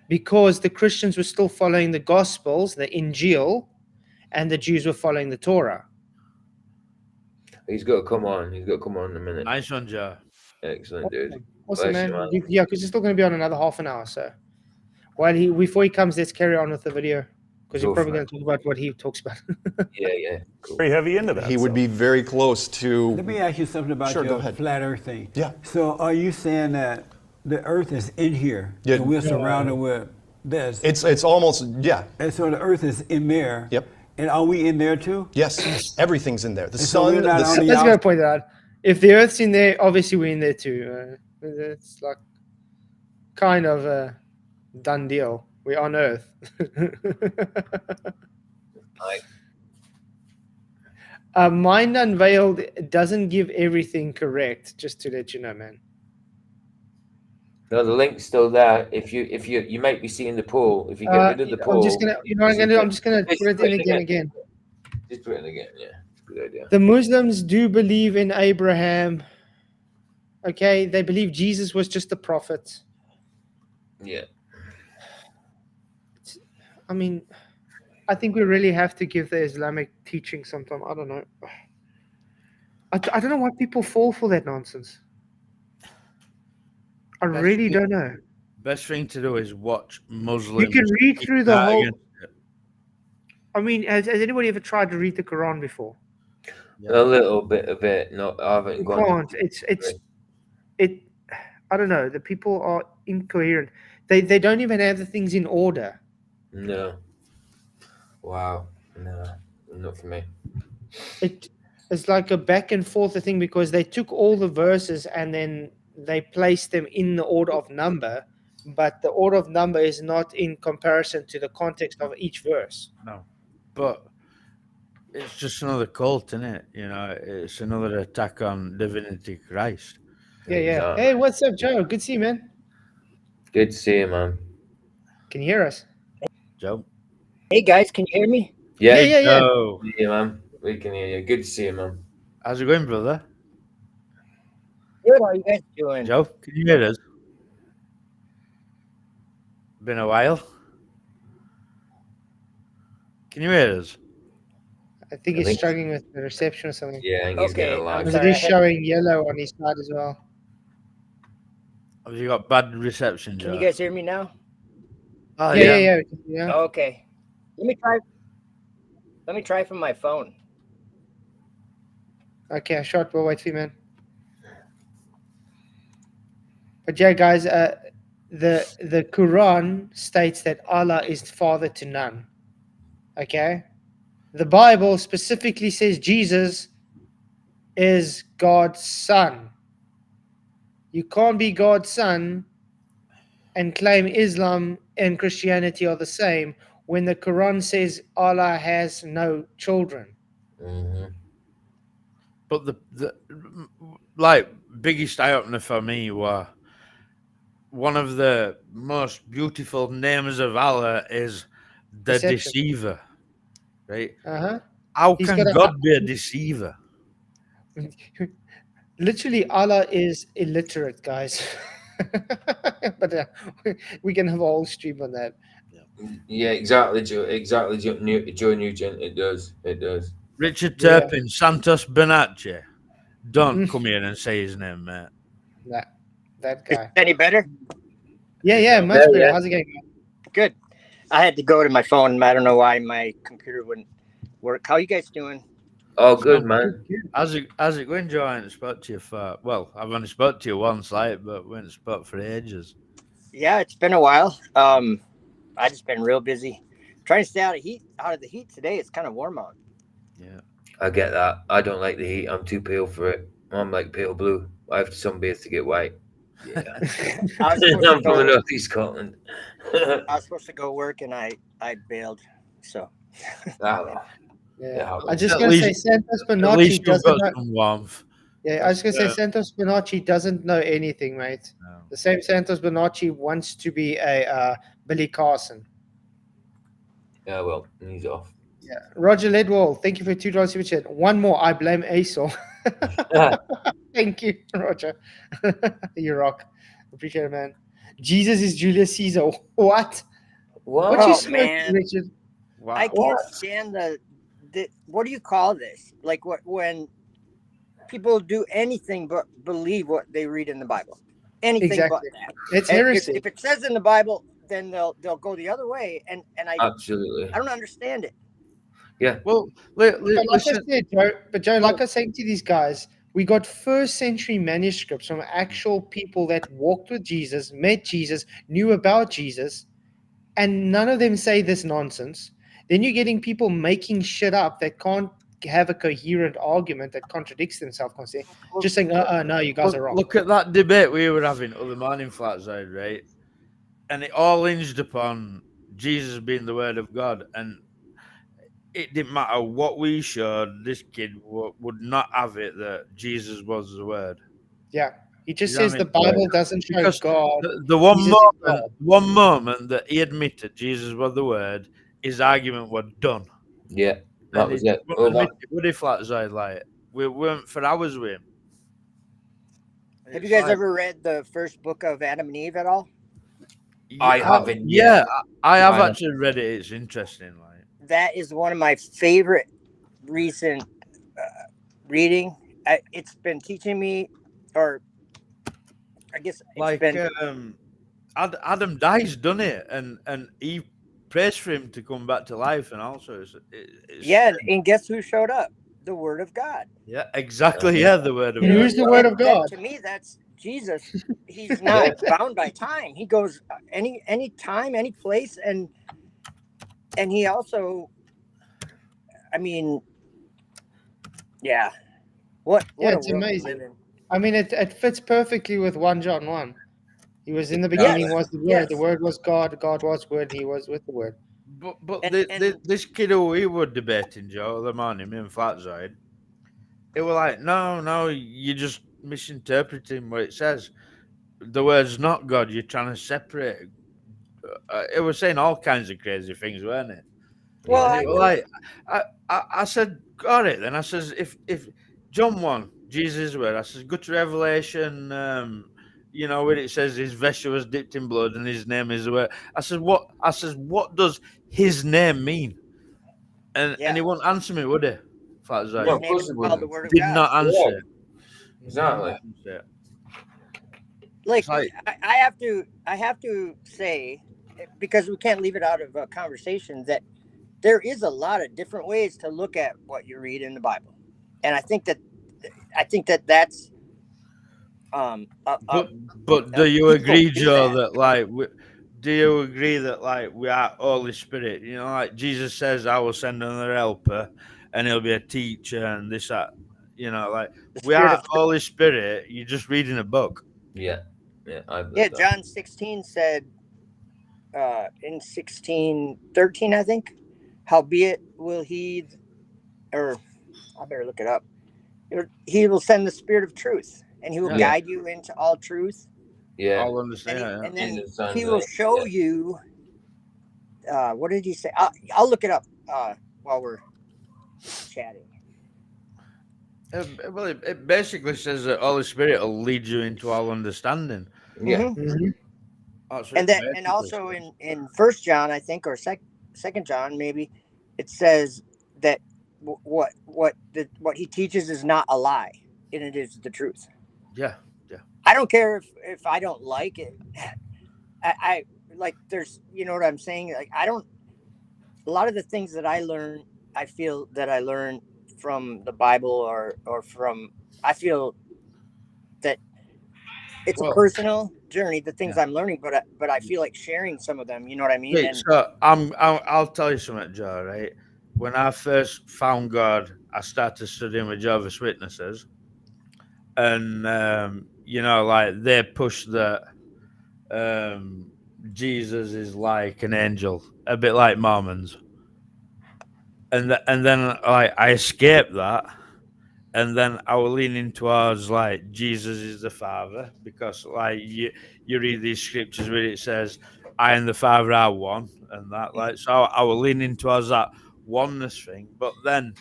Because the Christians were still following the Gospels, the Injil, and the Jews were following the Torah. He's got to come on. He's got to come on in a minute. Nice one, Joe. Excellent, dude. Awesome, Bless man. you, man. Yeah, because he's still going to be on another half an hour. So before he comes, let's carry on with the video. Because you're probably going to talk about what he talks about. Yeah. Cool. Very heavy into that. He would be very close to. Let me ask you something about Sure, go your ahead. flat Earth thing. Yeah. So are you saying that the Earth is in here, Yeah. and we're surrounded with this, It's almost, yeah. and so the Earth is in there? Yep. And are we in there too? Yes, everything's in there. The And so sun, we're not the on the Let's go point it out. If the Earth's in there, obviously we're in there too. It's like kind of a done deal. We're on Earth. Mind Unveiled doesn't give everything correct, just to let you know, man. No, the link's still there. If you might be seeing the poll. If you get rid of the poll, I'm just gonna, you know what I'm gonna do? I'm just gonna put it in again. Just put it in again. Yeah, it's a good idea. The Muslims do believe in Abraham. Okay, they believe Jesus was just a prophet. Yeah. I mean, I think we really have to give the Islamic teaching some time. I don't know. I don't know why people fall for that nonsense. I really don't know. Best thing to do is watch Muslims. You can read through the that whole. against it. I mean, has anybody ever tried to read the Quran before? A little bit of it. No, I haven't You gone. can't. I don't know. The people are incoherent. They don't even have the things in order. No. Wow. No, not for me. It's like a back and forth thing because they took all the verses and then they placed them in the order of number, but the order of number is not in comparison to the context of each verse. No, but it's just another cult, isn't it? You know, it's another attack on divinity Christ. Yeah. Exactly. Hey, what's up, Joe? Good to see you, man. Good to see you, man. Can you hear us? Joe? Hey guys, can you hear me? Yeah. Joe. Yeah, man. We can hear you. Good to see you, man. How's it going, brother? Good. How are you guys doing? Joe, can you hear us? Been a while. Can you hear us? I think he's struggling with the reception or something. Yeah, I think he's getting a lag. Because it is showing yellow on his side as well. Have you got bad reception, Joe? Can you guys hear me now? Oh, Yeah. Okay. Let me try from my phone. Okay, short. We'll wait for you, man. But yeah, guys, the Quran states that Allah is father to none. Okay? The Bible specifically says Jesus is God's son. You can't be God's son and claim Islam and Christianity are the same when the Quran says Allah has no children. Mm-hmm. But the like biggest eye opener for me was one of the most beautiful names of Allah is the Deception. deceiver, right? How can God be a deceiver? Literally, Allah is illiterate, guys. But we can have a whole stream on that. Yeah, exactly, Joe. Exactly, Joe Nugent. It does. Richard Turpin, Santos Bonacci. Don't come here and say his name, mate. That guy. Any better? Yeah, much Yeah, better. yeah. How's it going? Good. I had to go to my phone. I don't know why my computer wouldn't work. How you guys doing? Oh, good, man. How's it going, Joe? I haven't spoke to you for, well, I've only spoke to you once, like, but we haven't spoke for ages. Yeah, it's been a while. I just been real busy trying to stay out of the heat today. It's kind of warm out. Yeah. I get that. I don't like the heat. I'm too pale for it. I'm like pale blue. I have to sunbathe to get white. Yeah. I was supposed I'm to from the go, northeast Scotland. I was supposed to go work and I bailed. So Yeah. I'm just At going to say least- Santos At Bonacci least you've doesn't got know. some warmth. Yeah, I was going to say Yeah. Santos Bonacci doesn't know anything, mate. No. The same Santos Bonacci wants to be a Billy Carson. Yeah, well, he's off. Yeah. Roger Ledwell, thank you for $2 super chat. One more, I blame ASOL. Thank you, Roger. You rock. Appreciate it, man. Jesus is Julius Caesar. What? What you Oh, smoking, man. Richard? I can't stand the what do you call this? Like when people do anything but believe what they read in the Bible. Anything Exactly. but that. It's And heresy. if it says in the Bible, then they'll go the other way, and I Absolutely. don't understand it. Yeah. Well, But like I listen. said, Joe, like I was saying to these guys, we got first century manuscripts from actual people that walked with Jesus, met Jesus, knew about Jesus, and none of them say this nonsense. Then you're getting people making shit up that can't have a coherent argument that contradicts themselves constantly. Just saying, no, you guys are wrong. Look at that debate we were having other morning, Flatside, right? And it all hinged upon Jesus being the Word of God, and it didn't matter what we showed. This kid would not have it that Jesus was the Word. Yeah, he just You know says what the I mean? Bible doesn't show Because God. the one Jesus is moment, God. one moment that he admitted Jesus was the Word, his argument was done. Yeah, that And was he it. wouldn't Well, admit it, would he, Flatside? Like we weren't for hours with him. Have you It's guys like- ever read the first book of Adam and Eve at all? I haven't Yeah, yet. I have I- actually read it. It's interesting. Like That is one of my favorite recent reading. It's been teaching me, or I guess it's like been Adam dies, done it, and Eve prays for him to come back to life, and also it's yeah. And guess who showed up? The Word of God. yeah, exactly, yeah, the Word of Who's God. the Word of That, God? to me, that's Jesus. He's not bound by time. He goes any time, any place, and he also, I mean, yeah. What Yeah, a it's world we amazing. live in. I mean, it fits perfectly with 1 John 1. He was in the beginning, was the Word. Yes. The Word was God. God was Word. He was with the Word. But And- this kid who we were debating, Joe, the morning, me and Flatside, it was like, no, you're just misinterpreting what it says. The word's not God. You're trying to separate. It was saying all kinds of crazy things, weren't it? Well, And it was like, I said, got it. Then I says, if John 1, Jesus' word, I says, go to Revelation, where it says his vesture was dipped in blood and his name is the word. I says, what does his name mean? And he wouldn't answer me, would he? His name is called the Word of Did God. not answer. Exactly. Like I have to say, because we can't leave it out of a conversation, that there is a lot of different ways to look at what you read in the Bible, and I think that that's But do you agree, Joe, that do you agree that we are Holy Spirit? You know, like Jesus says, I will send another helper and he'll be a teacher and this, that, we are Holy Spirit. You're just reading a book. Yeah. Yeah. I believe yeah. that. John 16 said in 16:13, I think, howbeit will he, or I better look it up. He will send the Spirit of truth, and he will guide you into all truth. Yeah. I'll understand. And then he will show you. What did he say? I'll look it up while we're chatting. Well, it basically says that Holy Spirit will lead you into all understanding. Yeah. Mm-hmm. And that, and also in 1 John, I think, or 2 John, maybe, it says that what he teaches is not a lie, and it is the truth. Yeah. I don't care if I don't like it. I like, there's, you know what I'm saying? Like, a lot of the things that I learn, I feel that I learn from the Bible or from, I feel that it's a personal journey, the things I'm learning, but I feel like sharing some of them, you know what I mean? Wait, so I'll tell you something, Joe, right? When I first found God, I started studying with Jehovah's Witnesses, and like they push that Jesus is like an angel, a bit like Mormons, and then like I escaped that, and then I was leaning towards like Jesus is the Father, because like you read these scriptures where it says I and the Father are one, and that like, so I was leaning towards that oneness thing, but then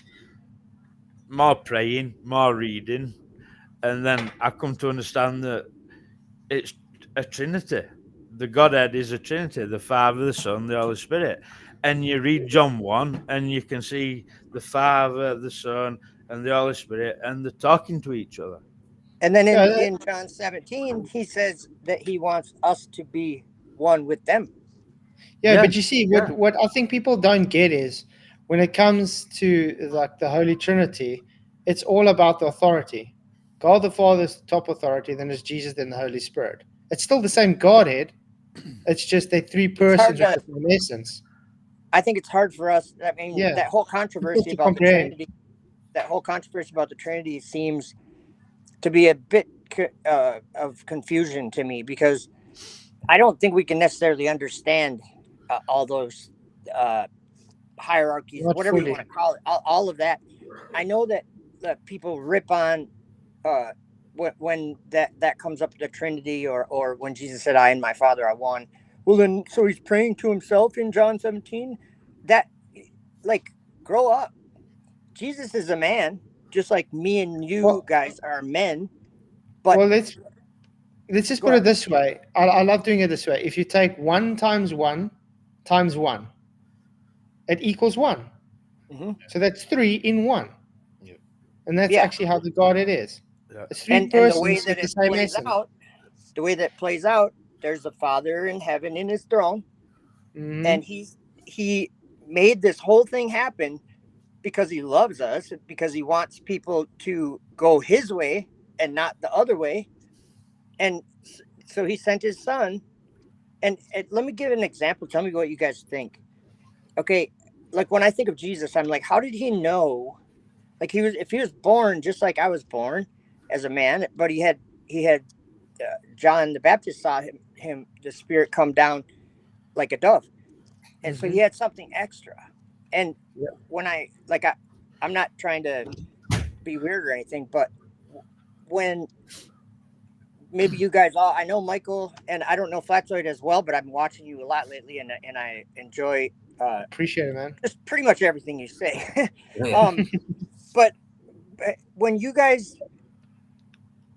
more praying, more reading, and then I come to understand that it's a Trinity. The Godhead is a Trinity: the Father, the Son, the Holy Spirit. And you read John 1, and you can see the Father, the Son, and the Holy Spirit, and they're talking to each other. And then in John 17, he says that he wants us to be one with them. Yeah, but you see, what I think people don't get is when it comes to like the Holy Trinity, it's all about the authority. God the Father is the top authority, then there's Jesus, then the Holy Spirit. It's still the same Godhead. It's just they're three persons with the same essence. I think it's hard for us. I mean, that whole controversy about the Trinity, seems to be a bit of confusion to me, because I don't think we can necessarily understand all those hierarchies, whatever you want to call it, all of that. I know that people rip on when that comes up, the Trinity, or when Jesus said, "I and my Father are one." Well, then, so he's praying to himself in John 17. That, like, grow up. Jesus is a man, just like me and you guys are men. But let's just put it this way. I love doing it this way. If you take 1 times 1 times 1, it equals 1. Mm-hmm. So that's 3 in 1. Yeah. And that's actually how the Godhead is. Yeah. It's 3 persons and the way with that the it same plays essence. out, the way that plays out, there's the Father in heaven in his throne. Mm-hmm. And he made this whole thing happen because he loves us, because he wants people to go his way and not the other way. And so he sent his son. And let me give an example. Tell me what you guys think. Okay, like when I think of Jesus, I'm like, how did he know? Like, if he was born just like I was born as a man, but he had John the Baptist saw him the Spirit come down like a dove, and so he had something extra. And when I'm not trying to be weird or anything, but when maybe you guys all, I know Michael, and I don't know Flatzoid as well, but I've been watching you a lot lately, and I enjoy appreciate it, man. Just pretty much everything you say. But when you guys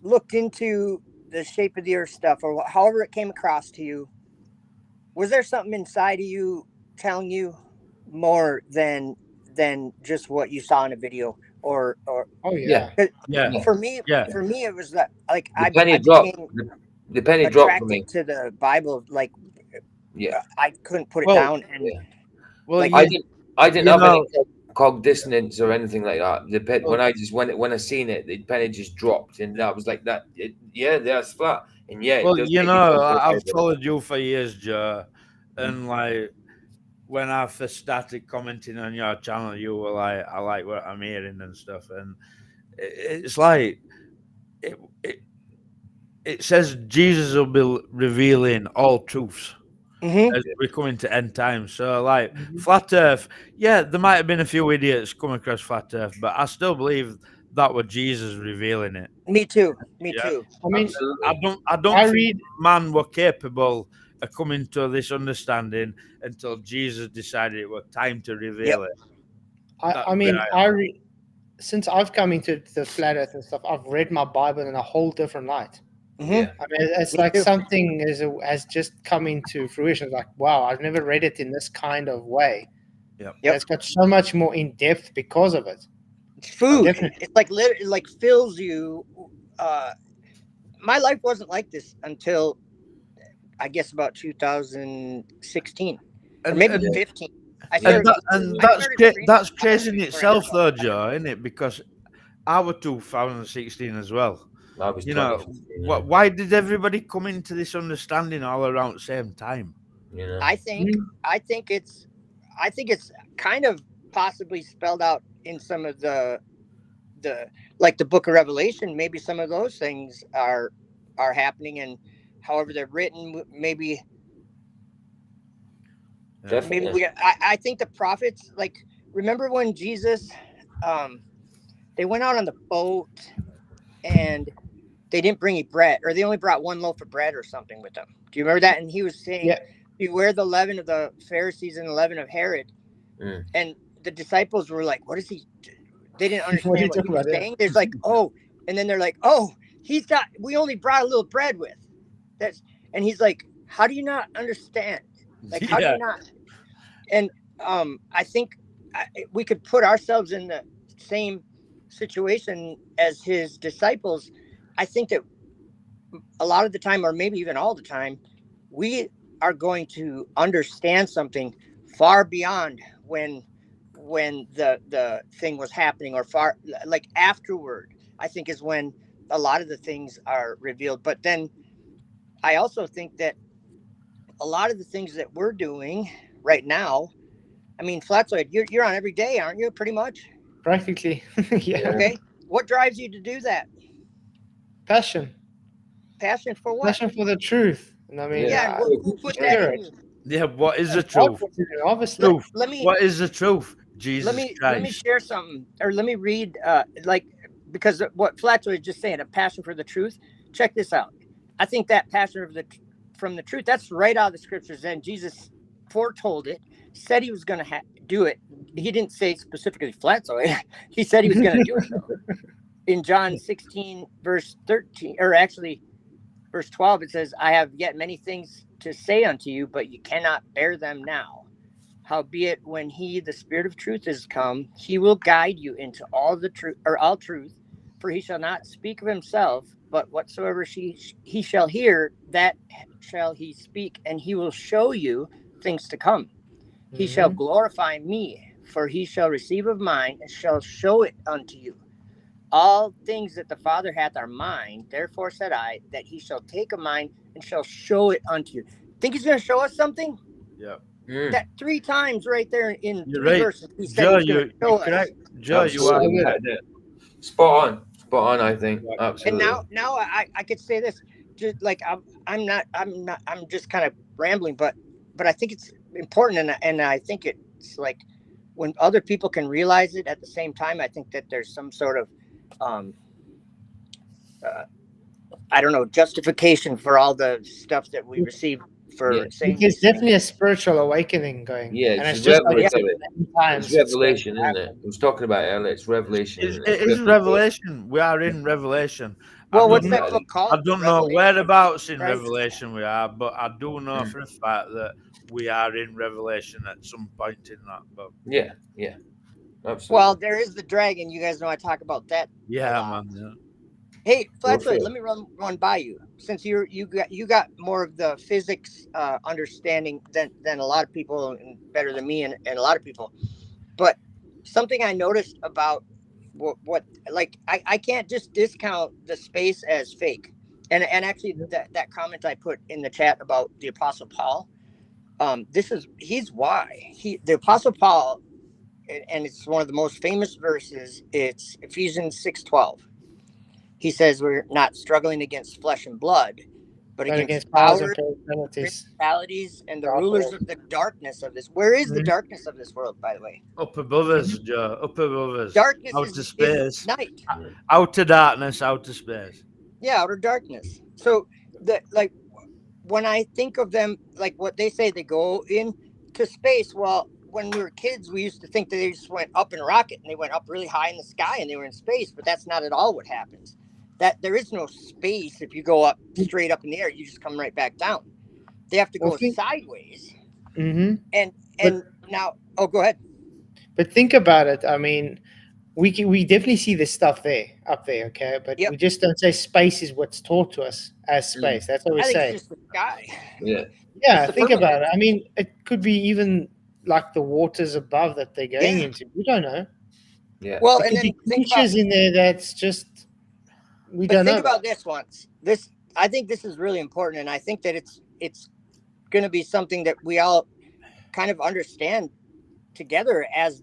looked into the shape of the earth stuff, or however it came across to you, was there something inside of you telling you more than just what you saw in a video? Or oh yeah, for me it was that, like, the penny dropped. The penny dropped for me to the Bible. Like, I couldn't put it down. And I didn't have any cog dissonance or anything like that. When I seen it, the penny just dropped, and that was like that. That's flat. And I've followed you for years, Joe, and like when I first started commenting on your channel, you were like, "I like what I'm hearing and stuff," and it's like it says Jesus will be revealing all truths. As we're coming to end times. So, like, flat Earth, there might have been a few idiots coming across flat Earth, but I still believe that was Jesus revealing it. Me too. Too. I mean, I don't think man were capable of coming to this understanding until Jesus decided it was time to reveal it. Since I've come into the flat Earth and stuff, I've read my Bible in a whole different light. Mm-hmm. I mean, it's like something has just come into fruition. It's like, wow, I've never read it in this kind of way. It's got so much more in depth because of it. It's food. It's like literally, like, fills you. My life wasn't like this until I guess about 2016 or maybe 15. That's crazy in itself, though, Joe, isn't it? Because I was 2016 as well. Why did everybody come into this understanding all around the same time? I think it's kind of possibly spelled out in some of the like the Book of Revelation. Maybe some of those things are happening, and however they're written, maybe. Definitely. I think the prophets, like, remember when Jesus, they went out on the boat and they didn't bring any bread, or they only brought one loaf of bread or something with them. Do you remember that? And he was saying, beware the leaven of the Pharisees and the leaven of Herod. And the disciples were like, what is he? They didn't understand what he was saying. There's like, oh, and then they're like, oh, we only brought a little bread with. And he's like, how do you not understand? Like, how do you not? And I think we could put ourselves in the same situation as his disciples. I think that a lot of the time, or maybe even all the time, we are going to understand something far beyond when the thing was happening, or far, like, afterward, I think is when a lot of the things are revealed. But then I also think that a lot of the things that we're doing right now, I mean, Flatsoid, you're on every day, aren't you? Pretty much. Practically. Yeah. Okay. What drives you to do that? Passion. Passion for what? Passion for the truth. And I mean, who put that in you? Yeah, what is the truth? Obviously. Truth. Let me. What is the truth? Jesus Let Christ. me share something, or let me read, like, because what Flatsoid is just saying, a passion for the truth. Check this out. I think that passion from the truth, that's right out of the scriptures. And Jesus foretold it, said he was going to do it. He didn't say specifically Flatsoid. He said he was going to do it, though. In John 16, verse 13, or actually verse 12, it says, I have yet many things to say unto you, but you cannot bear them now. Howbeit, when he, the Spirit of truth, is come, he will guide you into all the truth, or all truth, for he shall not speak of himself, but whatsoever he shall hear, that shall he speak, and he will show you things to come. He shall glorify me, for he shall receive of mine, and shall show it unto you. All things that the Father hath are mine, therefore said I, that he shall take of mine, and shall show it unto you. Think he's going to show us something? Yeah. That 3 times right there in You're 3 right. verses. He said Joe, he's going to show us. correct. Joe, you are. Spot on. I think absolutely. And now I could say this, just like I'm just kind of rambling, but I think it's important, and I think it's like when other people can realize it at the same time. I think that there's some sort of I don't know, justification for all the stuff that we receive for saying. It's definitely a spiritual awakening going. Yeah, and it's just revelation. like It's revelation, isn't it? I was talking about it earlier. It's revelation. It is revelation. We are in Revelation. Well, what's that book called? I don't know whereabouts in Revelation we are, but I do know for a fact that we are in Revelation at some point in that book. Yeah. Absolutely. Well, there is the dragon. You guys know I talk about that. Yeah, man. Yeah. Hey, Flatfoot, let me run one by you. Since you got more of the physics understanding than a lot of people, and better than me and a lot of people. But something I noticed about what like I can't just discount the space as fake. And actually that comment I put in the chat about the Apostle Paul, he's why. The Apostle Paul, and it's one of the most famous verses, it's Ephesians 6:12. He says we're not struggling against flesh and blood, but against powers, principalities, and the rulers of the darkness of this. Where is the darkness of this world, by the way? Up above us, Joe. Up above us. Darkness outer is space. Night. Outer darkness, outer space. Yeah, outer darkness. So, when I think of them, like what they say, they go into space. Well, when we were kids, we used to think that they just went up in a rocket and they went up really high in the sky and they were in space, but that's not at all what happens. That there is no space. If you go up straight up in the air, you just come right back down. They have to go sideways. Mm-hmm. And now, go ahead. But think about it. I mean, we definitely see this stuff up there, okay? But we just don't say space is what's taught to us as space. That's what we say. It's just the sky. Yeah. Yeah, think about it. I mean, it could be even like the waters above that they're going into. We don't know. Yeah. Well, there and could then be creatures in there that's just we don't know. Think about this once. I think this is really important, and I think that it's going to be something that we all kind of understand together as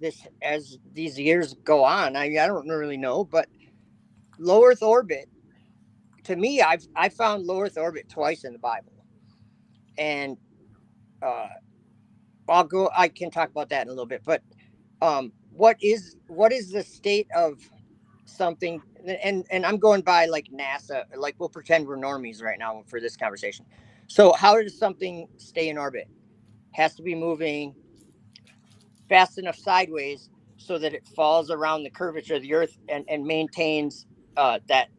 these years go on. I don't really know, but low Earth orbit, to me, I found low Earth orbit twice in the Bible, and I can talk about that in a little bit. But what is the state of something? And I'm going by like NASA. Like, we'll pretend we're normies right now for this conversation. So how does something stay in orbit? Has to be moving fast enough sideways so that it falls around the curvature of the Earth and maintains that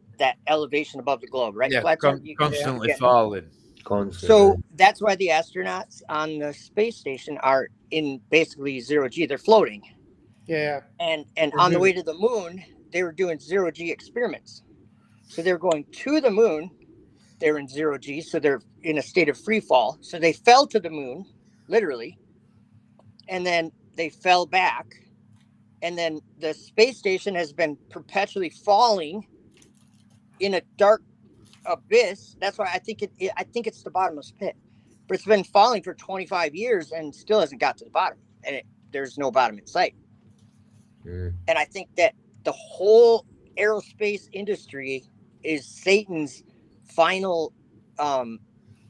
elevation above the globe, right? Yeah, constantly falling. Constantly. So that's why the astronauts on the space station are in basically zero G. They're floating. Yeah. And on the way to the moon, they were doing zero G experiments. So they're going to the moon. They're in zero G, so they're in a state of free fall. So they fell to the moon, literally, and then they fell back. And then the space station has been perpetually falling in a dark abyss. That's why I think it's the bottomless pit. But it's been falling for 25 years and still hasn't got to the bottom. And there's no bottom in sight. And I think that the whole aerospace industry is Satan's final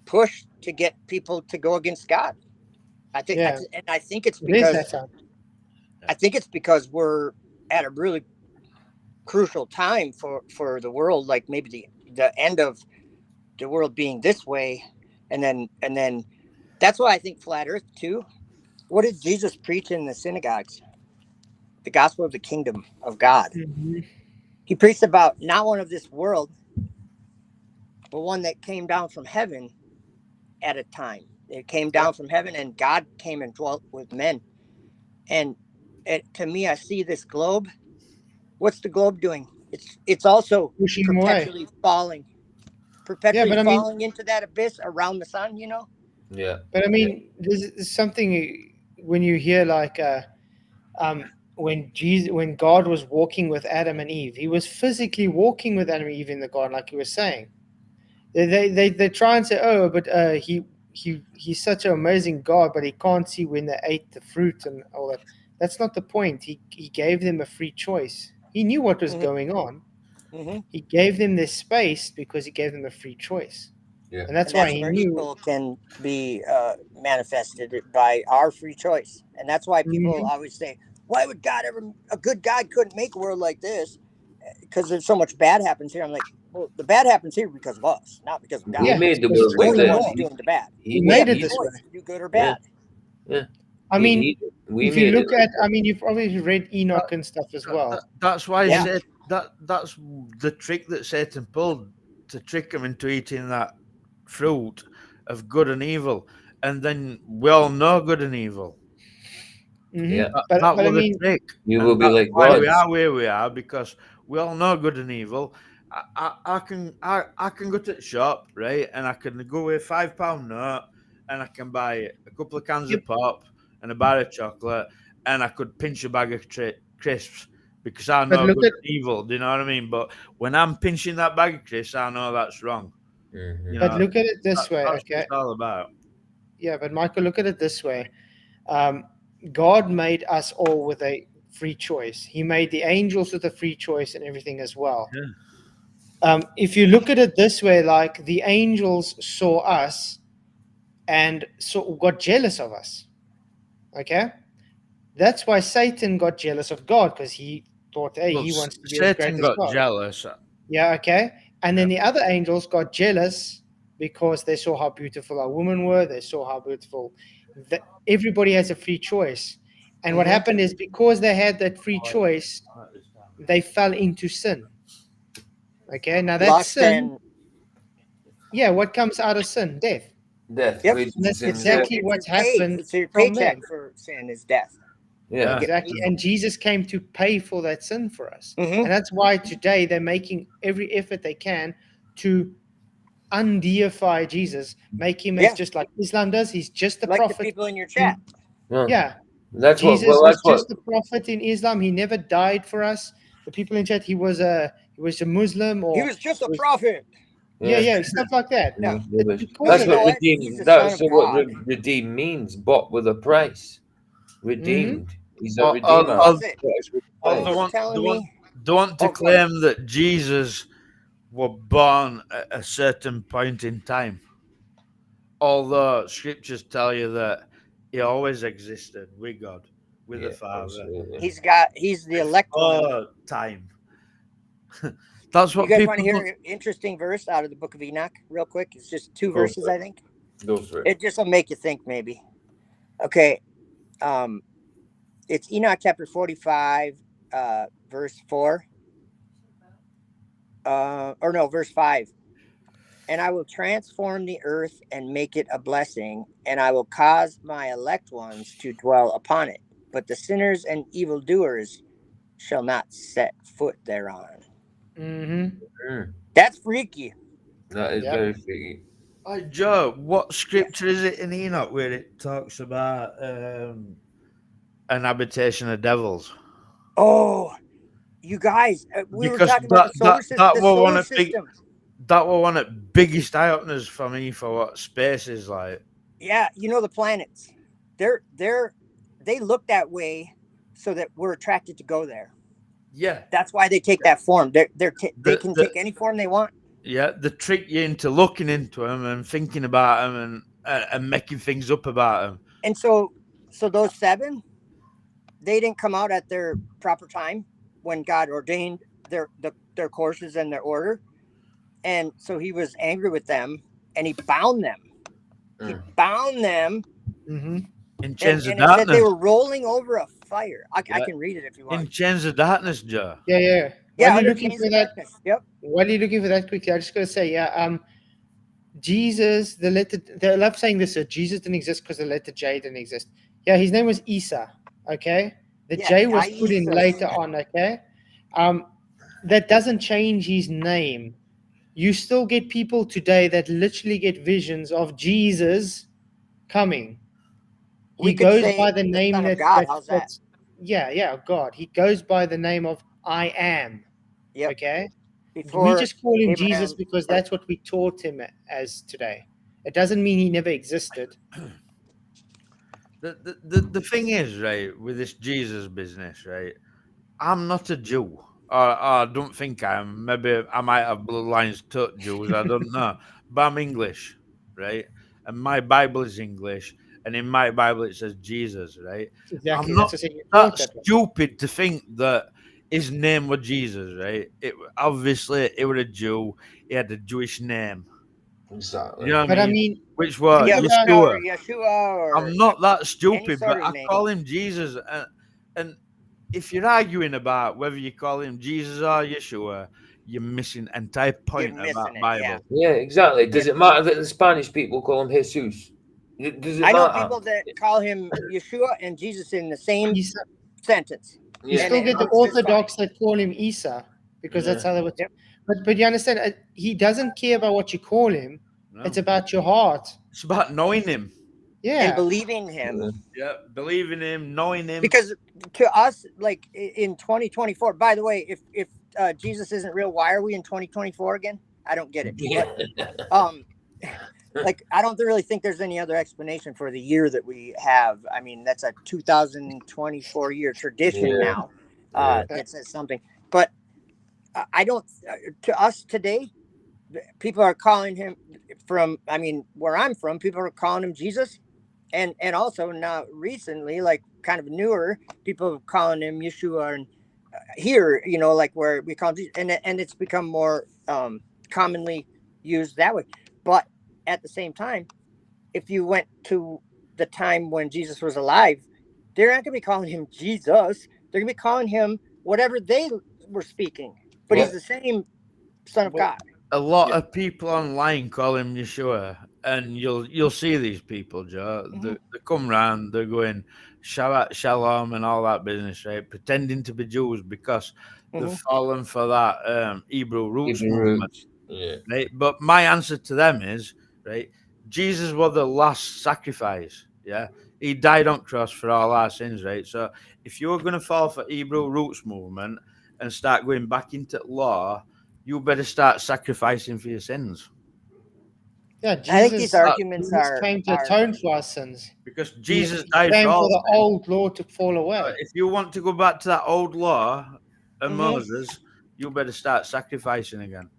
push to get people to go against God. I think it's because I think it's because we're at a really crucial time for the world, like maybe the end of the world being this way, and then that's why I think flat Earth too. What did Jesus preach in the synagogues? The gospel of the kingdom of God. Mm-hmm. He preached about not one of this world, but one that came down from heaven at a time. It came down from heaven, and God came and dwelt with men. And to me, I see this globe. What's the globe doing? It's also pushing perpetually falling, falling into that abyss around the sun. You know. Yeah. But I mean, there's something when you hear like when God was walking with Adam and Eve, he was physically walking with Adam and Eve in the garden, like he was saying. They try and say, oh, but he's such an amazing God, but he can't see when they ate the fruit and all that. That's not the point. He gave them a free choice. He knew what was going on. Mm-hmm. He gave them this space because he gave them a free choice. Yeah. And that's why he where knew evil can be manifested by our free choice. And that's why people always say, why would God a good God couldn't make a world like this? Because there's so much bad happens here. I'm like, well, the bad happens here because of us, not because of God. He made the world We're like the this. ones doing the bad. He made it this way. To do good or bad. Yeah. I mean, if you look at, I mean, you've probably read Enoch and stuff as well. That's why I said that's the trick that Satan pulled to trick him into eating that fruit of good and evil, and then we all know good and evil. Mm-hmm. Yeah, that I was mean, a trick. You will be like why God. we are where we are, because we all know good and evil. I can go to the shop, right, and I can go with £5 note, and I can buy a couple of cans of pop and a bar of chocolate, and I could pinch a bag of crisps because I know good and evil. Do you know what I mean? But when I'm pinching that bag of crisps, I know that's wrong. Mm-hmm. But look at it this way, that's okay? what it's all about. Yeah, but Michael, look at it this way. God made us all with a free choice. He made the angels with a free choice and everything as well. Yeah. If you look at it this way, like the angels saw us and got jealous of us. Okay? That's why Satan got jealous of God, because he thought, hey, he wants to be as great Satan as got God. jealous. Yeah, okay. And then the other angels got jealous because they saw how beautiful our women were. They saw how beautiful everybody has a free choice. And what happened is, because they had that free choice, they fell into sin. Okay, now that's sin. Yeah, what comes out of sin? Death. Death. Yep. That's exactly what's happened. It's your from paycheck them. for sin is death. Yeah, exactly. And Jesus came to pay for that sin for us. Mm-hmm. And that's why today they're making every effort they can to undeify Jesus, make him as just like Islam does. He's just the like prophet. The people in your chat. Yeah. That's Jesus what. was just the prophet in Islam. He never died for us. The people in chat, he was a Muslim, or he was just a prophet. Yeah, stuff like that. Yeah, No, that's what redeemed. That's what redeemed means. Bought with a price. Redeemed. He's a redeemer. Was it? Or He was telling me. they want to claim that Jesus were born at a certain point in time. Although scriptures tell you that he always existed with God, with the Father. He's the elect one. Oh, time. That's what you guys people want to hear an interesting verse out of the book of Enoch real quick? It's just 2 verses, I think. Go for it. It just will make you think maybe. Okay. It's Enoch chapter 45, verse 4. Verse 5. And I will transform the earth and make it a blessing, and I will cause my elect ones to dwell upon it. But the sinners and evildoers shall not set foot thereon. That's freaky. That is very freaky. Hey, Joe, what scripture is it in Enoch where it talks about an habitation of devils? Oh, you guys, we were talking about the solar system. That was one of the biggest eye openers for me for what space is like. Yeah, the planets. They look that way so that we're attracted to go there. Yeah, that's why they take that form. They can take any form they want. Yeah, they trick you into looking into them and thinking about them and making things up about them. And so those 7, they didn't come out at their proper time when God ordained their courses and their order. And so he was angry with them and he bound them. He bound them. In chains of and darkness. It said they were rolling over a fire. I can read it if you want. In chains of darkness, Joe. Yeah. Yeah, While you're looking for that, Yep. While you're looking for that quickly, I just gotta say, Jesus, they love saying this, Jesus didn't exist because the letter J didn't exist. Yeah, his name was Isa, okay? The J was put in later on, okay? That doesn't change his name. You still get people today that literally get visions of Jesus coming. He goes by the name Son of God. How's that? God. He goes by the name of I am. Yep. Okay? Before we just call him Abraham, Jesus because that's what we taught him as today. It doesn't mean he never existed. The thing is, right, with this Jesus business, right, I'm not a Jew. Or I don't think I am. Maybe I might have bloodlines to Jews. I don't know. But I'm English, right? And my Bible is English. And in my Bible, it says Jesus, right? Exactly. I'm not that stupid to think that his name was Jesus, right? Obviously, he was a Jew. He had a Jewish name. Exactly. You know what I mean? Which was Yeshua. I'm not that stupid, but I call him Jesus. And if you're arguing about whether you call him Jesus or Yeshua, you're missing the entire point about Bible. Yeah, exactly. Does it matter that the Spanish people call him Jesus? Does it I know matter? people that call him Yeshua and Jesus in the same sentence. You still get the Orthodox that call him Isa because that's how they would. But you understand, he doesn't care about what you call him. No. It's about your heart. It's about knowing him. Yeah. And believing him. Yeah, believing him, knowing him. Because to us, like in 2024, by the way, if Jesus isn't real, why are we in 2024 again? I don't get it. But, like, I don't really think there's any other explanation for the year that we have. I mean, that's a 2024 year tradition now. That says something. But I don't, to us today, people are calling him where I'm from, people are calling him Jesus. And also now recently, like kind of newer, people are calling him Yeshua. And here, like where we call him Jesus. And it's become more commonly used that way. But at the same time, if you went to the time when Jesus was alive, they're not going to be calling him Jesus. They're going to be calling him whatever they were speaking. But he's the same Son of God. A lot of people online call him Yeshua, and you'll see these people, Joe. Mm-hmm. They come round, they're going Shabbat Shalom and all that business, right? Pretending to be Jews because they've fallen for that Hebrew roots movement. Yeah. Right? But my answer to them is, right, Jesus was the last sacrifice. Yeah, he died on cross for all our sins, right? So if you're going to fall for Hebrew roots movement and start going back into law, you better start sacrificing for your sins. Yeah, Jesus, I think these arguments Jesus are came to are atone for our sins. Because He Jesus died came for for all. the old law to fall away. If you want to go back to that old law and Mhm. Moses, you better start sacrificing again.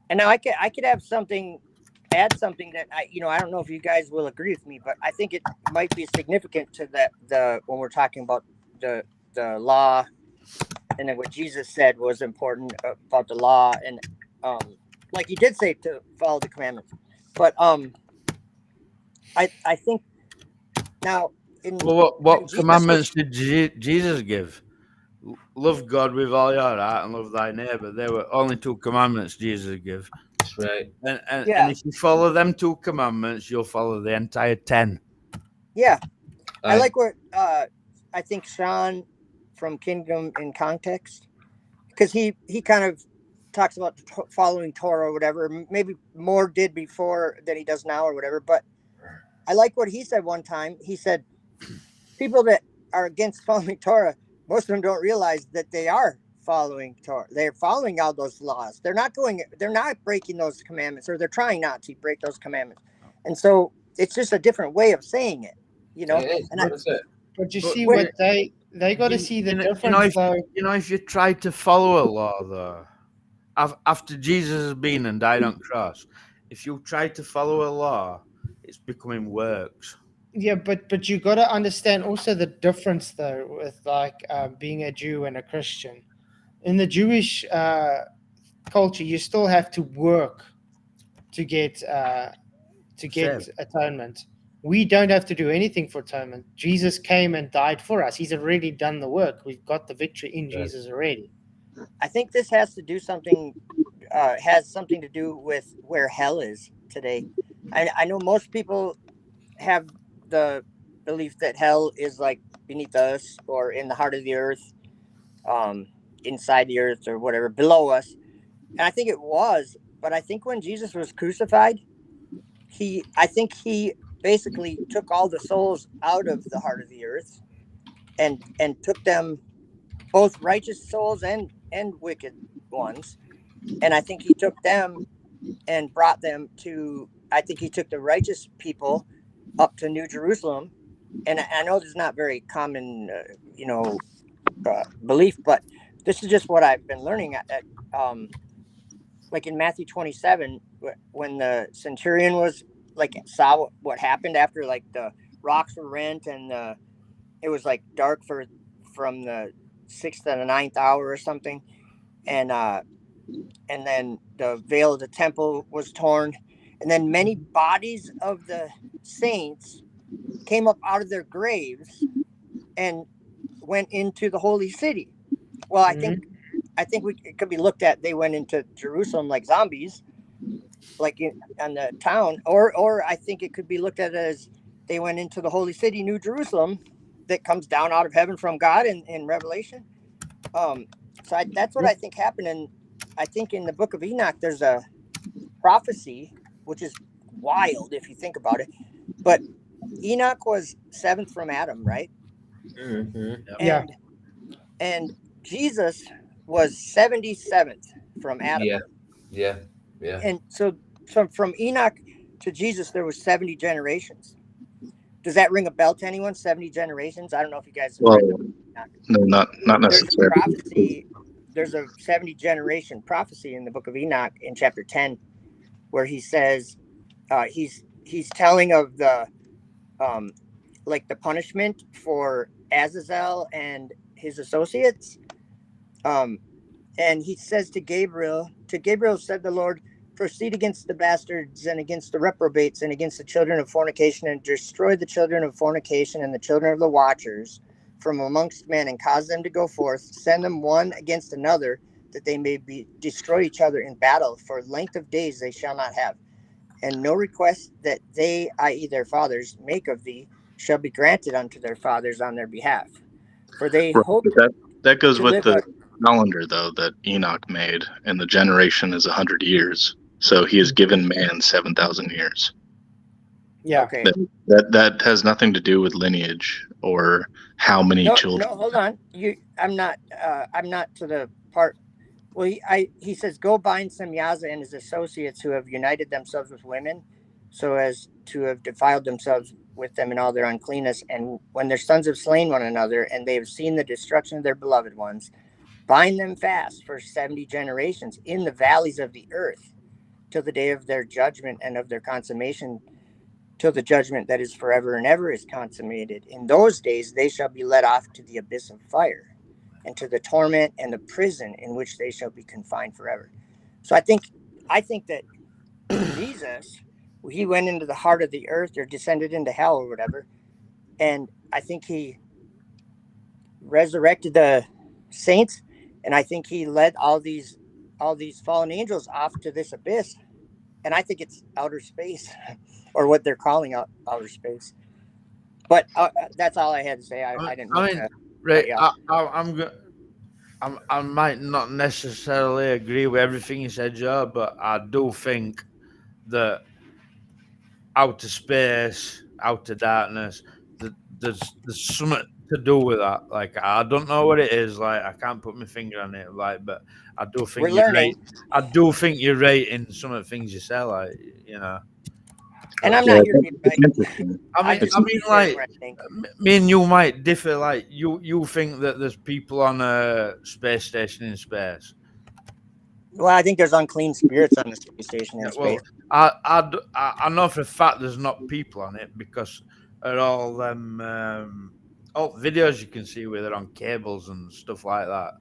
And now I could add something that I don't know if you guys will agree with me, but I think it might be significant to the when we're talking about the law, and then what Jesus said was important about the law, and like he did say to follow the commandments, but I think now Well, what Jesus commandments did Jesus give? Love God with all your heart and love thy neighbor. There were only 2 commandments Jesus gave. That's right. And if you follow them 2 commandments, you'll follow the entire 10. Yeah, I Aye. like what I think Sean from Kingdom in Context, because he kind of talks about following Torah or whatever. Maybe more did before than he does now or whatever. But I like what he said one time. He said people that are against following Torah, most of them don't realize that they are following Torah. They're following all those laws. They're not breaking those commandments, or they're trying not to break those commandments. And so it's just a different way of saying it, It is. And That's it. But you see, when- what they got to see the difference, if you try to follow a law, though, after Jesus has been and died on cross, if you try to follow a law, it's becoming works. Yeah, but you got to understand also the difference, though, with like being a Jew and a Christian. In the Jewish culture, you still have to work to get atonement. We don't have to do anything for atonement. Jesus came and died for us. He's already done the work. We've got the victory in Jesus already. I think this has something to do with where hell is today. I know most people have the belief that hell is like beneath us or in the heart of the earth, inside the earth or whatever, below us. And I think it was, but I think when Jesus was crucified, I think he basically took all the souls out of the heart of the earth and took them, both righteous souls and wicked ones. And I think he took them and brought them to, I think he took the righteous people up to New Jerusalem. And I know this is not very common, belief, but this is just what I've been learning like in Matthew 27, when the centurion was like, saw what happened after like the rocks were rent and it was like dark from the 6th to the 9th hour or something. And then the veil of the temple was torn. And then many bodies of the saints came up out of their graves and went into the holy city. Well, I think it could be looked at, they went into Jerusalem like zombies, like in the town, or I think it could be looked at as they went into the holy city, New Jerusalem, that comes down out of heaven from God in Revelation. So that's what I think happened. And I think in the book of Enoch, there's a prophecy, which is wild if you think about it. But Enoch was 7th from Adam, right? Mm-hmm. And Jesus was 77th from Adam. Yeah. And so from Enoch to Jesus, there was 70 generations. Does that ring a bell to anyone? 70 generations? I don't know if you guys have read Enoch. No, not necessarily. There's a prophecy. There's a 70 generation prophecy in the book of Enoch in chapter 10, where he says he's telling of the like the punishment for Azazel and his associates. And he says to Gabriel said the Lord, proceed against the bastards and against the reprobates and against the children of fornication, and destroy the children of fornication and the children of the watchers from amongst men, and cause them to go forth, send them one against another, that they may destroy each other in battle. For length of days they shall not have, and no request that they, i.e. their fathers, make of thee shall be granted unto their fathers on their behalf. For they hope that goes to with live the calendar, though, that Enoch made, and the generation is 100 years. So he has given man 7,000 years. Yeah. Okay. That has nothing to do with lineage or how many children. No, hold on. I'm not to the part. Well, he says, go bind Semyaza and his associates who have united themselves with women, so as to have defiled themselves with them in all their uncleanness. And when their sons have slain one another, and they have seen the destruction of their beloved ones, bind them fast for 70 generations in the valleys of the earth, till the day of their judgment and of their consummation, till the judgment that is forever and ever is consummated. In those days they shall be led off to the abyss of fire, and to the torment and the prison in which they shall be confined forever. So I think that Jesus, he went into the heart of the earth, or descended into hell or whatever, and I think he resurrected the saints, and I think he led all these fallen angels off to this abyss, and I think it's outer space, or what they're calling outer space. But that's all I had to say. I didn't. I might not necessarily agree with everything you said, Joe, but I do think that outer space, outer darkness, there's something to do with that. Like, I don't know what it is. Like, I can't put my finger on it. Like, but I do think you're right. I do think you're right in some of the things you say. Like, you know. And I'm not here to be right. I mean, like, me and you might differ. Like, you think that there's people on a space station in space. Well, I think there's unclean spirits on the space station in space. Well, I know for a fact there's not people on it, because of all them videos you can see where they're on cables and stuff like that.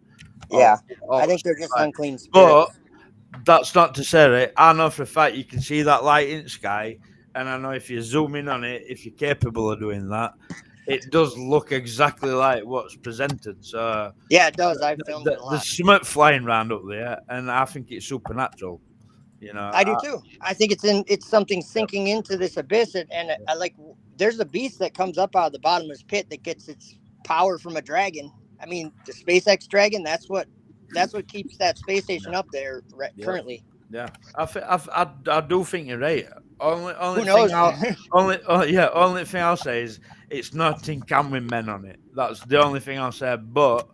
Yeah, I think they're just unclean spirits. But that's not to say it. I know for a fact you can see that light in the sky, and I know if you zoom in on it, if you're capable of doing that, it does look exactly like what's presented. So yeah, it does. I've filmed it a lot. There's something flying around up there, and I think it's supernatural. You know, I do too. I think it's something sinking into this abyss, and I like. There's a beast that comes up out of the bottomless pit that gets its power from a dragon. I mean, the SpaceX dragon. That's what keeps that space station up there currently. Yeah, I do think you're right. Only Who knows? Only thing I'll say is it's not in camp with men on it. That's the only thing I'll say. But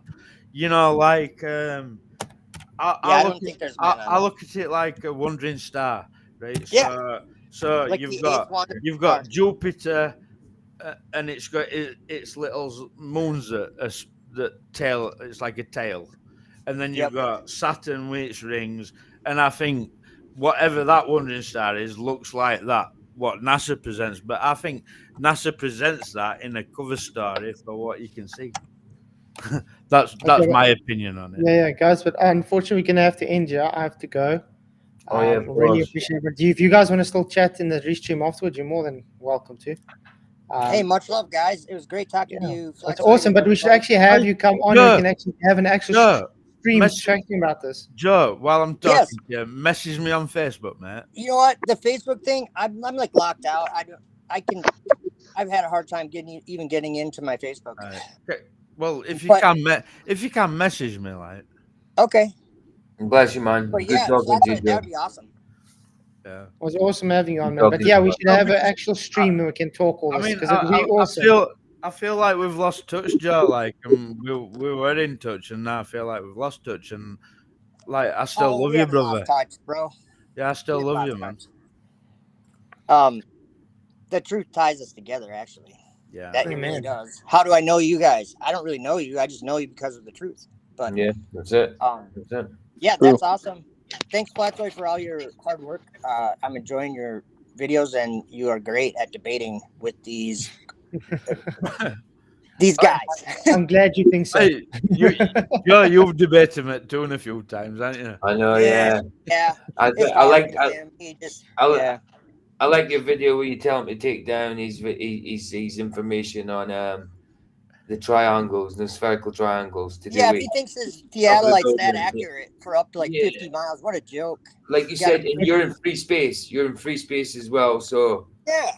you know, like I look at it like a wandering star, right? Yeah. So like you've got Jupiter, and it's got its little moons that tail. It's like a tail, and then you've got Saturn with its rings. And I think whatever that wandering star is looks like that, what NASA presents. But I think NASA presents that in a cover story for what you can see. That's my opinion on it. Yeah, guys. But unfortunately, we're going to have to end here. I have to go. Oh, yeah, really appreciate it. But if you guys want to still chat in the restream afterwards, you're more than welcome to. Hey, much love, guys. It was great talking to you. It's awesome, but we should actually have you come on. We can actually have an actual stream talking about this. Joe, while I'm talking to you, message me on Facebook, mate. You know what? The Facebook thing, I'm like locked out. I've had a hard time getting into my Facebook. Okay. Well, if you can message me, like. Okay. Bless you, man. But Good talking to you. That would be awesome. Yeah. It was awesome having you on, man. But yeah, we should have an actual stream where we can talk all this, because it'd be awesome. I feel like we've lost touch, Joe. Like we were in touch, and now I feel like we've lost touch. And like I still love you, brother. Touch, bro. Yeah, I still love you, man. The truth ties us together, actually. Yeah, that really does. How do I know you guys? I don't really know you. I just know you because of the truth. But yeah, that's it. That's it. Yeah, that's awesome. Thanks, Flatoy, for all your hard work. I'm enjoying your videos, and you are great at debating with these guys. I'm glad you think so. Hey, you've debated it too a few times, haven't you? I know, yeah. I like your video where you tell him to take down his information on the triangles, the spherical triangles. If he thinks his theodolite's that accurate for up to 50 miles, what a joke. Like you said, you're in free space. You're in free space as well, so... Yeah.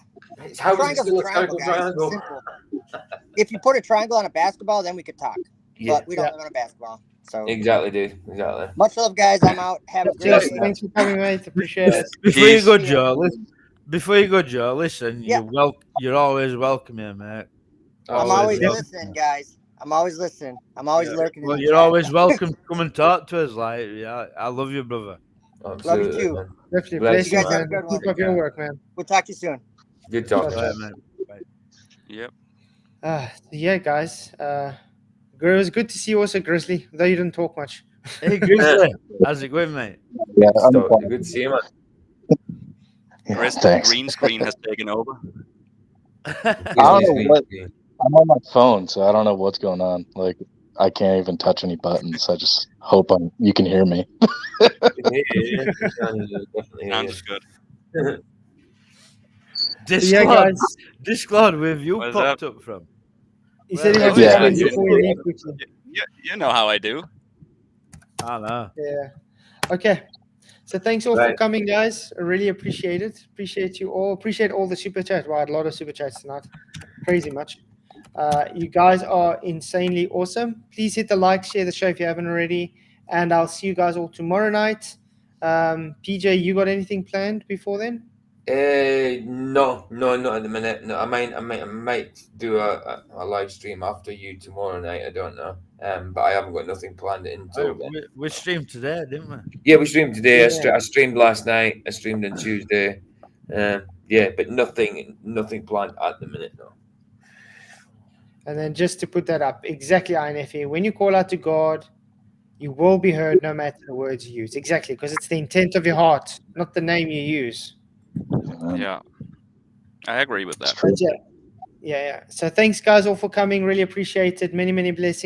How is it still a spherical triangle? If you put a triangle on a basketball, then we could talk. But we don't live on a basketball. So exactly, dude. Exactly. Much love, guys. I'm out. Have a great day. Thanks for coming, mate. Appreciate it. Before you go, Joe, listen, you're always welcome here, mate. I'm always listening, guys. I'm always listening. I'm always lurking. Well, you're always welcome to come and talk to us. Like, yeah, I love you, brother. Love you too. man. Definitely. Bless Bless you, you, guys man. have a good one. Keep up your work, man. We'll talk to you soon. Good talk. Bye, man. Yep. Yeah, guys. It was good to see you also, Grizzly, though you didn't talk much. Hey, Grizzly. How's it going, mate? Yeah, I'm Good to see you, man. Chris, the thanks. green screen has taken over. I don't know what. I'm on my phone, so I don't know what's going on. Like, I can't even touch any buttons. I just hope you can hear me. Sounds good. Discord, where have you What's popped up from? He said he Well, wants yeah, to you- before we leave quickly. You know how I do. I know. Yeah. Okay. So thanks all for coming, guys. I really appreciate it. Appreciate you all. Appreciate all the super chats. Wow, a lot of super chats tonight. Crazy much. You guys are insanely awesome. Please hit the like, share the show if you haven't already. And I'll see you guys all tomorrow night. PJ, you got anything planned before then? No, not at the minute. No, I might do a live stream after you tomorrow night. I don't know. But I haven't got nothing planned until then. We streamed today, didn't we? Yeah, we streamed today. Yeah. I streamed last night. I streamed on Tuesday. Yeah, but nothing planned at the minute. No. And then just to put that up, exactly, INFE, when you call out to God, you will be heard no matter the words you use. Exactly, because it's the intent of your heart, not the name you use. Yeah. I agree with that. But yeah. So thanks, guys, all for coming. Really appreciate it. Many, many blessings.